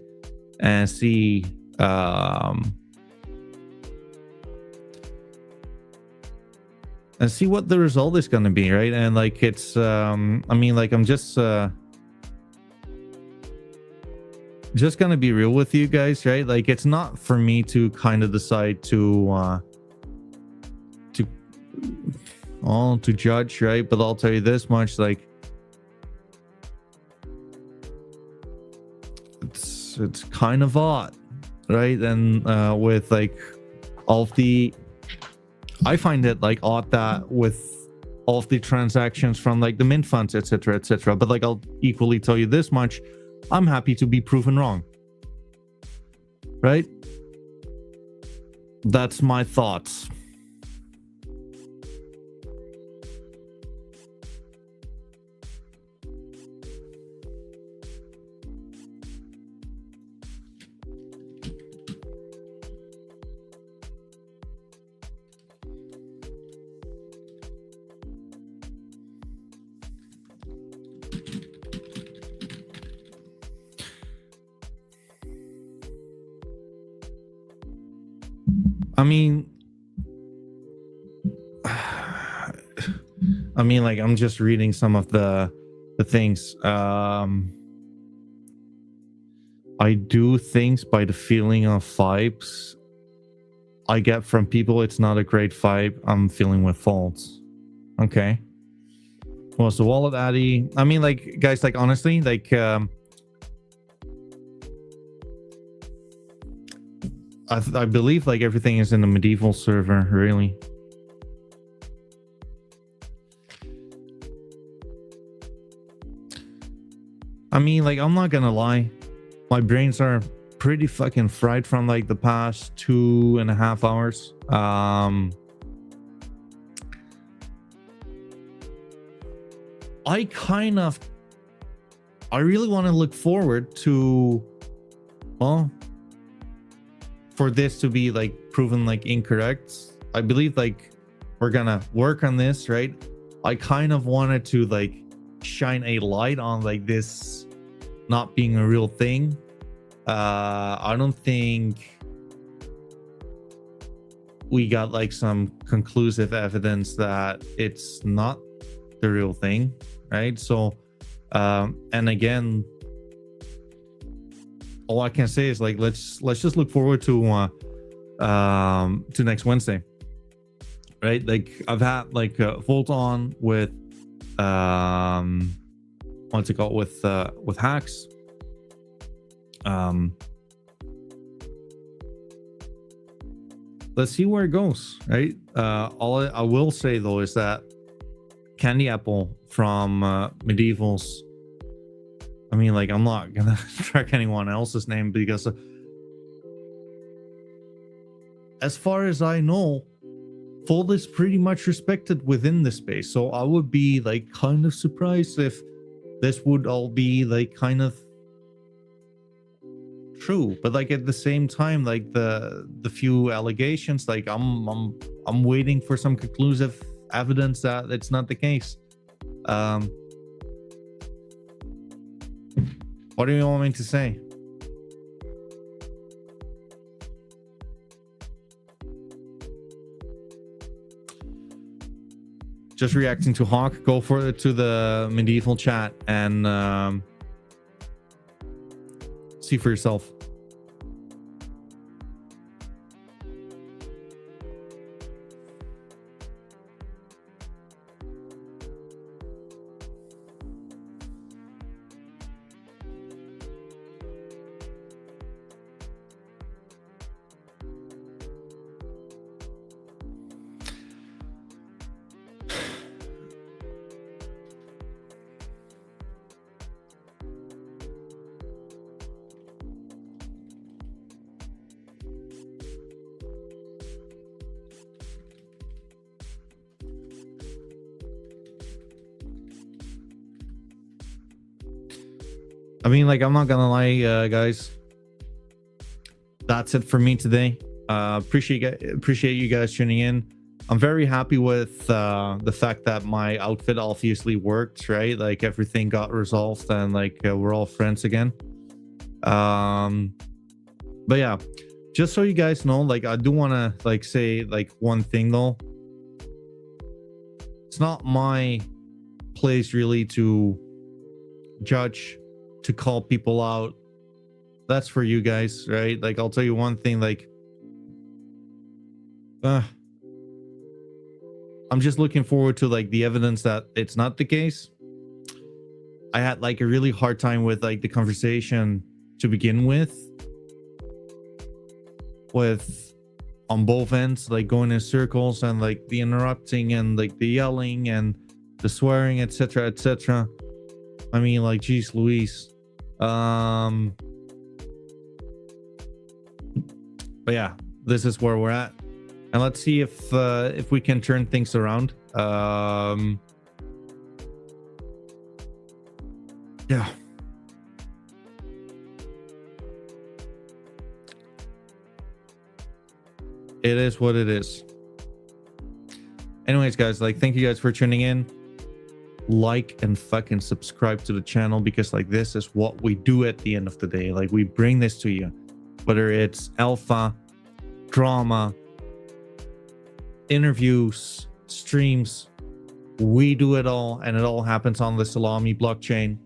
and see what the result is going to be, right? And like it's I mean, like I'm just gonna be real with you guys, right? Like it's not for me to kind of decide to judge, right? But I'll tell you this much, like it's kind of odd, right? And with like all of the, I find it like odd that with all of the transactions from like the mint funds, etc., but like I'll equally tell you this much, I'm happy to be proven wrong, right? That's my thoughts. I mean, like I'm just reading some of the things. I do things by the feeling of vibes I get from people. It's not a great vibe I'm feeling with faults. Okay. Well, so Wallet Addy. I mean, like guys, like honestly, like I believe like everything is in the medieval server, really. I mean, like I'm not gonna lie, my brains are pretty fucking fried from like the past 2.5 hours. I really want to look forward to, well, for this to be like proven like incorrect. I believe like we're gonna work on this, right? I kind of wanted to like shine a light on like this not being a real thing. I don't think we got like some conclusive evidence that it's not the real thing, right? So and again, all I can say is like let's just look forward to next Wednesday, right? Like I've had like Volt on with what's it called, with HAXZ. Let's see where it goes, right? All I will say though is that Candy Apple from Medievals, I mean, like I'm not gonna track anyone else's name because as far as I know, Fold is pretty much respected within the space. So I would be like kind of surprised if this would all be like kind of true. But like at the same time, like the few allegations, like I'm waiting for some conclusive evidence that it's not the case. What do you want me to say? Just reacting to Hawk. Go to the medieval chat and see for yourself. I mean, like, I'm not gonna lie, guys. That's it for me today. Appreciate you guys tuning in. I'm very happy with the fact that my outfit obviously worked, right? Like everything got resolved and like we're all friends again. But yeah, just so you guys know, like I do want to like say like one thing though. It's not my place really to judge, to call people out. That's for you guys, right? Like I'll tell you one thing, like I'm just looking forward to like the evidence that it's not the case. I had like a really hard time with like the conversation to begin with on both ends, like going in circles and like the interrupting and like the yelling and the swearing, etc., etc. I mean, like, geez Louise. But yeah, this is where we're at. And let's see if we can turn things around. Yeah. It is what it is. Anyways, guys, like, thank you guys for tuning in. Like and fucking subscribe to the channel, because like this is what we do at the end of the day. Like we bring this to you, whether it's alpha, drama, interviews, streams, we do it all, and it all happens on the Salami blockchain.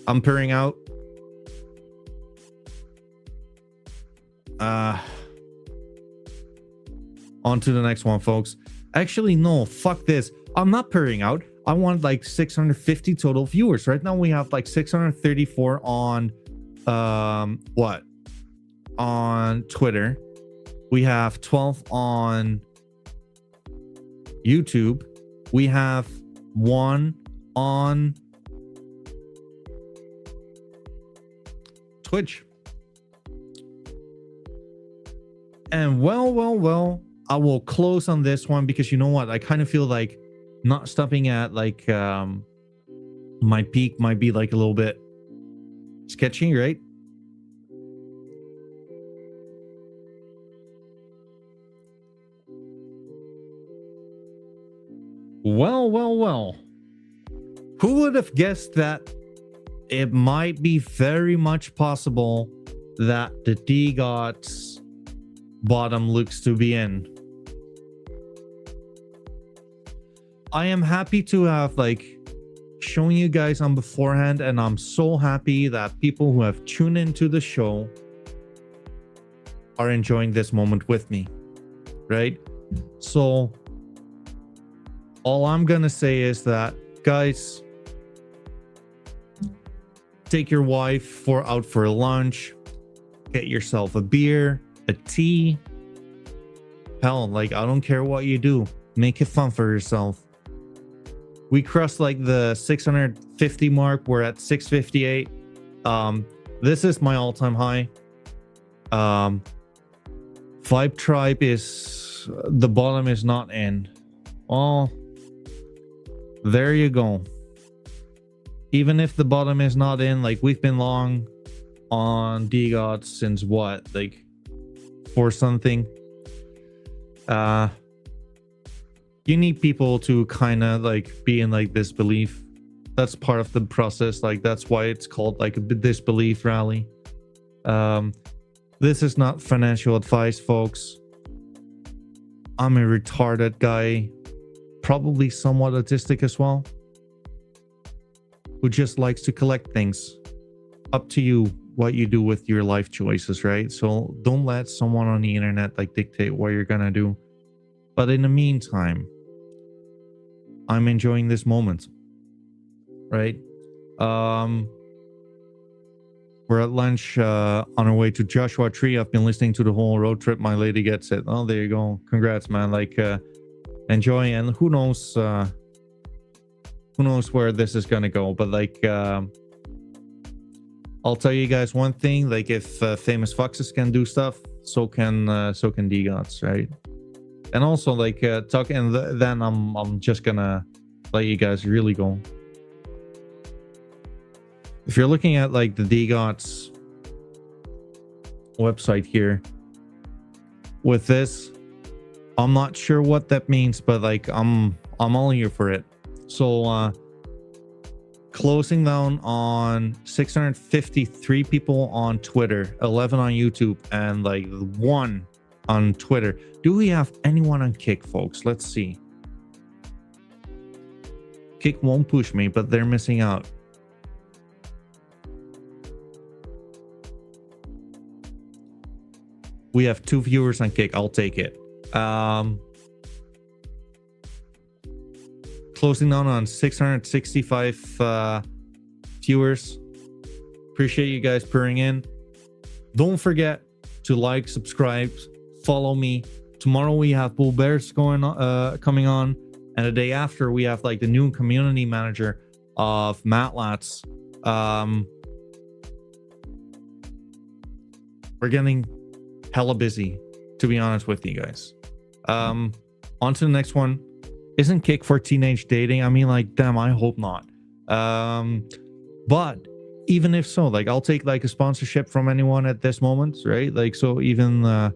I'm purring out. On to the next one, folks. Actually, no, fuck this. I'm not purring out. I want like 650 total viewers. Right now we have like 634 on on Twitter. We have 12 on YouTube. We have 1 on Twitch. And well, I will close on this one because you know what? I kind of feel like not stopping at like my peak might be like a little bit sketchy, right? Well. Who would have guessed that it might be very much possible that the DGOT's bottom looks to be in? I am happy to have like shown you guys on beforehand, and I'm so happy that people who have tuned into the show are enjoying this moment with me, right? So all I'm gonna say is that, guys, take your wife out for lunch, get yourself a beer, a tea. Hell, like, I don't care what you do, make it fun for yourself. We crossed like the 650 mark. We're at 658. This is my all-time high. Vibe Tribe is the bottom is not in. Well, there you go. Even if the bottom is not in, like, we've been long on DGOT since what, like 4 something. You need people to kind of like be in like disbelief. That's part of the process. Like, that's why it's called like a disbelief rally. This is not financial advice, folks. I'm a retarded guy, probably somewhat autistic as well, who just likes to collect things. Up to you what you do with your life choices, right? So don't let someone on the internet like dictate what you're gonna do. But in the meantime, I'm enjoying this moment, right? We're at lunch on our way to Joshua Tree. I've been listening to the whole road trip. My lady gets it. Oh, there you go. Congrats, man. Like, enjoy. And who knows where this is gonna go. But like, I'll tell you guys one thing. Like, if famous foxes can do stuff, so can DGOTs, right? And also, like, then I'm just gonna let you guys really go. if you're looking at like the DGOTS website here with this, I'm not sure what that means, but like I'm all here for it. So closing down on 653 people on Twitter, 11 on YouTube, and like 1 on Twitter. Do we have anyone on Kick, folks? Let's see. Kick won't push me, but they're missing out. We have 2 viewers on Kick. I'll take it. Closing down on 665 viewers. Appreciate you guys purring in. Don't forget to like, subscribe, follow me. Tomorrow we have Bull Bears coming on, and the day after we have like the new community manager of Matlats. We're getting hella busy, to be honest with you guys. On to the next one. Isn't Kick for teenage dating? I mean, like, damn, I hope not. But even if so, like, I'll take like a sponsorship from anyone at this moment, right? Like, so even I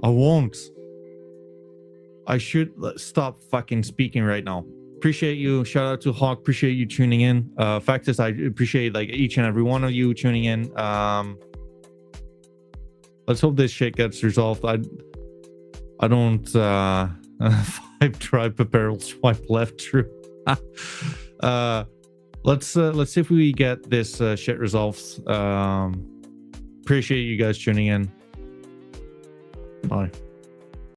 won't. I should stop fucking speaking right now. Appreciate you. Shout out to Hawk. Appreciate you tuning in. Fact is, I appreciate like each and every one of you tuning in. Let's hope this shit gets resolved. I don't swipe barrel swipe left. True. Let's see if we get this shit resolved. Appreciate you guys tuning in. Bye.